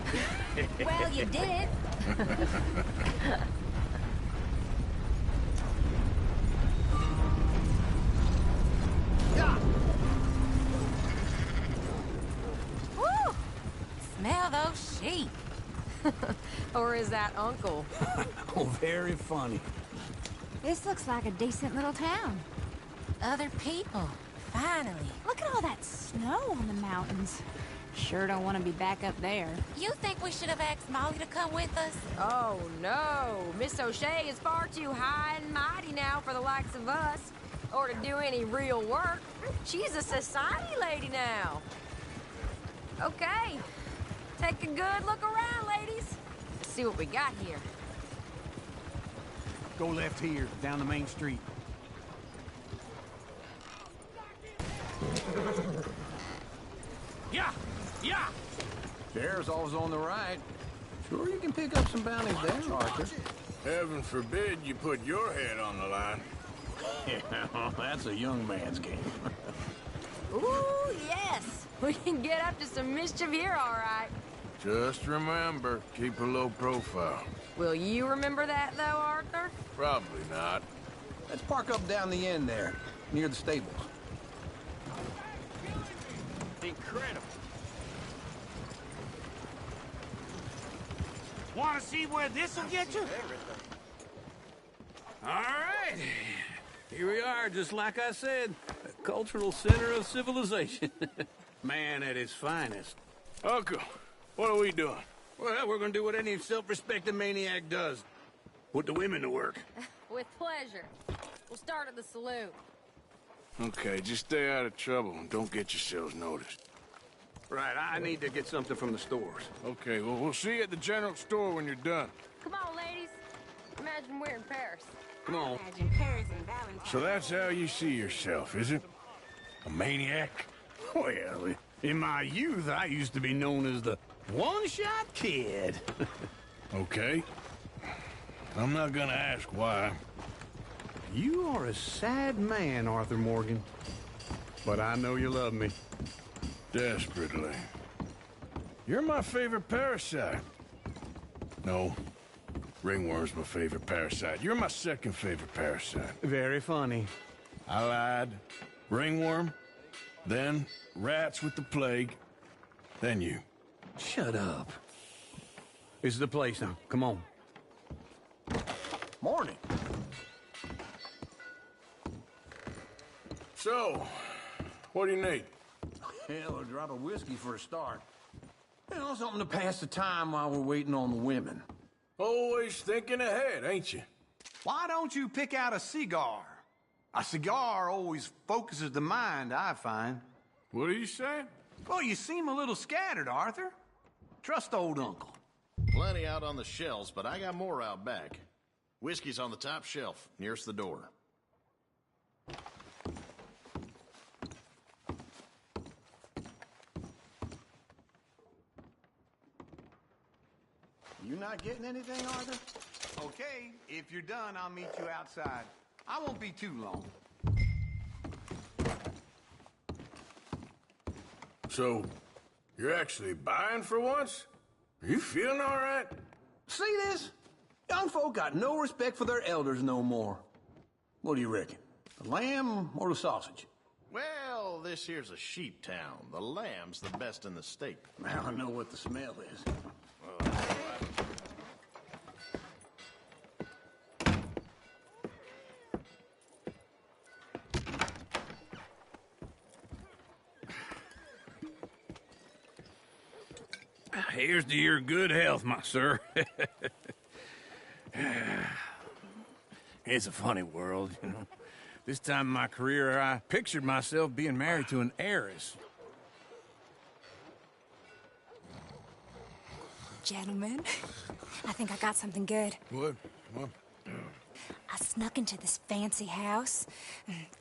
[SPEAKER 8] Well, you did it.
[SPEAKER 20] Woo! Smell those sheep. Or is that Uncle?
[SPEAKER 17] Oh, very funny.
[SPEAKER 8] This looks like a decent little town.
[SPEAKER 20] Other people. Finally.
[SPEAKER 8] Look at all that snow on the mountains. Sure don't want to be back up there.
[SPEAKER 20] You think we should have asked Molly to come with us?
[SPEAKER 21] Oh, no. Miss O'Shea is far too high and mighty now for the likes of us, or to do any real work. She's a society lady now. Okay. Take a good look around, ladies. See what we got here.
[SPEAKER 17] Go left here, down the main street. Yeah! Yeah!
[SPEAKER 15] Sheriff's always on the right. Sure you can pick up some bounties there, Arthur.
[SPEAKER 12] Heaven forbid you put your head on the line.
[SPEAKER 17] Yeah, that's a young man's game.
[SPEAKER 21] Ooh, yes. We can get up to some mischief here, all right.
[SPEAKER 12] Just remember, keep a low profile.
[SPEAKER 21] Will you remember that, though, Arthur?
[SPEAKER 12] Probably not.
[SPEAKER 15] Let's park up down the end there, near the stables.
[SPEAKER 11] Incredible. Want to see where this will get you?
[SPEAKER 17] All right. Here we are, just like I said. A cultural center of civilization. Man at his finest.
[SPEAKER 12] Uncle, what are we doing?
[SPEAKER 17] Well, we're gonna do what any self-respecting maniac does. Put the women to work.
[SPEAKER 21] With pleasure. We'll start at the saloon.
[SPEAKER 12] Okay, just stay out of trouble and don't get yourselves noticed.
[SPEAKER 17] Right, I need to get something from the stores.
[SPEAKER 12] Okay, well, we'll see you at the general store when you're done.
[SPEAKER 21] Come on, ladies. Imagine we're in Paris.
[SPEAKER 12] Come on.
[SPEAKER 22] Imagine Paris and Valentine.
[SPEAKER 12] So that's how you see yourself, is it? A maniac?
[SPEAKER 17] Well, in my youth, I used to be known as the one-shot kid.
[SPEAKER 12] Okay. I'm not gonna ask why.
[SPEAKER 17] You are a sad man, Arthur Morgan. But I know you love me.
[SPEAKER 12] Desperately. You're my favorite parasite. No. Ringworm's my favorite parasite. You're my second favorite parasite.
[SPEAKER 17] Very funny.
[SPEAKER 12] I lied. Ringworm, then rats with the plague, then you.
[SPEAKER 17] Shut up. This is the place now. Come on.
[SPEAKER 15] Morning.
[SPEAKER 12] So, what do you need?
[SPEAKER 15] Hell, a drop of whiskey for a start. You know, something to pass the time while we're waiting on the women.
[SPEAKER 12] Always thinking ahead, ain't you?
[SPEAKER 15] Why don't you pick out a cigar? A cigar always focuses the mind, I find.
[SPEAKER 12] What are you saying?
[SPEAKER 15] Well, you seem a little scattered, Arthur. Trust old Uncle.
[SPEAKER 1] Plenty out on the shelves, but I got more out back. Whiskey's on the top shelf, nearest the door.
[SPEAKER 15] You not getting anything, Arthur? Okay, if you're done, I'll meet you outside.
[SPEAKER 3] I won't be too long.
[SPEAKER 12] So, you're actually buying for once? Are you feeling all right?
[SPEAKER 17] See this? Young folk got no respect for their elders no more. What do you reckon? The lamb or the sausage?
[SPEAKER 1] Well, this here's a sheep town. The lamb's the best in the state.
[SPEAKER 17] Now I know what the smell is. Here's to your good health, my sir. It's a funny world, you know. This time in my career, I pictured myself being married to an heiress.
[SPEAKER 22] Gentlemen, I think I got something good.
[SPEAKER 12] What?
[SPEAKER 22] I snuck into this fancy house.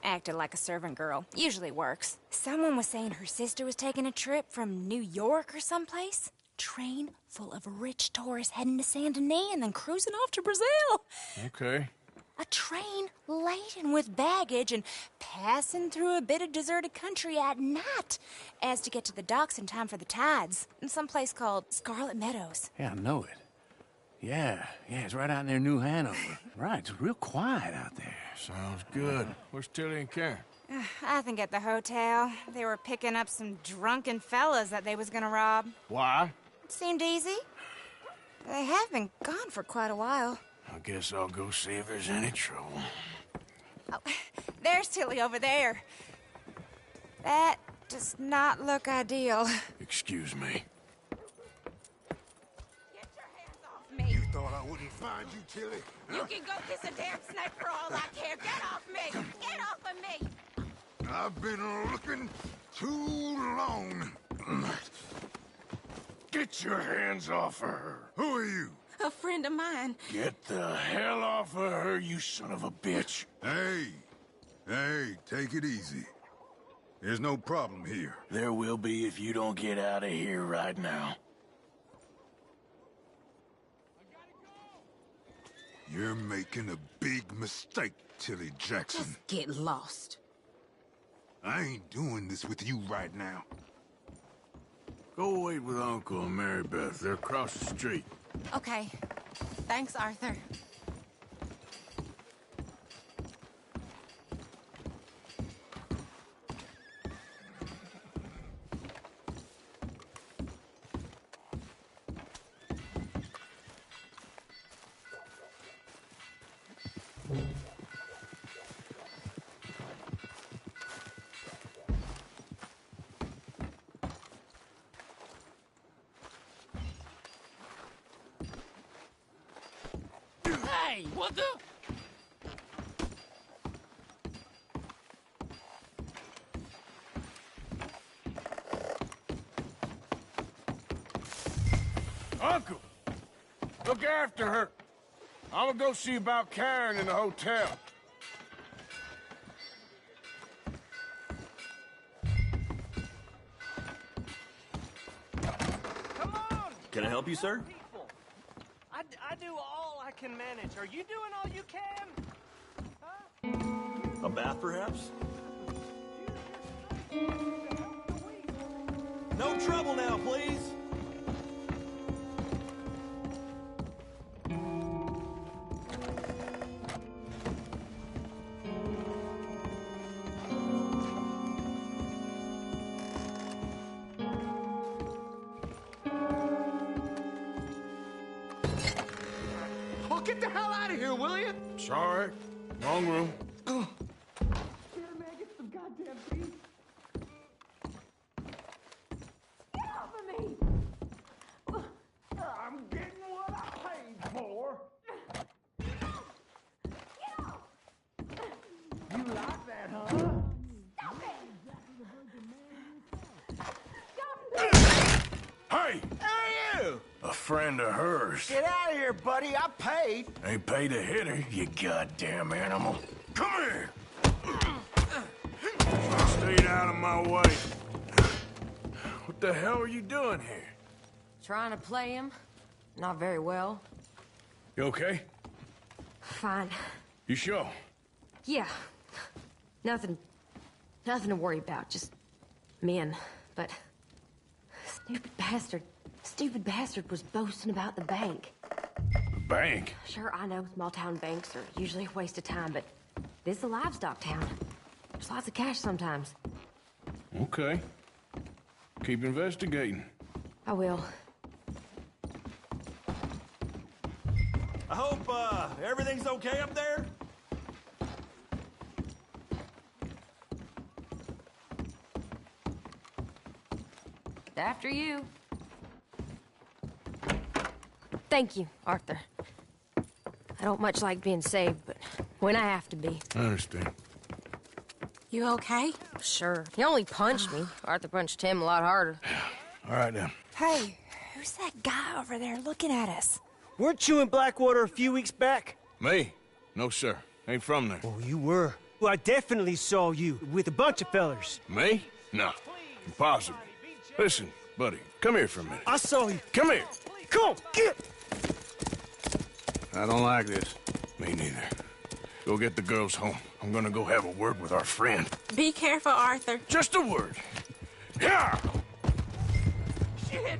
[SPEAKER 22] Acted like a servant girl. Usually works. Someone was saying her sister was taking a trip from New York or someplace. Train full of rich tourists heading to Saint Denis and then cruising off to Brazil.
[SPEAKER 12] Okay.
[SPEAKER 22] A train laden with baggage and passing through a bit of deserted country at night as to get to the docks in time for the tides in some place called Scarlet Meadows.
[SPEAKER 17] Yeah, I know it. Yeah, it's right out near New Hanover. Right, it's real quiet out there.
[SPEAKER 12] Sounds good. Where's Tilly and Karen?
[SPEAKER 22] I think at the hotel. They were picking up some drunken fellas that they was gonna rob.
[SPEAKER 12] Why?
[SPEAKER 22] It seemed easy. They have been gone for quite a while.
[SPEAKER 12] I guess I'll go see if there's any trouble.
[SPEAKER 22] Oh, there's Tilly over there. That does not look ideal.
[SPEAKER 12] Excuse me.
[SPEAKER 16] You thought I wouldn't find you, Tilly?
[SPEAKER 22] You can go kiss a damn snake for all I care. Get off me! Get off of me!
[SPEAKER 16] I've been looking too long. Get your hands off of her. Who are you?
[SPEAKER 22] A friend of mine.
[SPEAKER 12] Get the hell off of her, you son of a bitch.
[SPEAKER 16] Hey, take it easy. There's no problem here.
[SPEAKER 12] There will be if you don't get out of here right now.
[SPEAKER 16] You're making a big mistake, Tilly Jackson.
[SPEAKER 22] Just get lost.
[SPEAKER 16] I ain't doing this with you right now.
[SPEAKER 12] Go wait with Uncle and Mary Beth. They're across the street.
[SPEAKER 22] Okay. Thanks, Arthur.
[SPEAKER 7] Hey, what the?
[SPEAKER 12] Uncle! Look after her. I'm gonna go see about Karen in the hotel.
[SPEAKER 7] Come on!
[SPEAKER 4] Can I help you, sir?
[SPEAKER 7] I do all I can manage. Are you doing all you can?
[SPEAKER 4] A bath, perhaps? No trouble now, please.
[SPEAKER 7] Oh, get the hell out of here, will you?
[SPEAKER 12] Sorry. Wrong room.
[SPEAKER 7] Here, man, get some goddamn peace. Get off of me! I'm getting what I paid for. You like that, huh?
[SPEAKER 22] Stop
[SPEAKER 7] it!
[SPEAKER 12] Hey!
[SPEAKER 3] Who are you?
[SPEAKER 12] A friend of hers.
[SPEAKER 3] Get out of here, buddy. I paid.
[SPEAKER 12] Ain't paid to hit her, you goddamn animal. Come here! Stay out of my way. What the hell are you doing here?
[SPEAKER 23] Trying to play him. Not very well.
[SPEAKER 12] You okay?
[SPEAKER 23] Fine.
[SPEAKER 12] You sure?
[SPEAKER 23] Yeah. Nothing to worry about. Just men. But stupid bastard was boasting about the bank.
[SPEAKER 12] The bank?
[SPEAKER 23] Sure, I know small town banks are usually a waste of time, but this is a livestock town. There's lots of cash sometimes.
[SPEAKER 12] Okay. Keep investigating.
[SPEAKER 23] I will.
[SPEAKER 4] I hope, everything's okay up there?
[SPEAKER 23] After you. Thank you, Arthur. I don't much like being saved, but when I have to be.
[SPEAKER 12] I understand.
[SPEAKER 23] You okay? Sure. He only punched me. Arthur punched him a lot harder.
[SPEAKER 12] All right, then.
[SPEAKER 8] Hey, who's that guy over there looking at us?
[SPEAKER 2] Weren't you in Blackwater a few weeks back?
[SPEAKER 12] Me? No, sir. Ain't from there.
[SPEAKER 2] Oh, you were. Well, I definitely saw you with a bunch of fellers.
[SPEAKER 12] Me? No. Impossible. Listen, buddy, come here for a minute.
[SPEAKER 2] I saw you.
[SPEAKER 12] Come here.
[SPEAKER 2] Come on, get!
[SPEAKER 12] I don't like this. Me neither. Go get the girls home. I'm gonna go have a word with our friend.
[SPEAKER 8] Be careful, Arthur.
[SPEAKER 12] Just a word. Yeah!
[SPEAKER 2] Shit!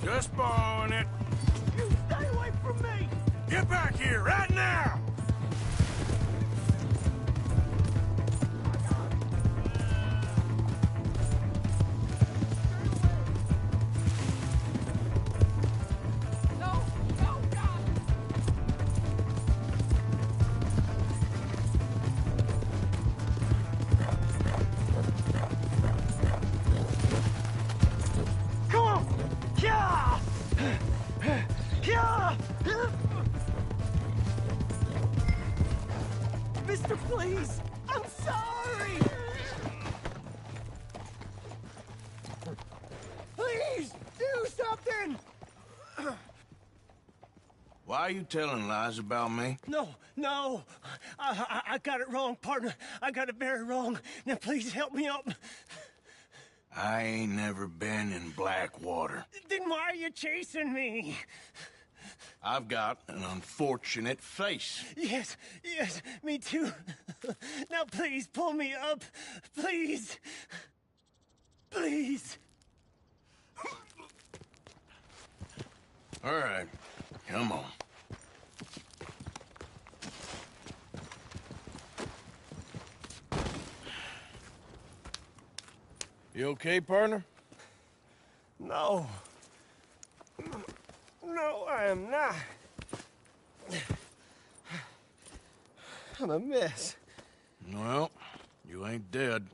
[SPEAKER 12] Just borrowing it.
[SPEAKER 2] You stay away from me!
[SPEAKER 12] Get back here right now!
[SPEAKER 2] Mister, please! I'm sorry! Please, do something!
[SPEAKER 12] Why are you telling lies about me?
[SPEAKER 2] No. I got it wrong, partner. I got it very wrong. Now, please help me up.
[SPEAKER 12] I ain't never been in Blackwater.
[SPEAKER 2] Then why are you chasing me?
[SPEAKER 12] I've got an unfortunate face.
[SPEAKER 2] Yes, me too. Now please, pull me up. Please. Please.
[SPEAKER 12] All right, come on. You okay, partner?
[SPEAKER 2] No. No, I am not. I'm a mess.
[SPEAKER 12] Well, you ain't dead.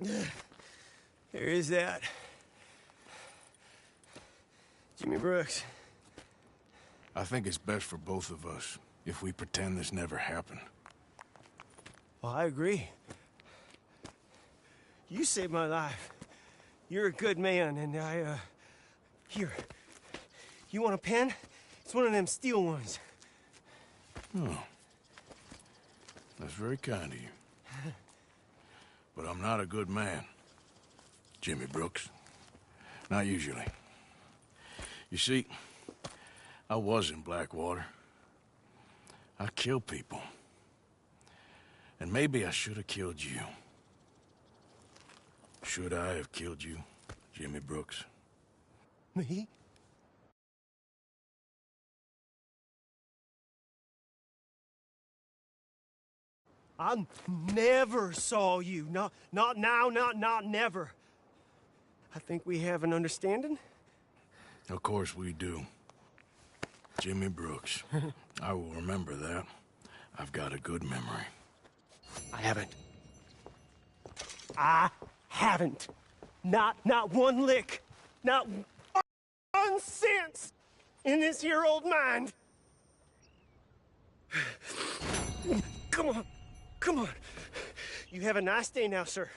[SPEAKER 2] There is that. Jimmy Brooks.
[SPEAKER 12] I think it's best for both of us if we pretend this never happened.
[SPEAKER 2] Well, I agree. You saved my life. You're a good man, and here. You want a pen? It's one of them steel ones.
[SPEAKER 12] Oh. That's very kind of you. But I'm not a good man, Jimmy Brooks. Not usually. You see, I was in Blackwater. I killed people. And maybe I should have killed you. Should I have killed you, Jimmy Brooks?
[SPEAKER 2] Me? I never saw you. Not now, not never. I think we have an understanding.
[SPEAKER 12] Of course we do. Jimmy Brooks. I will remember that. I've got a good memory.
[SPEAKER 2] I haven't. Not one lick. Not 1 cent in this here old mind. Come on. You have a nice day now, sir.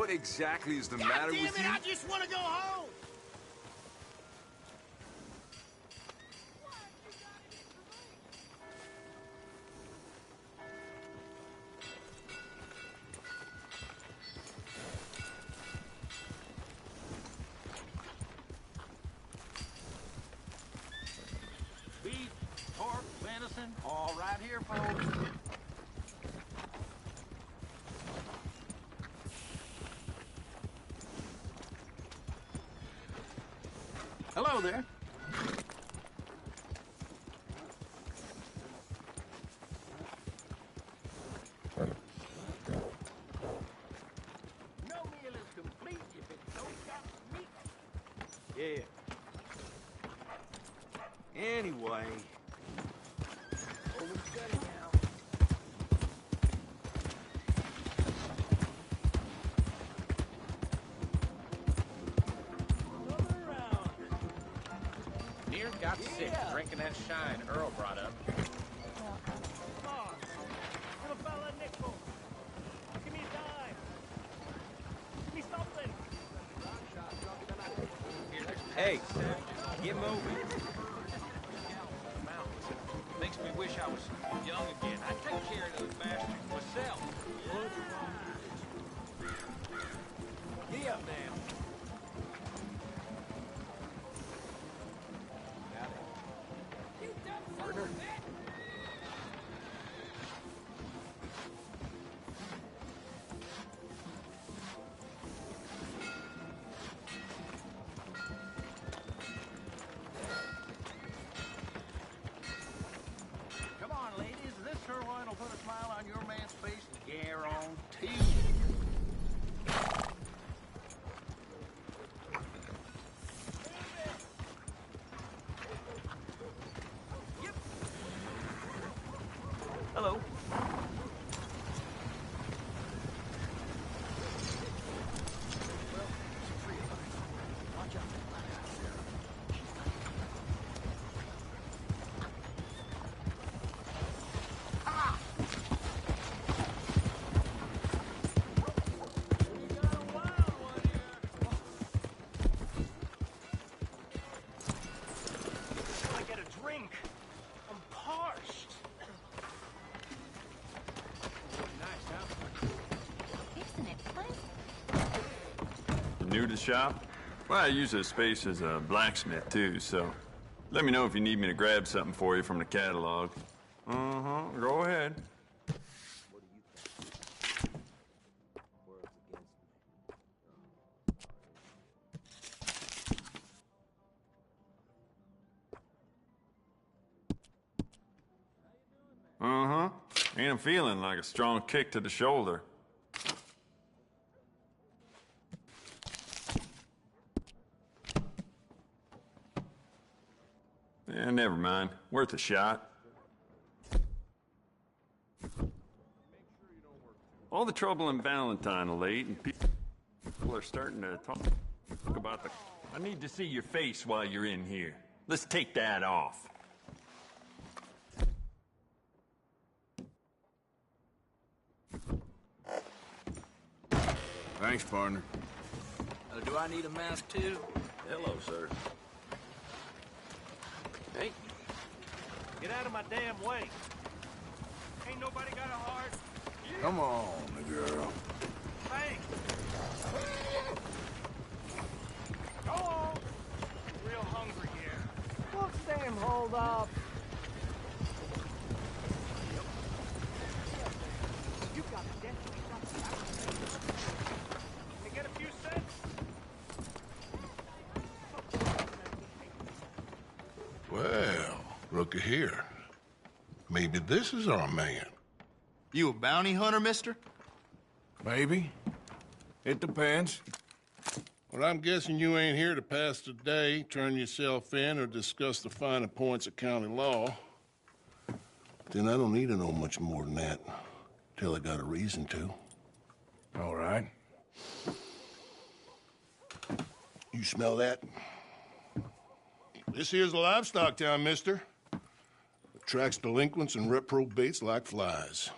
[SPEAKER 6] What exactly is the matter with you?
[SPEAKER 3] I just want to go home!
[SPEAKER 10] Beef, pork, venison, all right here, folks. Hello there. No meal is complete if it don't got meat.
[SPEAKER 3] Yeah. Anyway.
[SPEAKER 10] Over the gutting now.
[SPEAKER 11] Near got sick drinking that shine Earl brought up.
[SPEAKER 10] Hey, get moving. Makes me wish I was young again. I'd take care of those bastards myself. Get up now. Murder. Come on, ladies. This sirloin will put a smile on your man's face, guarantee. Hello.
[SPEAKER 2] I get a drink. I'm parched.
[SPEAKER 8] Isn't it fun?
[SPEAKER 18] New to the shop? Well, I use this space as a blacksmith, too, so let me know if you need me to grab something for you from the catalog. Go ahead. Ain't I'm feeling like a strong kick to the shoulder. Yeah, never mind. Worth a shot. All the trouble in Valentine late, and people are starting to talk about the... I need to see your face while you're in here. Let's take that off.
[SPEAKER 5] Thanks, partner.
[SPEAKER 10] Do I need a mask too?
[SPEAKER 18] Hello, sir.
[SPEAKER 10] Hey.
[SPEAKER 2] Get out of my damn way. Ain't nobody got a heart.
[SPEAKER 5] Come on, girl.
[SPEAKER 2] Thanks. Go on. Real hungry here. What's damn hold up? You got it, definitely got it. Can you get a few cents?
[SPEAKER 13] Well, looky here. Maybe this is our man.
[SPEAKER 3] You a bounty hunter, mister?
[SPEAKER 5] Maybe. It depends.
[SPEAKER 13] Well, I'm guessing you ain't here to pass the day, turn yourself in, or discuss the finer points of county law. Then I don't need to know much more than that, till I got a reason to.
[SPEAKER 5] All right.
[SPEAKER 13] You smell that? This here's a livestock town, mister. Attracts delinquents and reprobates like flies.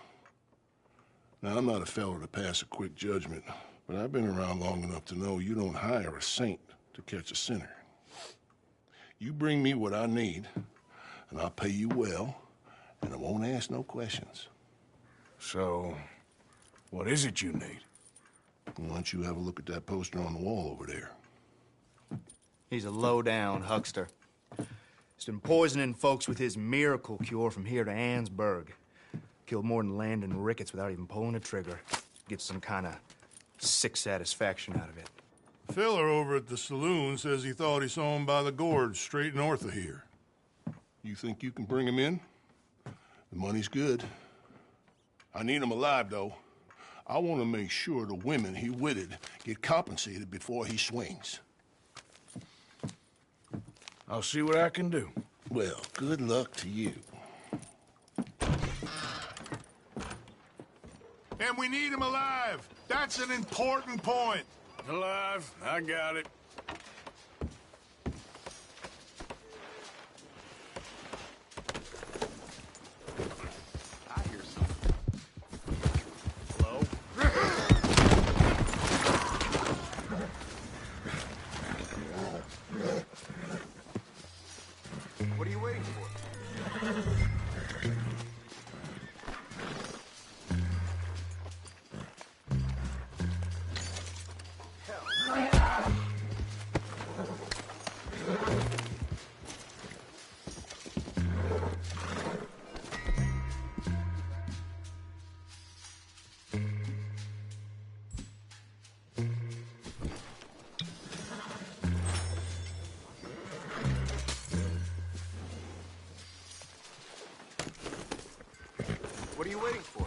[SPEAKER 13] Now, I'm not a fellow to pass a quick judgment,
[SPEAKER 16] But I've been around long enough to know you don't hire a saint to catch a sinner. You bring me what I need, and I'll pay you well, and I won't ask no questions.
[SPEAKER 5] So, what is it you need?
[SPEAKER 16] Why don't you have a look at that poster on the wall over there?
[SPEAKER 3] He's a low-down huckster. He's been poisoning folks with his miracle cure from here to Annesburg. Killed more than Landon Ricketts without even pulling a trigger. Gets some kind of sick satisfaction out of it.
[SPEAKER 16] Filler over at the saloon says he thought he saw him by the gorge straight north of here. You think you can bring him in? The money's good. I need him alive, though. I want to make sure the women he witted get compensated before he swings.
[SPEAKER 5] I'll see what I can do.
[SPEAKER 16] Well, good luck to you. And we need him alive. That's an important point.
[SPEAKER 5] Alive, I got it.
[SPEAKER 3] I hear something. Hello? What are you waiting for? What are you waiting for?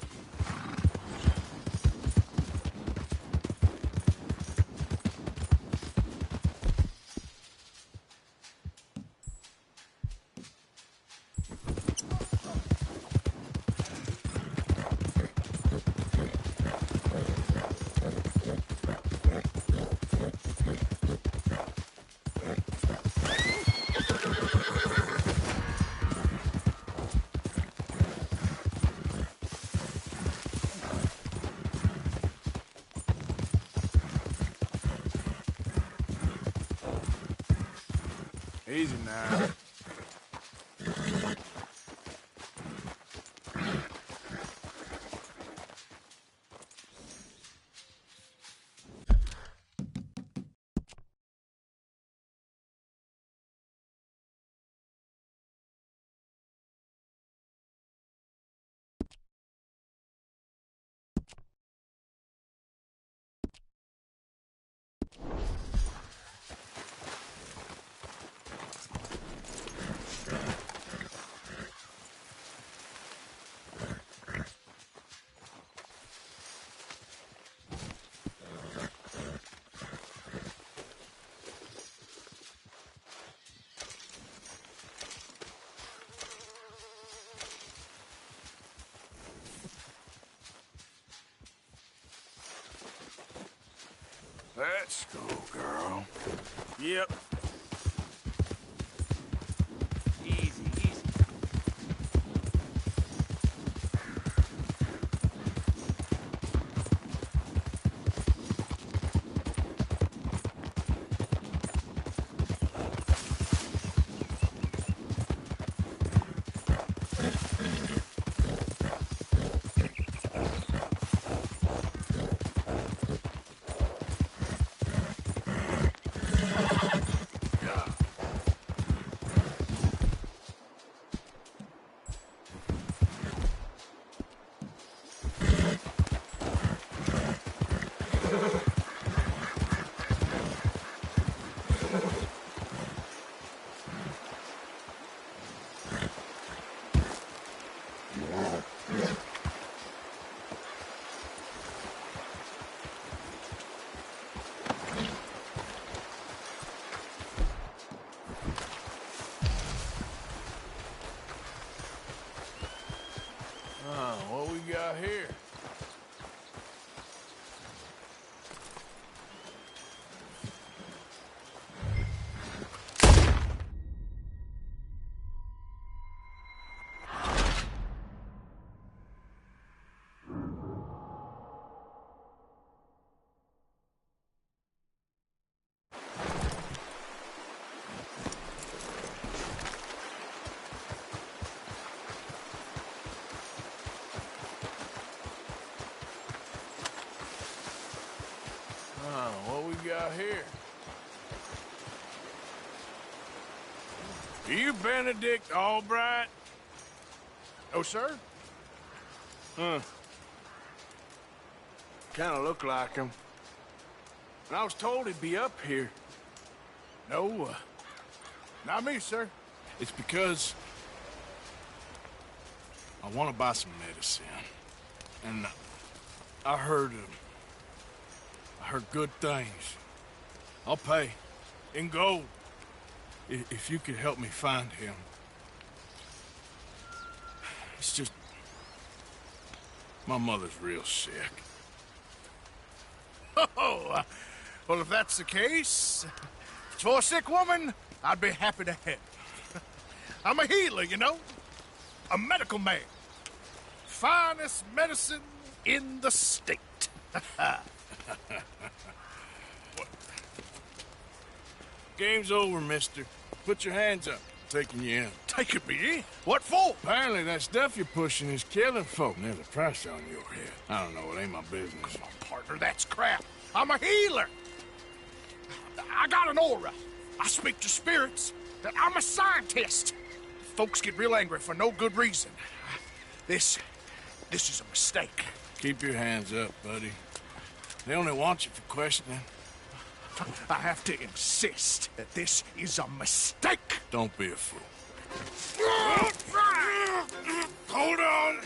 [SPEAKER 5] Easy now. Let's go, girl.
[SPEAKER 3] Yep. Easy, easy.
[SPEAKER 12] out here. Are you Benedict Albright?
[SPEAKER 13] Oh, sir?
[SPEAKER 12] Huh. Kinda look like him. And I was told he'd be up here.
[SPEAKER 13] No, not me, sir.
[SPEAKER 12] It's because I want to buy some medicine. And I heard good things. I'll pay in gold if you could help me find him. It's just my mother's real sick.
[SPEAKER 13] Oh, well, if that's the case, for a sick woman, I'd be happy to help. I'm a healer, you know? A medical man. Finest medicine in the state.
[SPEAKER 12] Game's over, mister. Put your hands up. I'm taking you in.
[SPEAKER 13] Taking me in? What for?
[SPEAKER 12] Apparently that stuff you're pushing is killing folk. There's a price on your head. I don't know. It ain't my business.
[SPEAKER 13] Come on, partner. That's crap. I'm a healer. I got an aura. I speak to spirits. I'm a scientist. Folks get real angry for no good reason. This is a mistake.
[SPEAKER 12] Keep your hands up, buddy. They only want you for questioning.
[SPEAKER 13] I have to insist that this is a mistake.
[SPEAKER 12] Don't be a fool.
[SPEAKER 13] Hold on.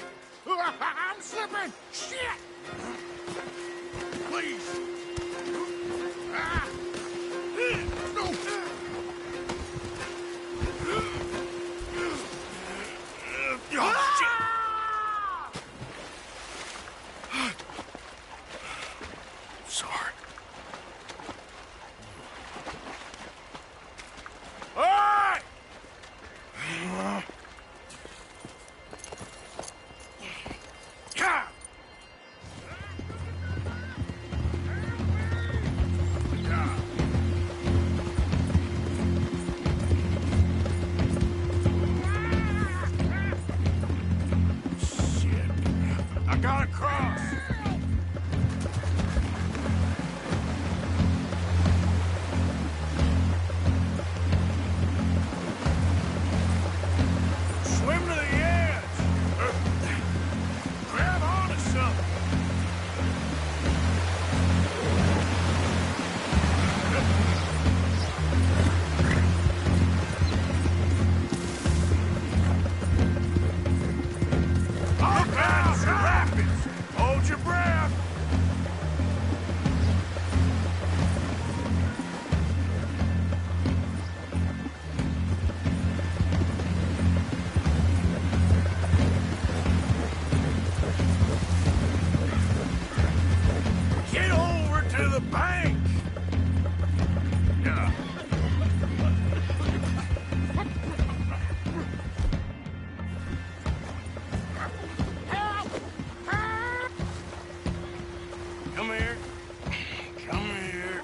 [SPEAKER 13] I'm slipping. Shit. Please. No. Oh, shit. Sorry. All right.
[SPEAKER 12] I got a cross.
[SPEAKER 13] Swim to the edge. Grab onto something. Look out, the rapids. Hold your breath. Get over to the bank. Yeah.
[SPEAKER 12] Come here. Come here.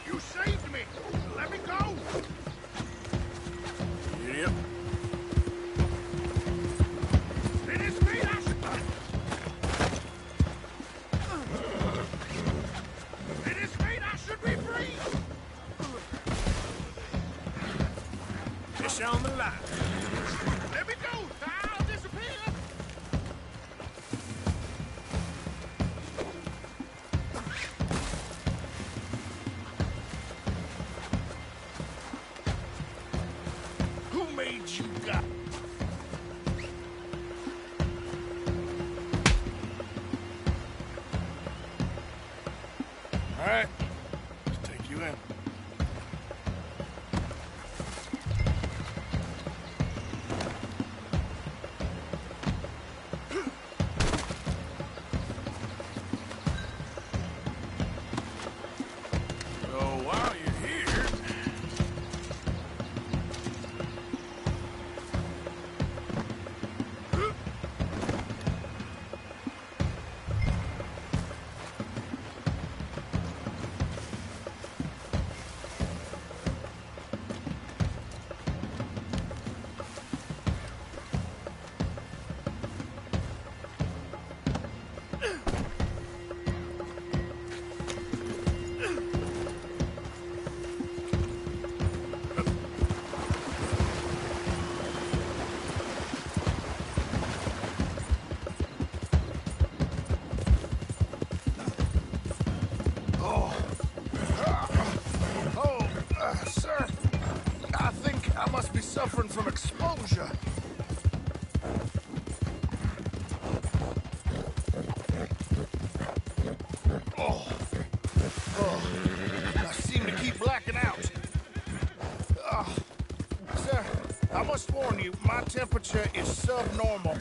[SPEAKER 13] You saved me. Let me go.
[SPEAKER 12] Yep.
[SPEAKER 13] It is me. It is me that should be free.
[SPEAKER 12] Fish on the line.
[SPEAKER 13] Let me go. I'll disappear. Who made you guys?
[SPEAKER 12] All right. Let's take you in. So while you're here,
[SPEAKER 13] suffering from exposure. I seem to keep blacking out. Sir, I must warn you, my temperature is subnormal.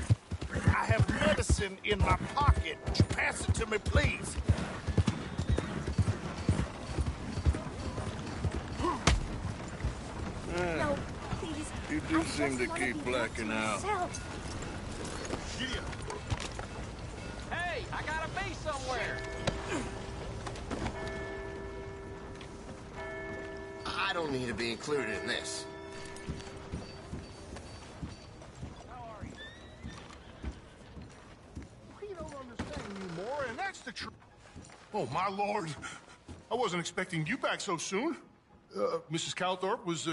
[SPEAKER 13] I have medicine in my pocket. Would you pass it to me, please?
[SPEAKER 22] No, please.
[SPEAKER 12] You do seem to keep blacking out.
[SPEAKER 7] Hey, I gotta be somewhere.
[SPEAKER 1] I don't need to be included in this.
[SPEAKER 16] We don't understand you more, and that's the truth. Oh, my lord. I wasn't expecting you back so soon. Mrs. Calthorpe was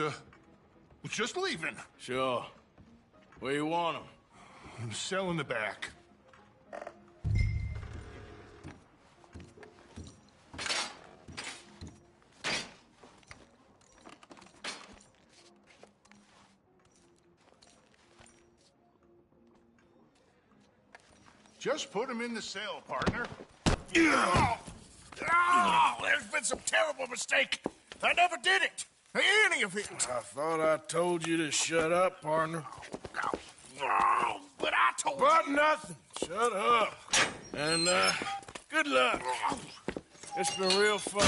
[SPEAKER 16] just leaving.
[SPEAKER 12] Sure. Where you want him?
[SPEAKER 16] In the cell in the back. Just put him in the cell, partner.
[SPEAKER 13] Oh, there's been some terrible mistake. I never did it. Any of it.
[SPEAKER 12] I thought I told you to shut up, partner.
[SPEAKER 13] Oh, but I told you.
[SPEAKER 12] But nothing. Shut up. And, good luck. It's been real fun.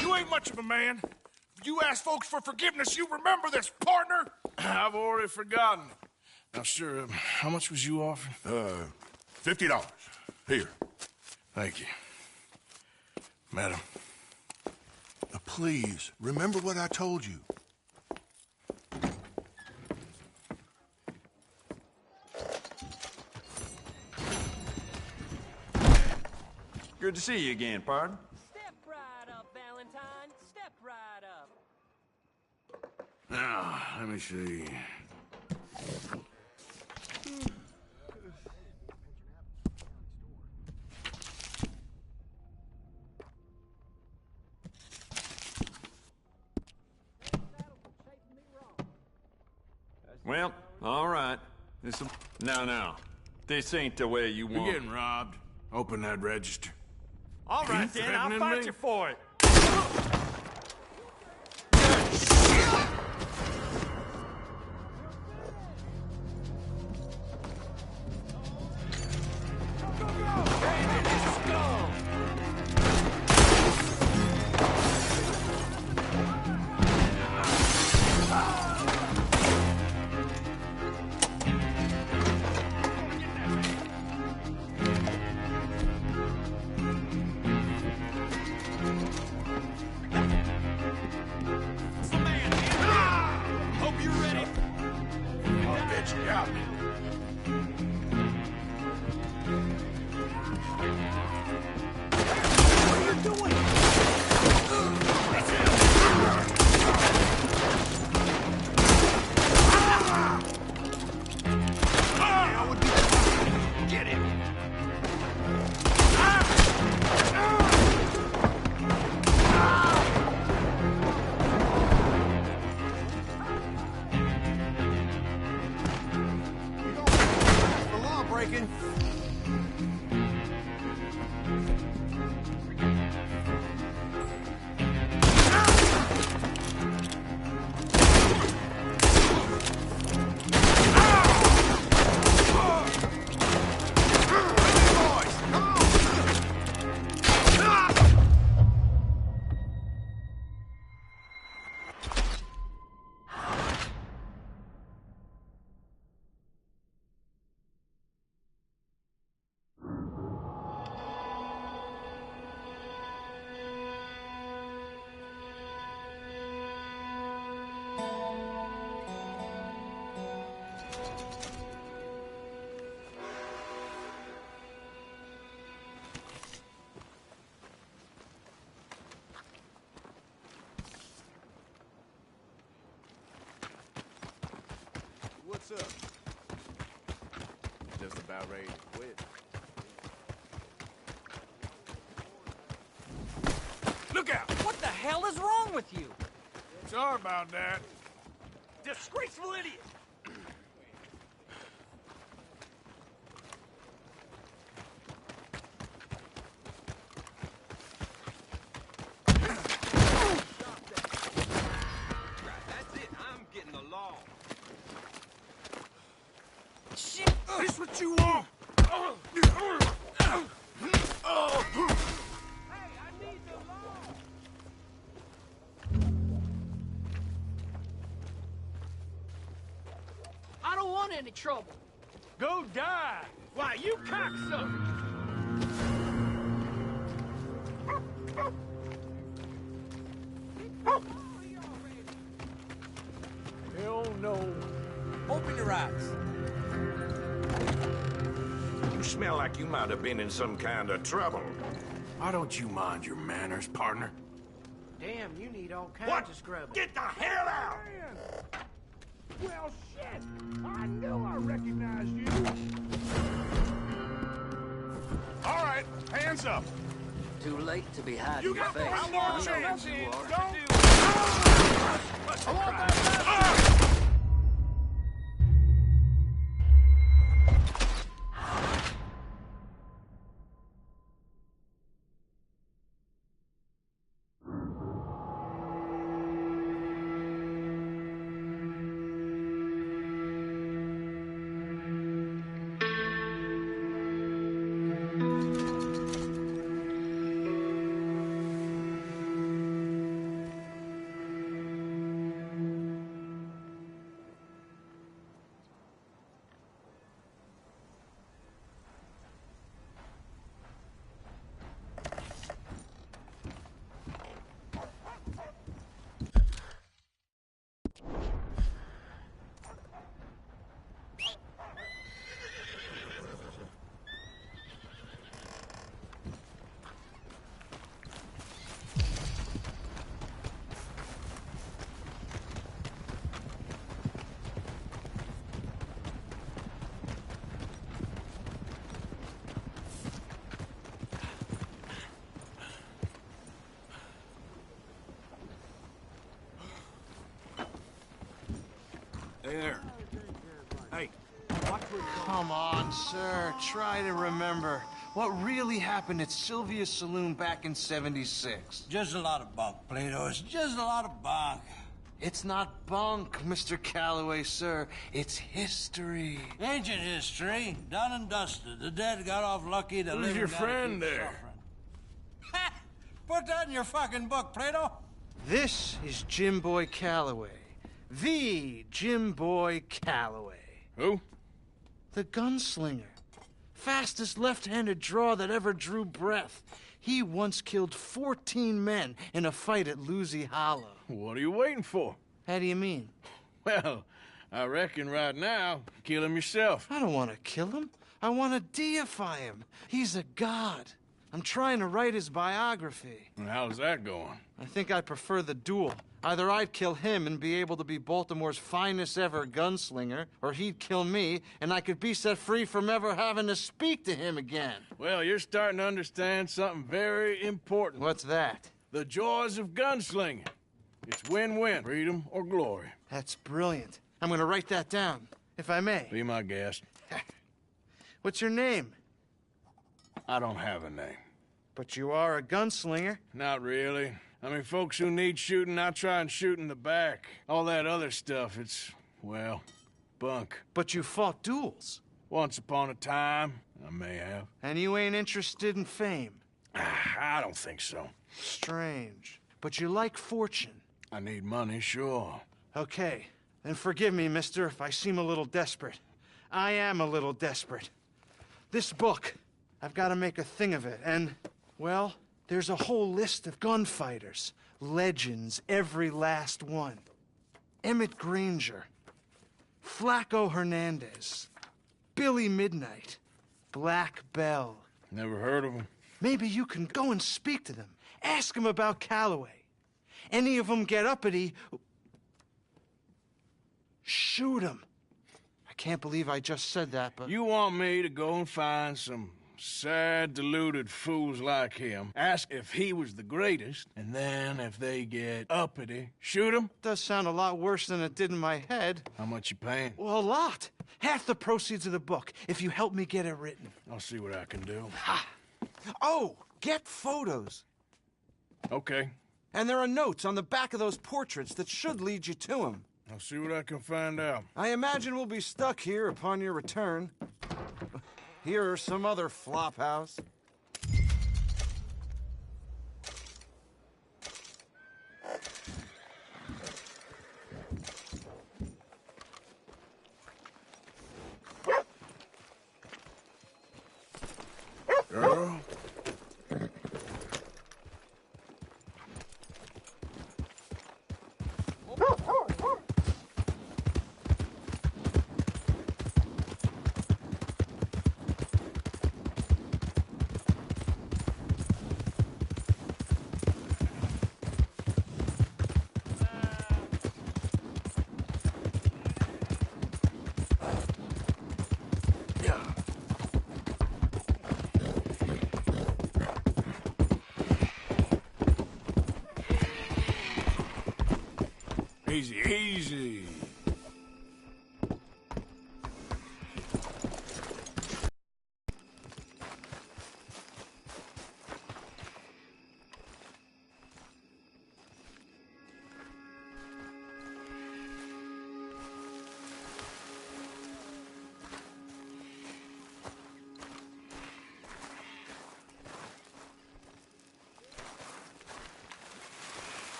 [SPEAKER 13] You ain't much of a man. You ask folks for forgiveness, you remember this, partner?
[SPEAKER 12] I've already forgotten. Now, sure, how much was you offering?
[SPEAKER 16] $50. Here.
[SPEAKER 12] Thank you. Madam.
[SPEAKER 16] Please, remember what I told you.
[SPEAKER 18] Good to see you again, pardon.
[SPEAKER 7] Step right up, Valentine. Step right up.
[SPEAKER 12] Now, let me see.
[SPEAKER 18] Well, all right. Now. This ain't the way you want.
[SPEAKER 12] You're getting robbed. Open that register.
[SPEAKER 7] All right, then. I'll fight you for it.
[SPEAKER 3] What's up? Just about ready to quit.
[SPEAKER 11] Look out!
[SPEAKER 7] What the hell is wrong with you?
[SPEAKER 12] Sorry about that.
[SPEAKER 11] Disgraceful idiot!
[SPEAKER 10] That's it. I'm getting the law.
[SPEAKER 11] Shit! This what you want!
[SPEAKER 7] I don't want any trouble.
[SPEAKER 11] Go die! Why, you cocksucker!
[SPEAKER 12] Hell no.
[SPEAKER 11] Open your eyes.
[SPEAKER 10] You smell like you might have been in some kind of trouble.
[SPEAKER 12] Why don't you mind your manners, partner?
[SPEAKER 7] Damn, you need all kinds
[SPEAKER 10] What?
[SPEAKER 7] of scrubbing.
[SPEAKER 10] Get the hell out!
[SPEAKER 11] Well, shit! I knew I recognized you!
[SPEAKER 16] All right, hands up.
[SPEAKER 7] Too late to be hiding
[SPEAKER 11] You
[SPEAKER 7] your
[SPEAKER 11] got
[SPEAKER 7] face.
[SPEAKER 11] one more
[SPEAKER 7] I know
[SPEAKER 11] chance.
[SPEAKER 7] who you are.
[SPEAKER 10] There. Hey.
[SPEAKER 2] Come on, sir. Try to remember. What really happened at Sylvia's Saloon back in '76?
[SPEAKER 9] Just a lot of bunk, Plato. It's just a lot of bunk.
[SPEAKER 2] It's not bunk, Mr. Calloway, sir. It's history.
[SPEAKER 9] Ancient history. Done and dusted. The dead got off lucky. The
[SPEAKER 12] Who's
[SPEAKER 9] living
[SPEAKER 12] your
[SPEAKER 9] gotta
[SPEAKER 12] friend
[SPEAKER 9] keep
[SPEAKER 12] there?
[SPEAKER 9] suffering. Ha! Put that in your fucking book, Plato.
[SPEAKER 2] This is Jim Boy Calloway. The Jim Boy Calloway.
[SPEAKER 12] Who?
[SPEAKER 2] The gunslinger. Fastest left-handed draw that ever drew breath. He once killed 14 men in a fight at Lucy Hollow.
[SPEAKER 12] What are you waiting for?
[SPEAKER 2] How do you mean?
[SPEAKER 12] Well, I reckon right now, kill him yourself.
[SPEAKER 2] I don't want to kill him. I want to deify him. He's a god. I'm trying to write his biography.
[SPEAKER 12] And how's that going?
[SPEAKER 2] I think I prefer the duel. Either I'd kill him and be able to be Baltimore's finest ever gunslinger, or he'd kill me and I could be set free from ever having to speak to him again.
[SPEAKER 12] Well, you're starting to understand something very important.
[SPEAKER 2] What's that?
[SPEAKER 12] The joys of gunslinging. It's win-win, freedom or glory.
[SPEAKER 2] That's brilliant. I'm gonna write that down, if I may.
[SPEAKER 12] Be my guest.
[SPEAKER 2] What's your name?
[SPEAKER 12] I don't have a name.
[SPEAKER 2] But you are a gunslinger.
[SPEAKER 12] Not really. I mean, folks who need shooting, I try and shoot in the back. All that other stuff, it's, well, bunk.
[SPEAKER 2] But you fought duels.
[SPEAKER 12] Once upon a time, I may have.
[SPEAKER 2] And you ain't interested in fame.
[SPEAKER 12] I don't think so.
[SPEAKER 2] Strange. But you like fortune.
[SPEAKER 12] I need money, sure.
[SPEAKER 2] Okay. Then forgive me, mister, if I seem a little desperate. I am a little desperate. This book, I've got to make a thing of it, and, well, there's a whole list of gunfighters. Legends, every last one. Emmett Granger. Flaco Hernandez. Billy Midnight. Black Bell.
[SPEAKER 12] Never heard of him.
[SPEAKER 2] Maybe you can go and speak to them. Ask them about Calloway. Any of them get uppity, shoot them. I can't believe I just said that, but...
[SPEAKER 12] You want me to go and find some sad, deluded fools like him ask if he was the greatest, and then if they get uppity, shoot him?
[SPEAKER 2] Does sound a lot worse than it did in my head.
[SPEAKER 12] How much you paying?
[SPEAKER 2] Well, a lot. Half the proceeds of the book, if you help me get it written.
[SPEAKER 12] I'll see what I can do.
[SPEAKER 2] Ha! Oh, get photos.
[SPEAKER 12] Okay.
[SPEAKER 2] And there are notes on the back of those portraits that should lead you to him.
[SPEAKER 12] I'll see what I can find out.
[SPEAKER 2] I imagine we'll be stuck here upon your return. Here or some other flop house.
[SPEAKER 12] Girl? Easy, easy.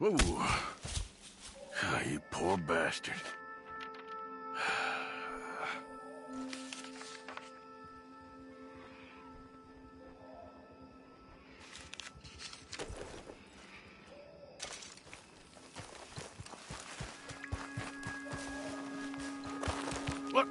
[SPEAKER 12] Ooh. Oh, you poor bastard. What?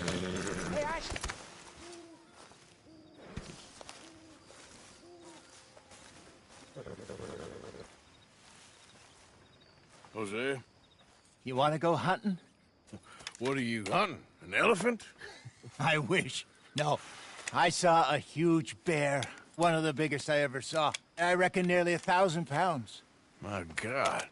[SPEAKER 10] Hey,
[SPEAKER 12] Jose?
[SPEAKER 10] you want to go hunting?
[SPEAKER 12] What are you hunting? An elephant?
[SPEAKER 10] I wish. No. I saw a huge bear. One of the biggest I ever saw. I reckon nearly 1,000 pounds.
[SPEAKER 12] My God.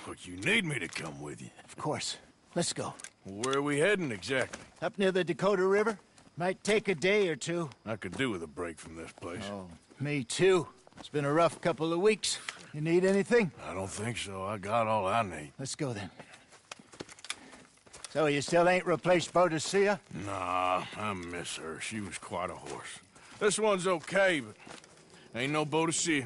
[SPEAKER 12] But you need me to come with you.
[SPEAKER 10] Of course. Let's go.
[SPEAKER 12] Where are we heading exactly?
[SPEAKER 10] Up near the Dakota River. Might take a day or two.
[SPEAKER 12] I could do with a break from this place.
[SPEAKER 10] Oh, me too. It's been a rough couple of weeks. You need anything?
[SPEAKER 12] I don't think so. I got all I need.
[SPEAKER 10] Let's go then. So you still ain't replaced Boadicea?
[SPEAKER 12] Nah, I miss her. She was quite a horse. This one's okay, but ain't no Boadicea.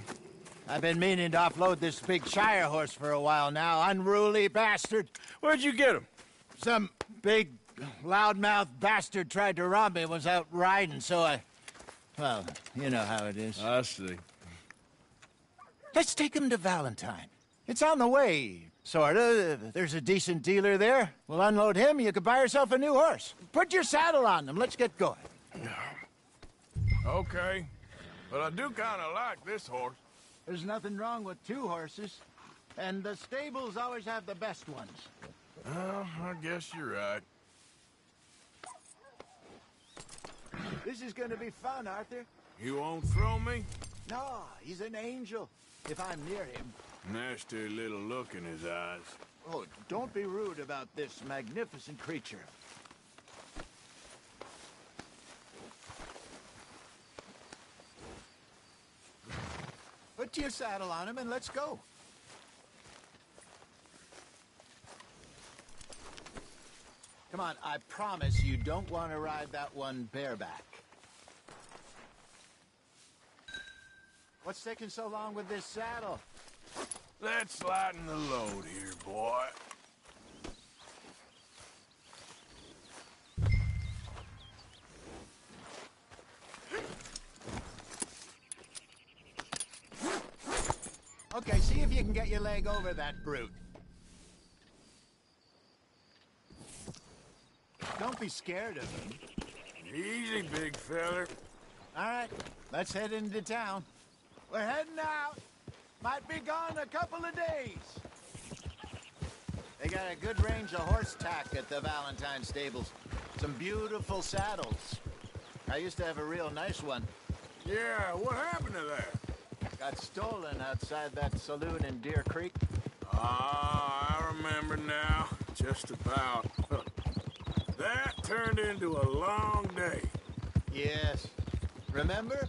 [SPEAKER 10] I've been meaning to offload this big Shire horse for a while now. Unruly bastard.
[SPEAKER 12] Where'd you get him?
[SPEAKER 10] Some big, loudmouth bastard tried to rob me and was out riding, so I... Well, you know how it is.
[SPEAKER 12] I see.
[SPEAKER 10] Let's take him to Valentine. It's on the way, sorta. There's a decent dealer there. We'll unload him, you could buy yourself a new horse. Put your saddle on him, let's get going.
[SPEAKER 12] Okay. But I do kind of like this horse.
[SPEAKER 10] There's nothing wrong with two horses. And the stables always have the best ones.
[SPEAKER 12] Well, I guess you're right.
[SPEAKER 10] This is gonna be fun, Arthur.
[SPEAKER 12] You won't throw me?
[SPEAKER 10] No, he's an angel. If I'm near him.
[SPEAKER 12] Nasty little look in his eyes.
[SPEAKER 10] Oh, don't be rude about this magnificent creature. Put your saddle on him and let's go. Come on, I promise you don't want to ride that one bareback. What's taking so long with this saddle?
[SPEAKER 12] Let's lighten the load here, boy.
[SPEAKER 10] Okay, see if you can get your leg over that brute. Don't be scared of him.
[SPEAKER 12] Easy, big feller.
[SPEAKER 10] All right, let's head into town. We're heading out. Might be gone a couple of days. They got a good range of horse tack at the Valentine stables. Some beautiful saddles. I used to have a real nice one.
[SPEAKER 12] Yeah, what happened to that?
[SPEAKER 10] Got stolen outside that saloon in Deer Creek.
[SPEAKER 12] Ah, I remember now. Just about. That turned into a long day.
[SPEAKER 10] Yes. Remember?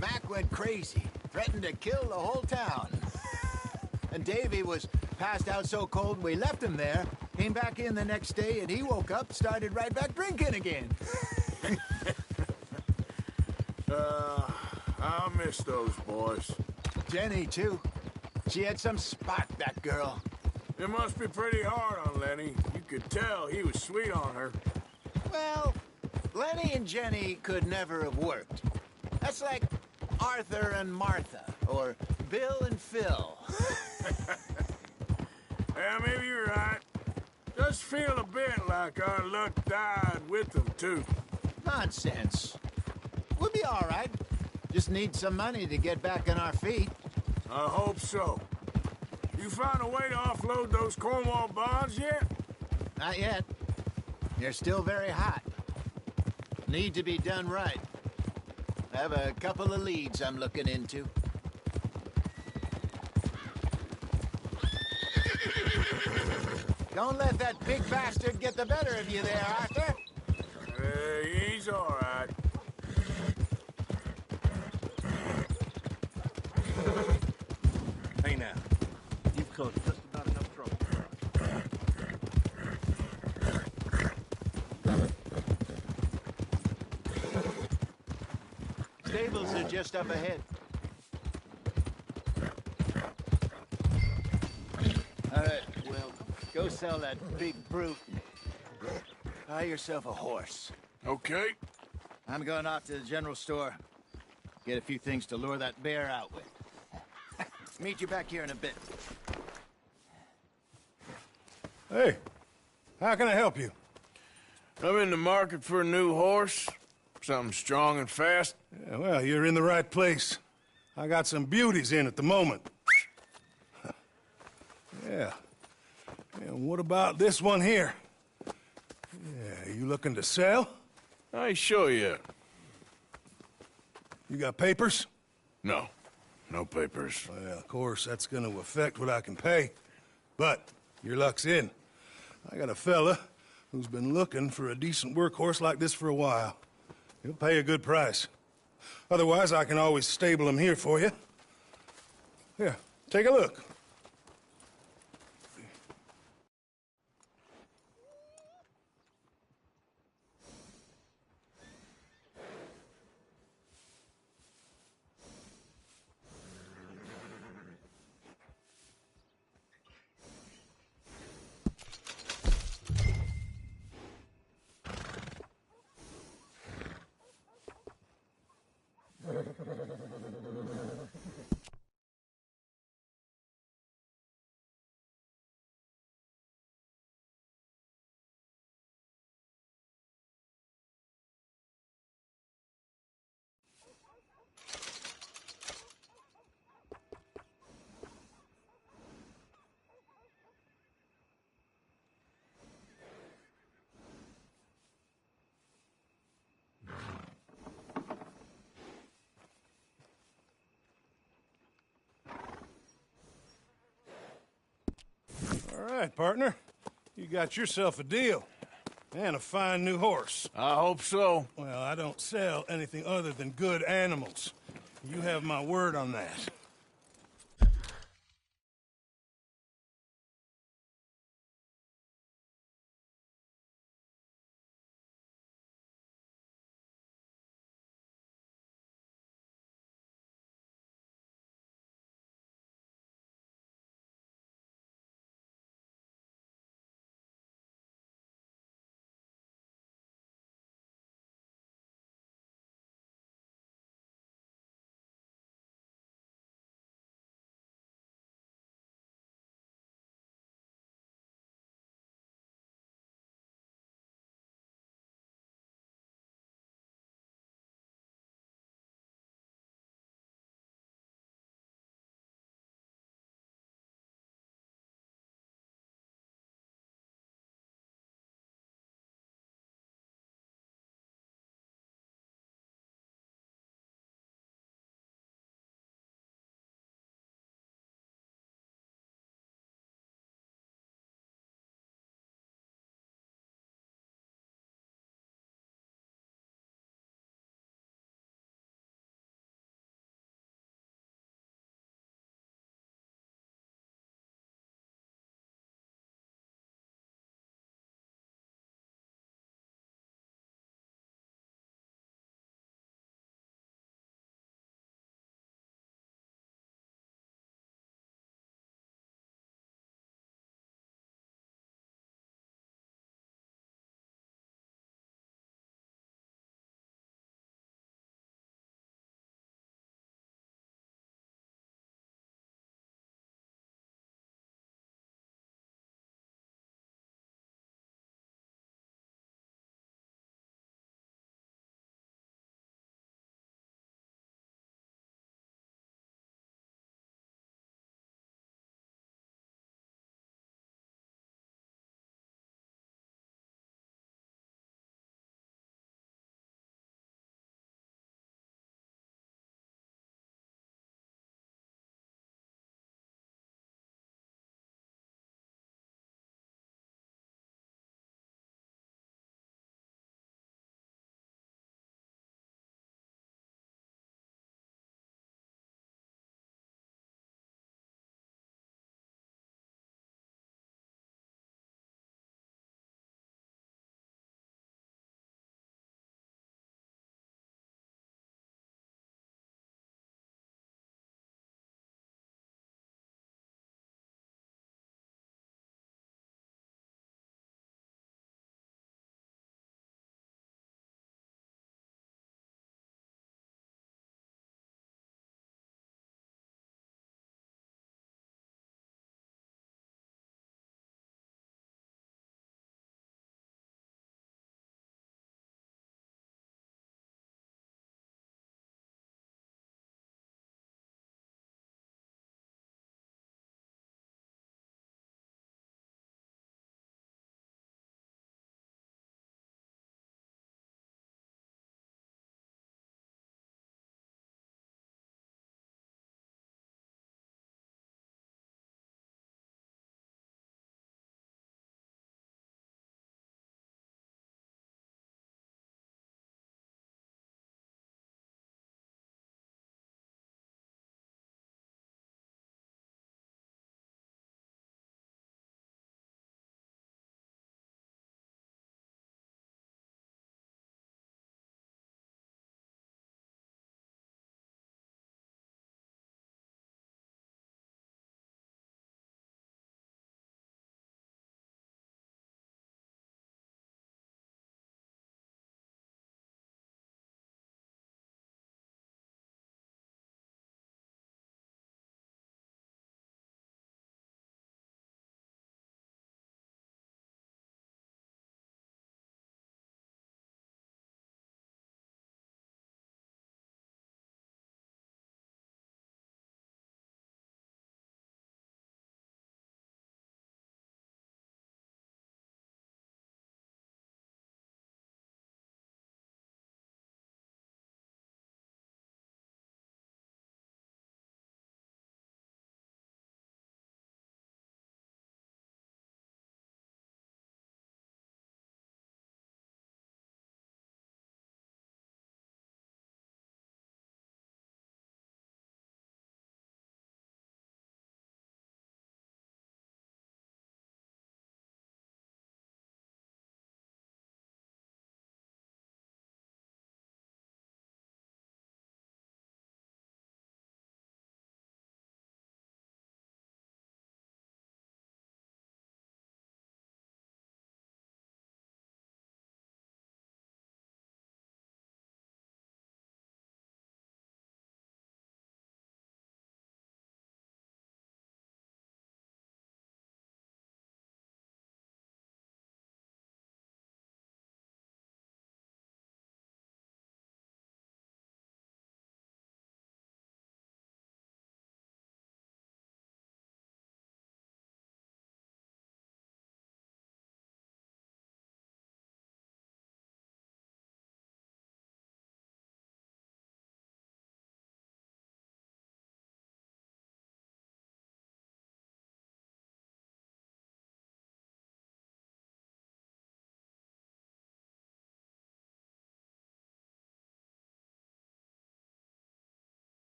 [SPEAKER 10] Mac went crazy. Threatened to kill the whole town. And Davy was passed out so cold we left him there. Came back in the next day and he woke up, started right back drinking again.
[SPEAKER 12] I miss those boys.
[SPEAKER 10] Jenny, too. She had some spot, that girl.
[SPEAKER 12] It must be pretty hard on Lenny. You could tell he was sweet on her.
[SPEAKER 10] Well, Lenny and Jenny could never have worked. That's like Arthur and Martha, or Bill and Phil.
[SPEAKER 12] Yeah, maybe you're right. Just feel a bit like our luck died with them, too.
[SPEAKER 10] Nonsense. We'll be all right. Just need some money to get back on our feet.
[SPEAKER 12] I hope so. You find a way to offload those Cornwall bonds yet?
[SPEAKER 10] Not yet. They're still very hot. Need to be done right. I have a couple of leads I'm looking into. Don't let that big bastard get the better of you there, Arthur.
[SPEAKER 12] He's all right.
[SPEAKER 10] Hey now, you've caused just about enough trouble. Stables are just up ahead. All right, well, go sell that big brute. Buy yourself a horse.
[SPEAKER 12] Okay.
[SPEAKER 10] I'm going off to the general store. Get a few things to lure that bear out with. Meet you back here in a bit.
[SPEAKER 12] Hey, how can I help you?
[SPEAKER 5] I'm in the market for a new horse. Something strong and fast.
[SPEAKER 14] Yeah, well, you're in the right place. I got some beauties in at the moment. Yeah. And what about this one here? Yeah, you looking to sell?
[SPEAKER 5] I ain't sure yet.
[SPEAKER 14] You got papers?
[SPEAKER 5] No. No papers.
[SPEAKER 14] Well, of course, that's gonna affect what I can pay. But your luck's in. I got a fella who's been looking for a decent workhorse like this for a while. He'll pay a good price. Otherwise, I can always stable him here for you. Here, take a look. All right, partner. You got yourself a deal. And a fine new horse.
[SPEAKER 5] I hope so.
[SPEAKER 14] Well, I don't sell anything other than good animals. You have my word on that.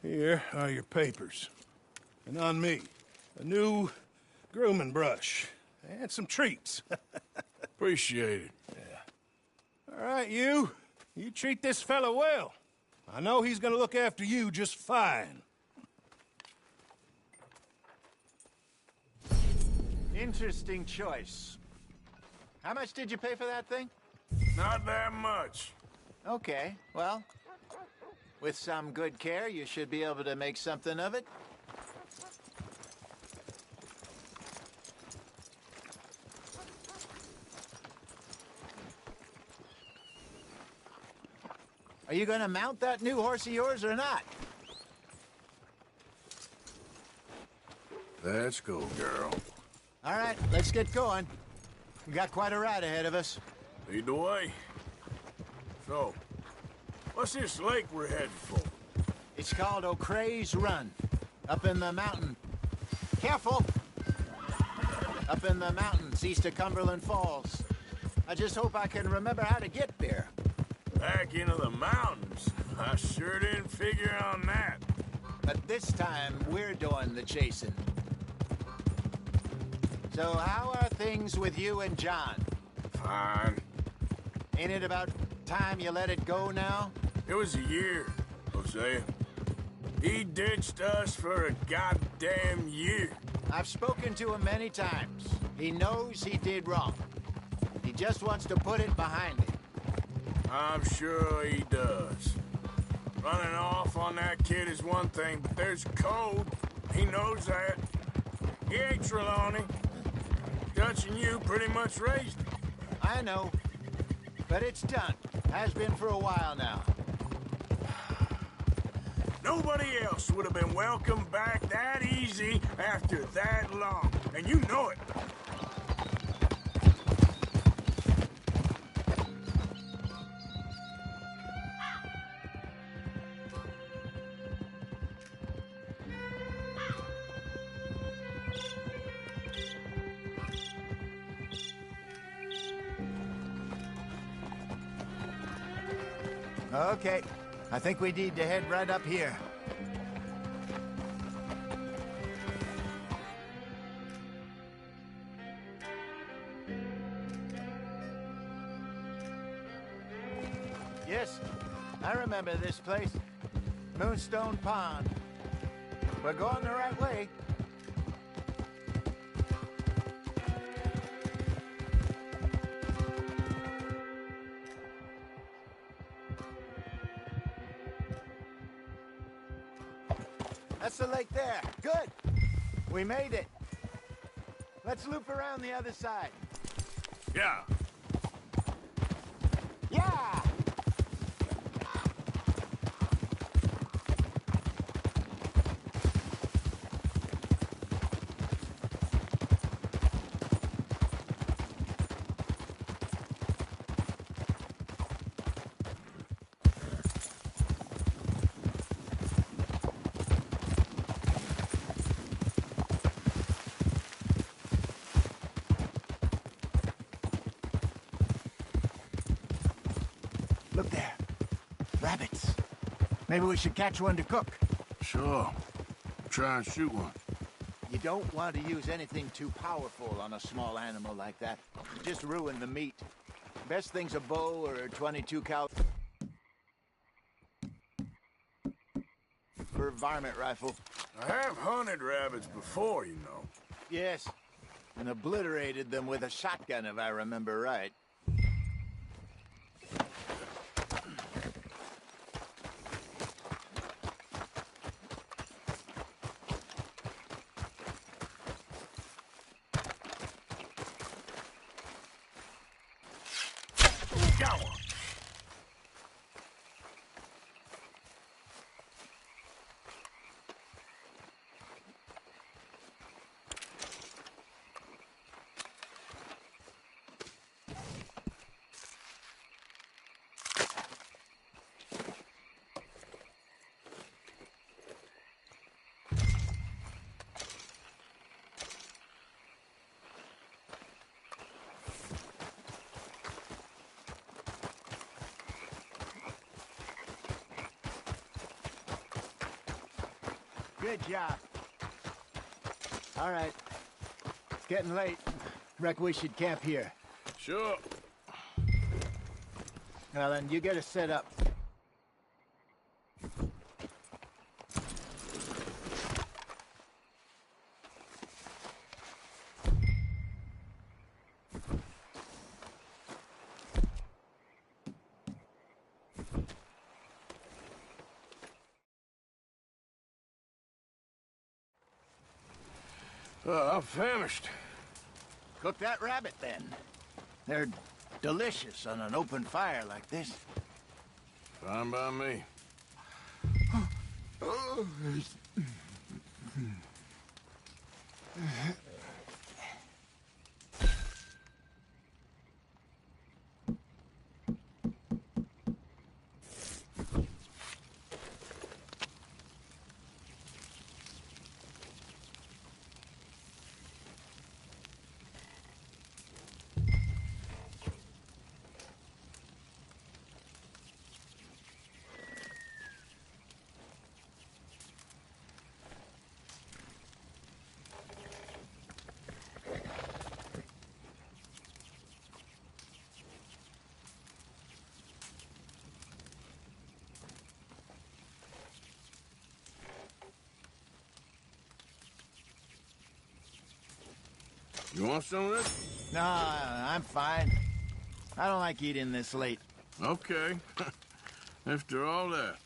[SPEAKER 14] Here are your papers. And on me, a new grooming brush and some treats.
[SPEAKER 5] Appreciate it.
[SPEAKER 14] Yeah. All right, you treat this fella well. I know he's gonna look after you just fine.
[SPEAKER 10] Interesting choice. How much did you pay for that thing?
[SPEAKER 5] Not that much.
[SPEAKER 10] Okay, well, with some good care, you should be able to make something of it. Are you gonna mount that new horse of yours or not?
[SPEAKER 5] Let's go, girl.
[SPEAKER 10] All right, let's get going. We got quite a ride ahead of us.
[SPEAKER 5] Lead the way. So, what's this lake we're headed for?
[SPEAKER 10] It's called O'Creagh's Run, up in the mountain. Careful! Up in the mountains east of Cumberland Falls. I just hope I can remember how to get there.
[SPEAKER 5] Back into the mountains? I sure didn't figure on that.
[SPEAKER 10] But this time, we're doing the chasing. So how are things with you and John?
[SPEAKER 5] Fine.
[SPEAKER 10] Ain't it about time you let it go now?
[SPEAKER 5] It was a year, Hosea. He ditched us for a goddamn year.
[SPEAKER 10] I've spoken to him many times. He knows he did wrong. He just wants to put it behind him.
[SPEAKER 5] I'm sure he does. Running off on that kid is one thing, but there's code. He knows that. He ain't Trelawney. Dutch and you pretty much raised him.
[SPEAKER 10] I know. But it's done. Has been for a while now.
[SPEAKER 5] Nobody else would have been welcomed back that easy after that long. And you know it.
[SPEAKER 10] Okay. I think we need to head right up here. Yes, I remember this place. Moonstone Pond. We're going the right way. That's the lake there. Good. We made it. Let's loop around the other side.
[SPEAKER 5] Yeah.
[SPEAKER 10] Yeah! Look there. Rabbits. Maybe we should catch one to cook.
[SPEAKER 5] Sure. Try and shoot one.
[SPEAKER 10] You don't want to use anything too powerful on a small animal like that. Just ruin the meat. Best thing's a bow or a 22 caliber varmint rifle.
[SPEAKER 5] I have hunted rabbits before, you know.
[SPEAKER 10] Yes, and obliterated them with a shotgun, if I remember right.
[SPEAKER 5] Got one.
[SPEAKER 10] Good job. All right. It's getting late. Reckon we should camp here.
[SPEAKER 12] Sure.
[SPEAKER 10] Well, then, you get us set up.
[SPEAKER 12] I'm famished.
[SPEAKER 10] Cook that rabbit, then. They're delicious on an open fire like this.
[SPEAKER 12] Fine by me. You want some of this?
[SPEAKER 10] No, I'm fine. I don't like eating this late.
[SPEAKER 12] Okay. After all that.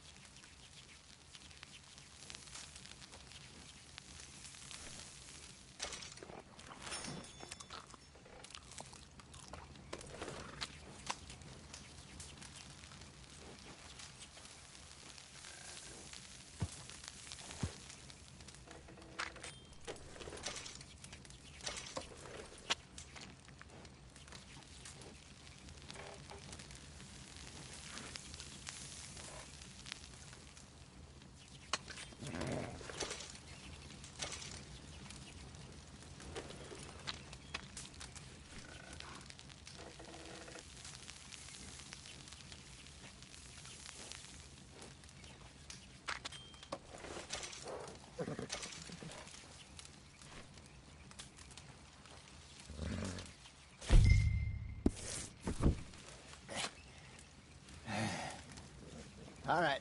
[SPEAKER 10] All right.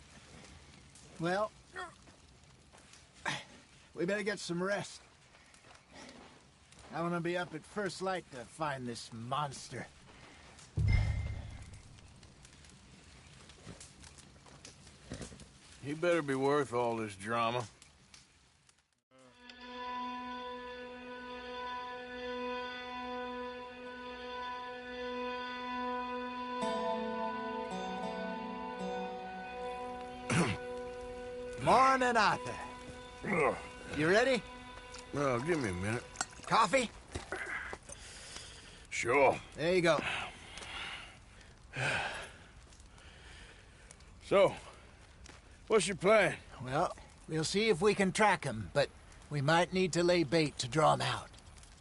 [SPEAKER 10] Well, we better get some rest. I want to be up at first light to find this monster.
[SPEAKER 12] He better be worth all this drama.
[SPEAKER 10] Morning, Arthur. You ready?
[SPEAKER 12] Well, give me a minute.
[SPEAKER 10] Coffee?
[SPEAKER 12] Sure.
[SPEAKER 10] There you go.
[SPEAKER 12] So, what's your plan?
[SPEAKER 10] Well, we'll see if we can track him, but we might need to lay bait to draw him out.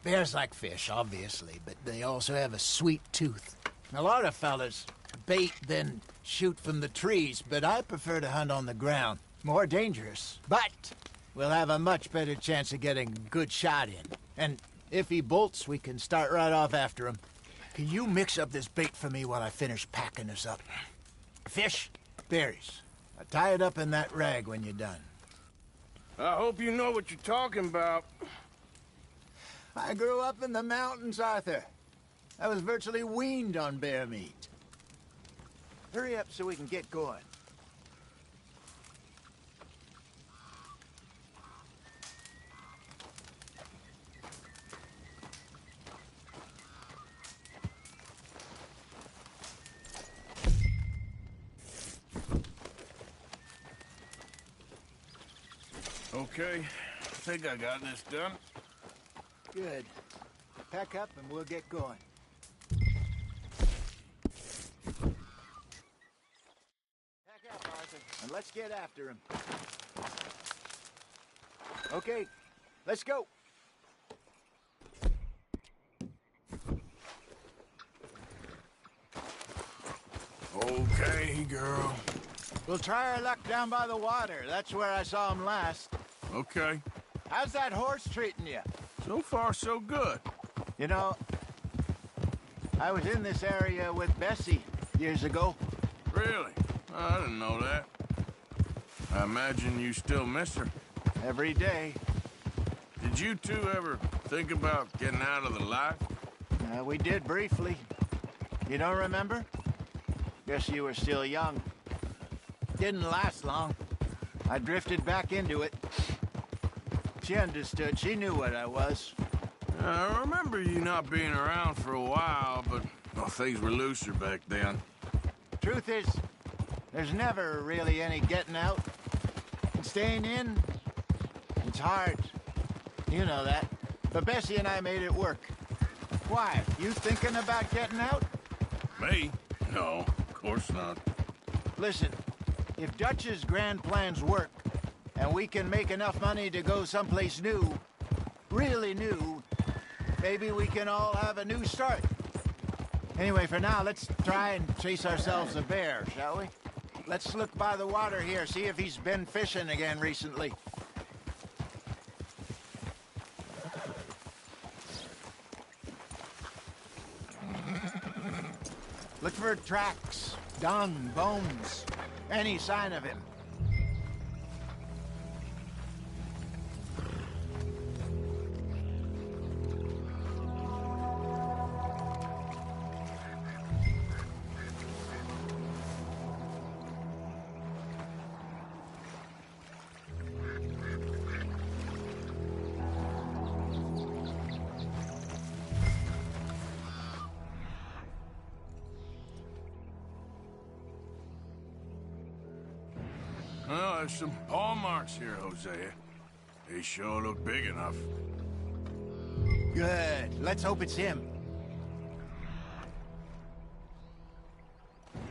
[SPEAKER 10] Bears like fish, obviously, but they also have a sweet tooth. A lot of fellas bait, then shoot from the trees, but I prefer to hunt on the ground. More dangerous, but we'll have a much better chance of getting a good shot in. And if he bolts, we can start right off after him. Can you mix up this bait for me while I finish packing this up? Fish, berries. I'll tie it up in that rag when you're done.
[SPEAKER 12] I hope you know what you're talking about.
[SPEAKER 10] I grew up in the mountains, Arthur. I was virtually weaned on bear meat. Hurry up so we can get going.
[SPEAKER 12] Okay, I think I got this done.
[SPEAKER 10] Good. Pack up and we'll get going. Pack up, Arthur, and let's get after him. Okay, let's go.
[SPEAKER 12] Okay, girl.
[SPEAKER 10] We'll try our luck down by the water. That's where I saw him last.
[SPEAKER 5] Okay.
[SPEAKER 10] How's that horse treating you?
[SPEAKER 5] So far, so good.
[SPEAKER 10] You know, I was in this area with Bessie years ago.
[SPEAKER 5] Really? I didn't know that. I imagine you still miss her.
[SPEAKER 10] Every day.
[SPEAKER 5] Did you two ever think about getting out of the life?
[SPEAKER 10] We did briefly. You don't remember? Guess you were still young. Didn't last long. I drifted back into it. She understood. She knew what I was.
[SPEAKER 5] I remember you not being around for a while, but well, things were looser back then.
[SPEAKER 10] Truth is, there's never really any getting out. And staying in, it's hard. You know that. But Bessie and I made it work. Why? You thinking about getting out?
[SPEAKER 5] Me? No, of course not.
[SPEAKER 10] Listen, if Dutch's grand plans work, and we can make enough money to go someplace new, really new, maybe we can all have a new start. Anyway, for now, let's try and chase ourselves a bear, shall we? Let's look by the water here, see if he's been fishing again recently. Look for tracks, dung, bones, any sign of him.
[SPEAKER 5] Well, there's some paw marks here, Hosea. They sure look big enough.
[SPEAKER 10] Good. Let's hope it's him.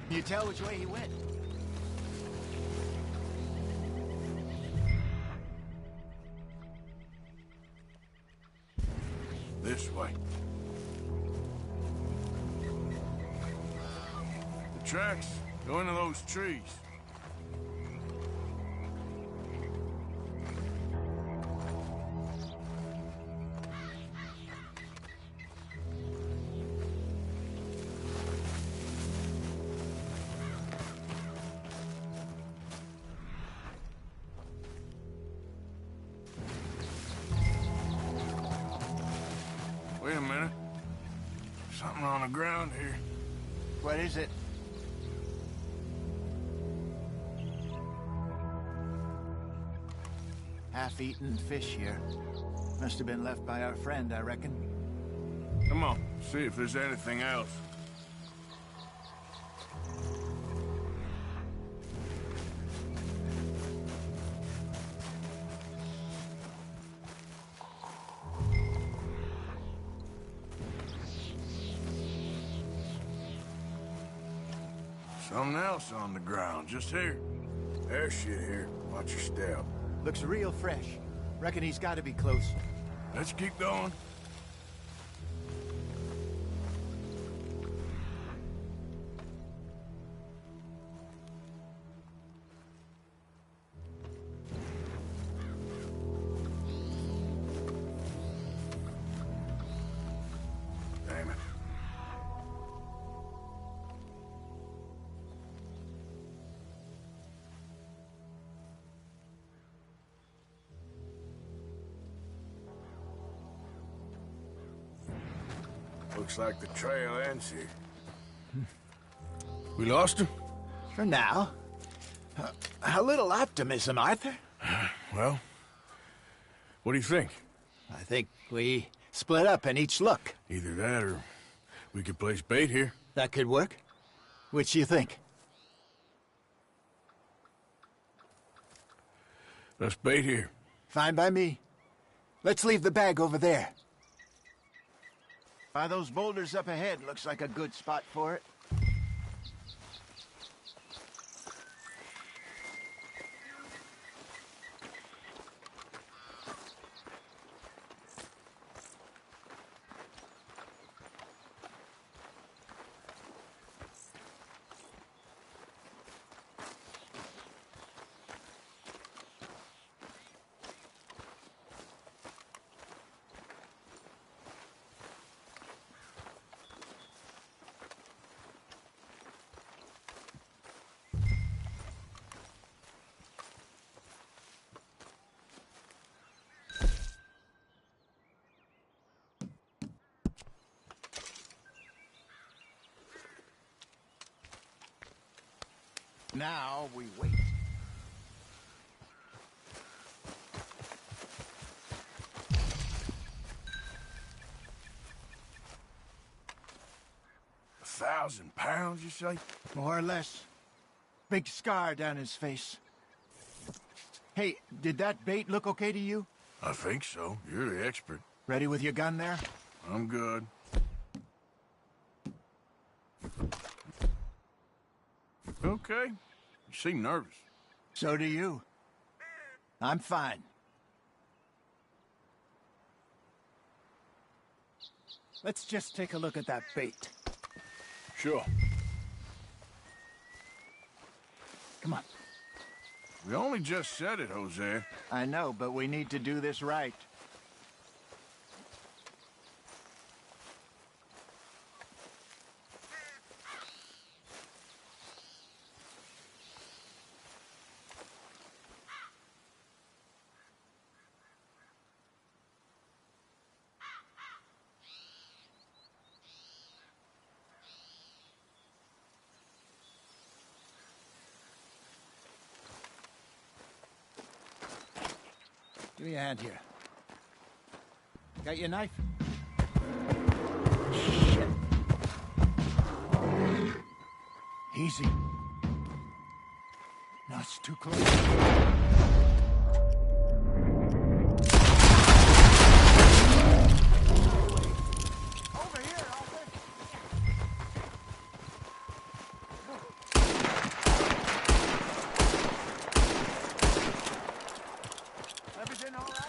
[SPEAKER 10] Can you tell which way he went?
[SPEAKER 5] This way. The tracks go into those trees. Wait a minute. Something on the ground here.
[SPEAKER 10] What is it? Half-eaten fish here. Must have been left by our friend, I reckon.
[SPEAKER 5] Come on, see if there's anything else. Something else on the ground, just here. There's shit here. Watch your step.
[SPEAKER 10] Looks real fresh. Reckon he's got to be close.
[SPEAKER 5] Let's keep going. Damn it. Looks like the trail ends here. We lost him?
[SPEAKER 10] For now. A little optimism, Arthur.
[SPEAKER 5] Well, what do you think?
[SPEAKER 10] I think we split up and each look.
[SPEAKER 5] Either that or we could place bait here.
[SPEAKER 10] That could work. Which do you think?
[SPEAKER 5] Let's bait here.
[SPEAKER 10] Fine by me. Let's leave the bag over there. By those boulders up ahead, looks like a good spot for it. Now we wait.
[SPEAKER 12] £1,000, you say?
[SPEAKER 10] More or less. Big scar down his face. Hey, did that bait look okay to you?
[SPEAKER 12] I think so. You're the expert.
[SPEAKER 10] Ready with your gun there?
[SPEAKER 12] I'm good. Okay. You seem nervous.
[SPEAKER 10] So do you. I'm fine. Let's just take a look at that bait.
[SPEAKER 12] Sure.
[SPEAKER 10] Come on.
[SPEAKER 12] We only just said it, Jose.
[SPEAKER 10] I know, but we need to do this right. Give me a hand here. Got your knife? Shit. Easy. No, it's too close. Everything all right?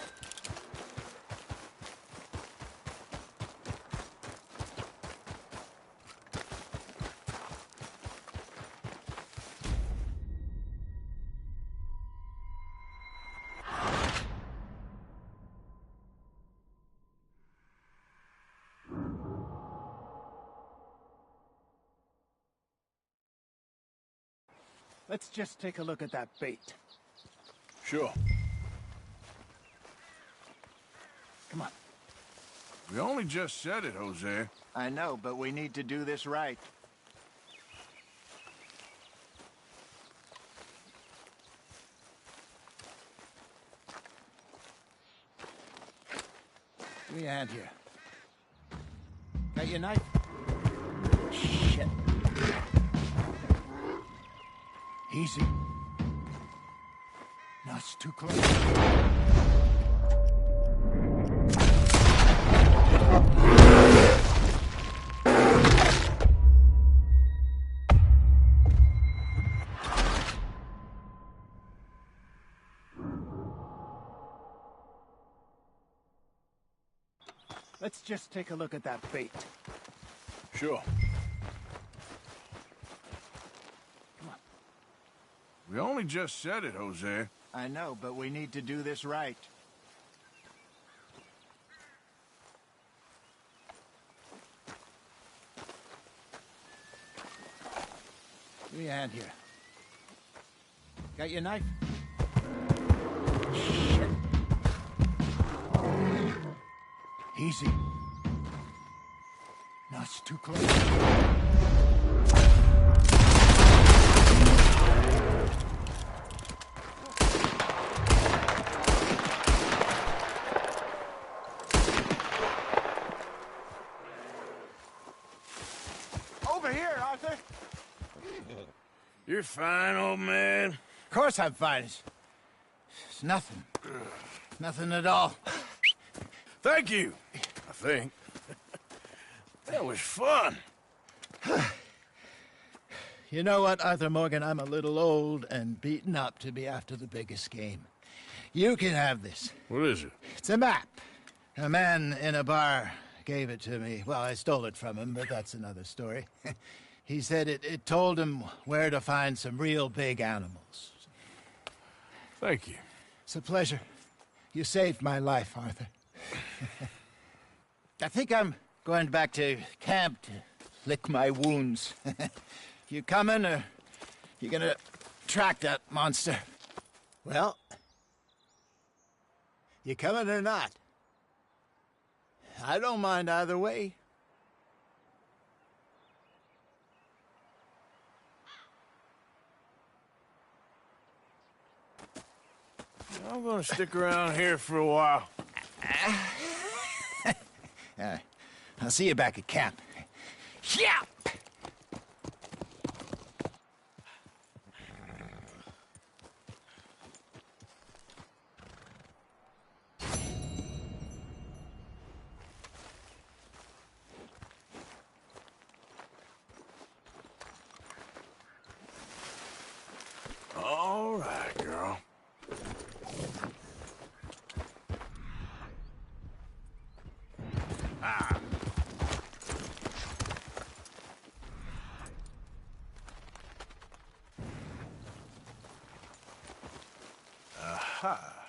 [SPEAKER 10] Let's just take a look at that bait.
[SPEAKER 12] Sure.
[SPEAKER 10] Come on.
[SPEAKER 12] We only just said it, Jose.
[SPEAKER 10] I know, but we need to do this right. Give me a hand here. Got your knife? Shit. Easy. No, it's too close. Let's just take a look at that bait.
[SPEAKER 12] Sure.
[SPEAKER 10] Come on.
[SPEAKER 12] We only just said it, Jose.
[SPEAKER 10] I know, but we need to do this right. Give me a hand here. Got your knife? Shit. Easy. No, it's too close. Over here, Arthur.
[SPEAKER 12] You're fine, old man.
[SPEAKER 10] Of course I'm fine. It's nothing. Nothing at all.
[SPEAKER 12] Thank you, I think. That was fun.
[SPEAKER 10] You know what, Arthur Morgan? I'm a little old and beaten up to be after the biggest game. You can have this.
[SPEAKER 12] What is it?
[SPEAKER 10] It's a map. A man in a bar gave it to me. Well, I stole it from him, but that's another story. He said it told him where to find some real big animals.
[SPEAKER 12] Thank you.
[SPEAKER 10] It's a pleasure. You saved my life, Arthur. I think I'm going back to camp to lick my wounds. You coming, or you gonna track that monster? Well, you coming or not? I don't mind either way.
[SPEAKER 5] I'm gonna stick around here for a while.
[SPEAKER 10] I'll see you back at camp. Yeah!
[SPEAKER 5] All right, girl. Ah. Aha.